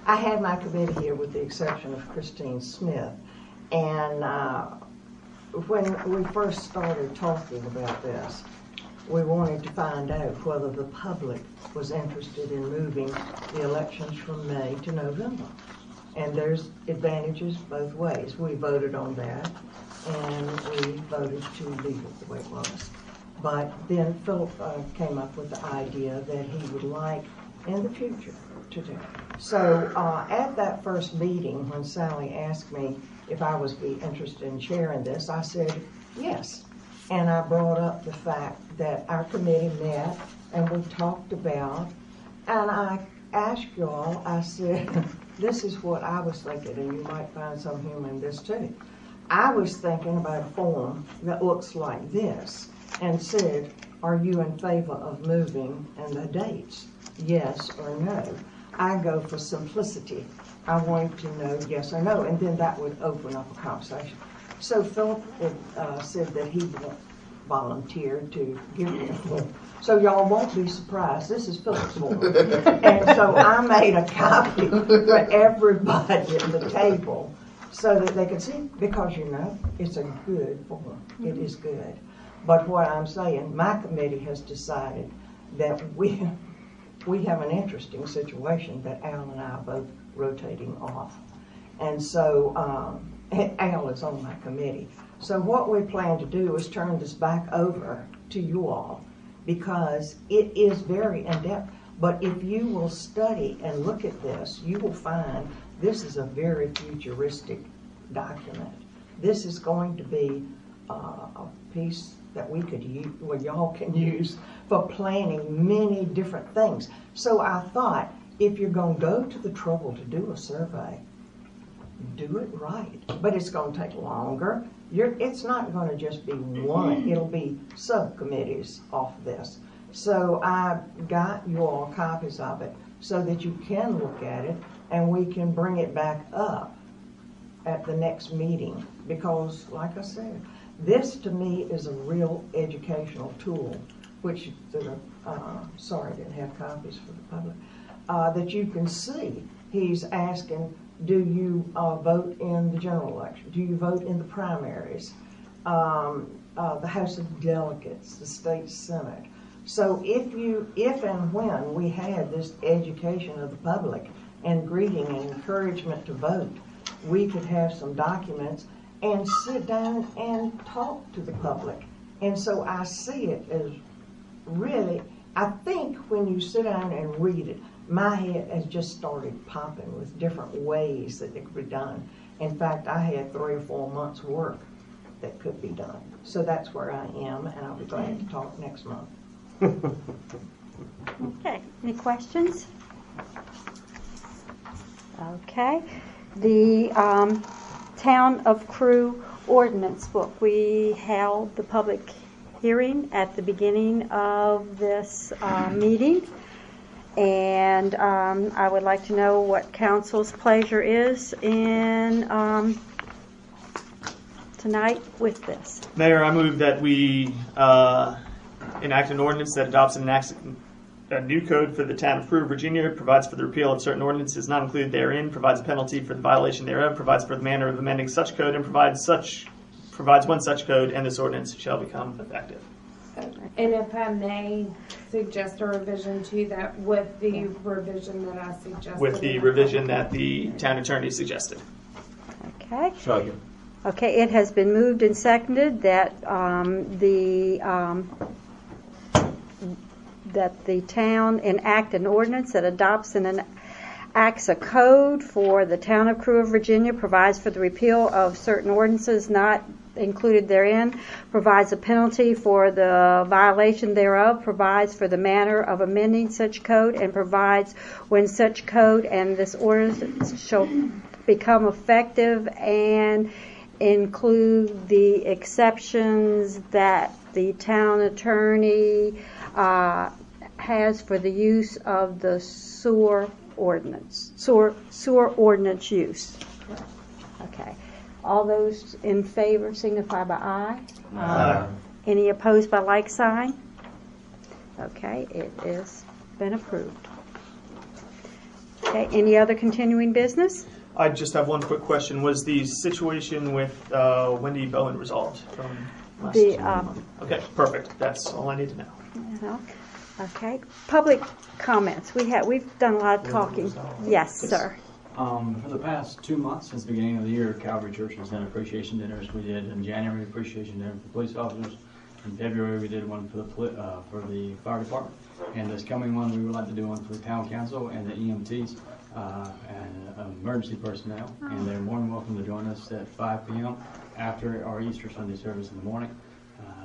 I had my committee here with the exception of Christine Smith. And when we first started talking about this, we wanted to find out whether the public was interested in moving the elections from May to November. And there's advantages both ways. We voted on that, and we voted to leave it the way it was. But then Philip came up with the idea that he would like in the future to do. So at that first meeting, when Sally asked me if I was be interested in sharing this, I said yes. And I brought up the fact that our committee met and we talked about, and I asked y'all, I said, this is what I was thinking, and you might find some humor in this too. I was thinking about a form that looks like this and said, are you in favor of moving and the dates? Yes or no. I go for simplicity. I want to know yes or no, and then that would open up a conversation. So Philip said that he volunteered to give me a form. So y'all won't be surprised. This is Philip's form. And so I made a copy for everybody at the table so that they could see, because you know, it's a good form. It is good. But what I'm saying, my committee has decided that we have an interesting situation that Al and I are both rotating off. And so Al is on my committee. So what we plan to do is turn this back over to you all, because it is very in-depth. But if you will study and look at this, you will find this is a very futuristic document. This is going to be a piece that we could use, well, y'all can use for planning many different things. So I thought, if you're going to go to the trouble to do a survey, do it right. But it's going to take longer. It's not going to just be one. It'll be subcommittees off this. So I got you all copies of it so that you can look at it and we can bring it back up at the next meeting. Because, like I said, this to me is a real educational tool, which, sorry I didn't have copies for the public, that you can see. He's asking, do you vote in the general election? Do you vote in the primaries? The House of Delegates, the state senate. So if and when we had this education of the public and greeting and encouragement to vote, we could have some documents and sit down and talk to the public. And so I see it as really, I think when you sit down and read it, my head has just started popping with different ways that it could be done. In fact, I had 3 or 4 months' work that could be done. So that's where I am, and I'll be glad to talk next month. Okay, any questions? Okay, the Town of Crewe ordinance book. We held the public hearing at the beginning of this meeting, and I would like to know what council's pleasure is in tonight with this. Mayor, I move that we enact an ordinance that adopts and enacts a new code for the town of Crewe, Virginia, provides for the repeal of certain ordinances not included therein, provides a penalty for the violation thereof, provides for the manner of amending such code, and provides one such code, and this ordinance shall become effective. And if I may suggest a revision to that with the revision that I suggested. With the revision that the town attorney suggested. Okay. Second. Okay, it has been moved and seconded that the that the town enact an ordinance that adopts and enacts a code for the town of Crewe, Virginia, provides for the repeal of certain ordinances not included therein, provides a penalty for the violation thereof, provides for the manner of amending such code, and provides when such code and this ordinance shall become effective, and include the exceptions that the town attorney has for the use of the sewer ordinance use. Okay. All those in favor signify by aye. Aye. Any opposed by like sign? Okay, it has been approved. Okay, any other continuing business? I just have one quick question. Was the situation with Wendy Bowen resolved from last month? Okay, perfect. That's all I need to know. Okay, public comments. We've done a lot of talking. Yes, sir. For the past 2 months, since the beginning of the year, Calvary Church has done appreciation dinners. We did in January appreciation dinner for police officers. In February, we did one for the fire department. And this coming one, we would like to do one for the town council and the EMTs and emergency personnel. And they're more than welcome to join us at 5 p.m. after our Easter Sunday service in the morning.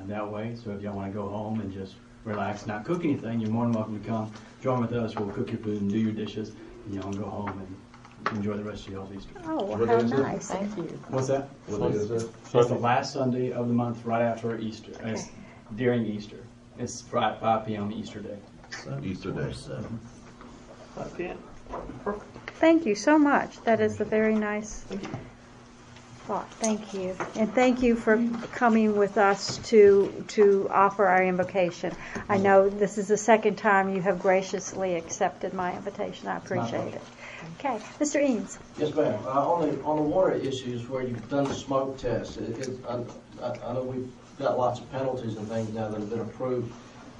That way, so if y'all want to go home and just relax, not cook anything, you're more than welcome to come join with us. We'll cook your food and do your dishes, and y'all can go home and enjoy the rest of y'all's Easter. Oh, how nice. Thank you. What's that? What day is it? It's the last Sunday of the month right after Easter. Okay. It's during Easter. It's Friday, 5 p.m. Easter Day. Easter Day. 5 p.m. Perfect. Thank you so much. That is a very nice thought. Thank you. And thank you for coming with us to offer our invocation. I know this is the second time you have graciously accepted my invitation. I appreciate it. Okay. Mr. Eames. Yes, ma'am. On the water issues where you've done the smoke test, I know we've got lots of penalties and things now that have been approved,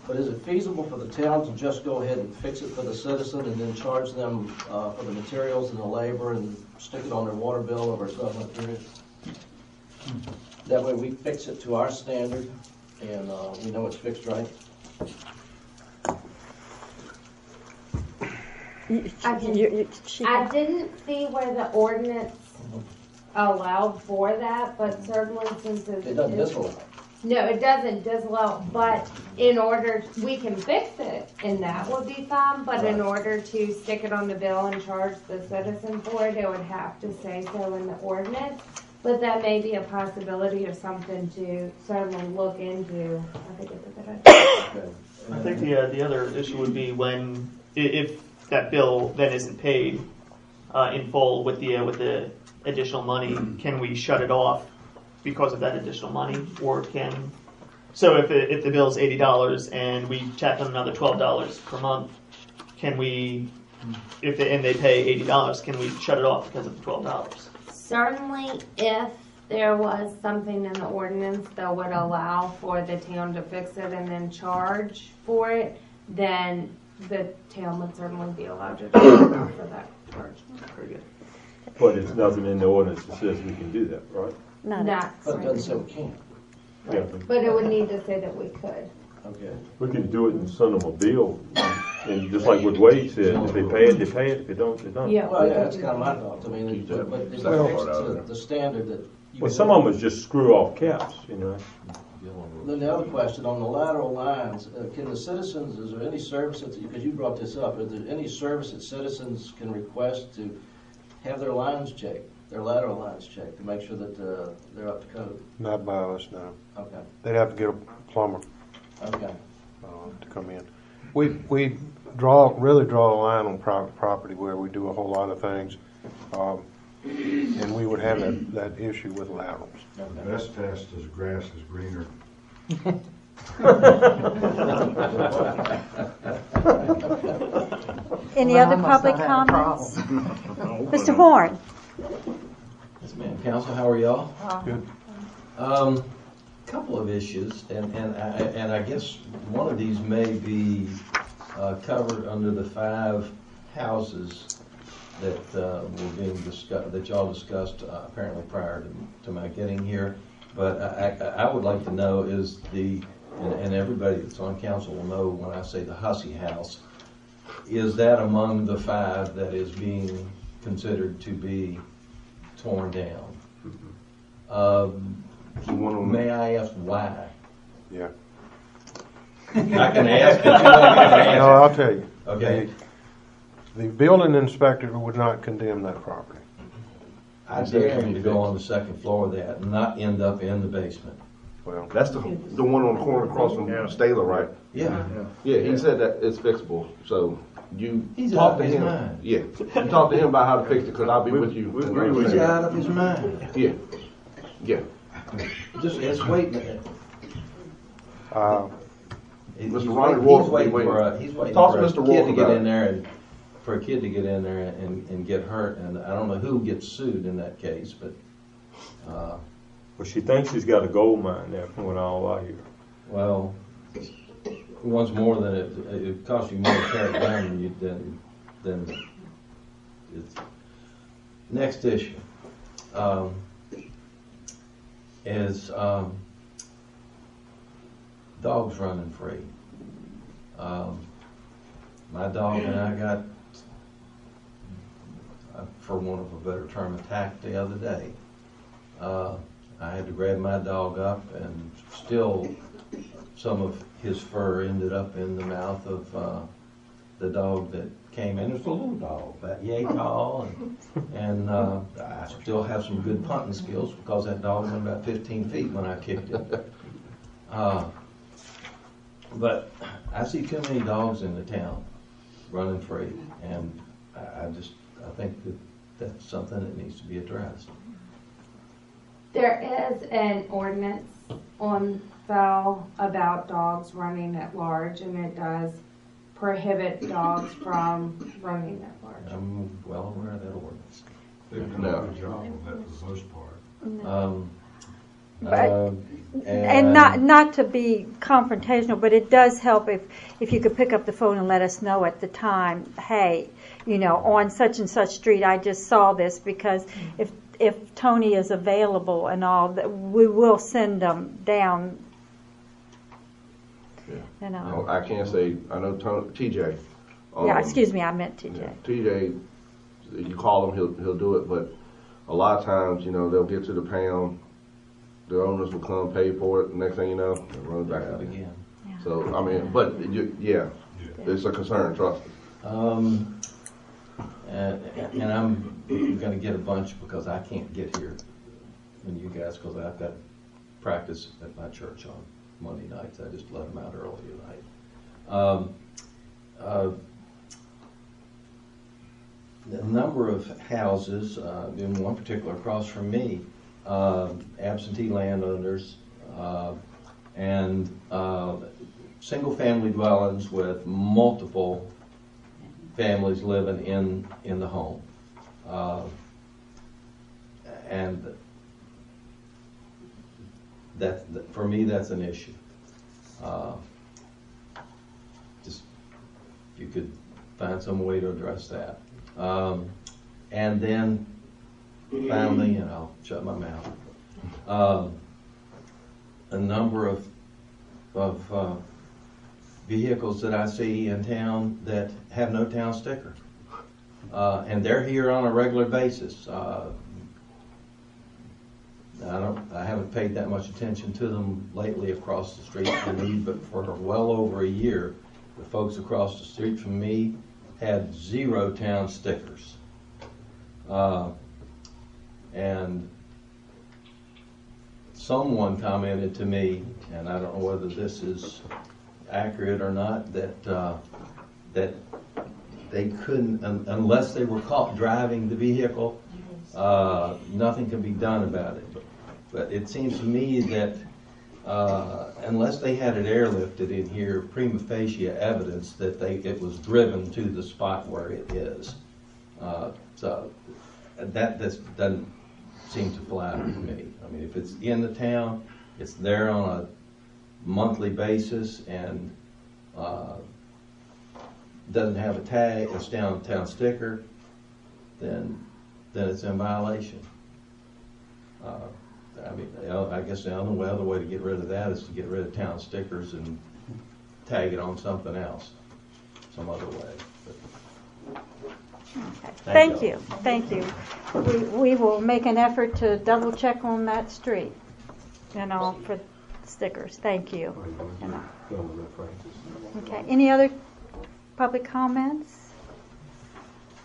but is it feasible for the town to just go ahead and fix it for the citizen and then charge them for the materials and the labor and stick it on their water bill over a 12-month period? That way we fix it to our standard and we know it's fixed right. I didn't see where the ordinance allowed for that, but certainly since It doesn't disallow. No, it doesn't disallow, but in order, we can fix it, and that would be fine, but in order to stick it on the bill and charge the citizen for it, it would have to say so in the ordinance. But that may be a possibility or something to certainly look into. I think it's a good idea. I think the other issue would be when, if that bill then isn't paid in full with the additional money, can we shut it off because of that additional money, or so if the bill is $80 and we tack on another $12 per month, can we, and they pay $80, can we shut it off because of the $12? Certainly, if there was something in the ordinance that would allow for the town to fix it and then charge for it, then the town would certainly be allowed to charge for that charge. Very good. But it's nothing in the ordinance that says we can do that, right? Not But it doesn't say we can't. Yeah. But it would need to say that we could. Okay. We can do it and send them a bill, and just like what Wade said, if they pay it, they pay it, if they don't, they don't. Yeah. Well, yeah, that's kind of my thought. I mean, but if it's to the standard that you. Well, some of them is just screw off caps, you know. Then the other question, on the lateral lines, can the citizens, is there any service, because you brought this up, is there any service that citizens can request to have their lines checked, their lateral lines checked, to make sure that they're up to code? Not by us, no. Okay. They'd have to get a plumber Okay. to come in. We really draw a line on private property where we do a whole lot of things, and we would have that issue with laterals. The best test is grass is greener. Any other public comments? Mr. Horn. Yes, ma'am. Council, how are y'all? Good. Couple of issues, and I guess one of these may be covered under the 5 houses that were being discussed, that y'all discussed apparently prior to my getting here. But I would like to know, is the and everybody that's on council will know when I say the Hussey House, is that among the 5 that is being considered to be torn down? May I ask why? Yeah. I can ask, but you won't get an answer. No, I'll tell you. Okay. The building inspector would not condemn that property. I dare him to go on the second floor of that and not end up in the basement. Well, that's the one on the corner across from Staler, right? Yeah. Yeah, he said that it's fixable, so you He's talk out to of his him. mind. Yeah, you talk to him about how to fix it, because I'll be with you. He's out of his mind. Yeah, yeah. Just wait a minute. Mr. Ronnie Roy, he's waiting for talk to a Mr. kid Roy to get about in it. there and for a kid to get in there and get hurt, and I don't know who gets sued in that case, but Well, she thinks she's got a gold mine there from what all I hear. well, one's more than it costs you more to tear it down than it's. Next issue is dogs running free. My dog and I got, for want of a better term, attacked the other day. I had to grab my dog up, and still some of his fur ended up in the mouth of the dog that came in. It was a little dog, about yay tall, and I still have some good punting skills because that dog went about 15 feet when I kicked it. But I see too many dogs in the town running free, and I think that's something that needs to be addressed. There is an ordinance on file about dogs running at large, and it does prohibit dogs from running at large. I'm well aware of that ordinance. They've done a good job of that for the most part. And not to be confrontational, but it does help if you could pick up the phone and let us know at the time, hey, on such and such street, I just saw this, because if Tony is available and all, we will send them down. Yeah. No, I can't say, I know TJ. Yeah, excuse me, I meant TJ. Yeah, TJ, you call him, he'll do it, but a lot of times, they'll get to the pound, the owners will come pay for it, the next thing you know, they'll run it back out again. Yeah. So, I mean, but, it's a concern, trust me. And I'm going to get a bunch because I can't get here when you guys, because I've got practice at my church on Monday nights. I just let them out early tonight. A number of houses, in one particular across from me, absentee landowners and single-family dwellings with multiple families living in the home, and that for me that's an issue. Just if you could find some way to address that, and then finally, and I'll shut my mouth. A number of vehicles that I see in town that have no town sticker, and they're here on a regular basis. I haven't paid that much attention to them lately across the street from me, but for well over a year, the folks across the street from me had 0 town stickers. And someone commented to me, and I don't know whether this is accurate or not, that they couldn't, unless they were caught driving the vehicle, nothing can be done about it. But it seems to me that unless they had it airlifted in here, prima facie evidence that it was driven to the spot where it is. So that doesn't seem to fly to me. I mean, if it's in the town, it's there on a monthly basis, and doesn't have a tag, a town sticker, then it's in violation. I mean, I guess the only other way to get rid of that is to get rid of town stickers and tag it on something else, some other way. Okay. Thank you, thank you. We will make an effort to double check on that street, for stickers. Thank you. Okay, any other public comments?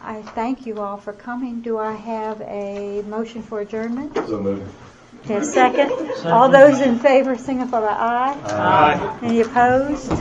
I thank you all for coming. Do I have a motion for adjournment? So moved. Okay, second. All those in favor signify by aye. Aye. Any opposed?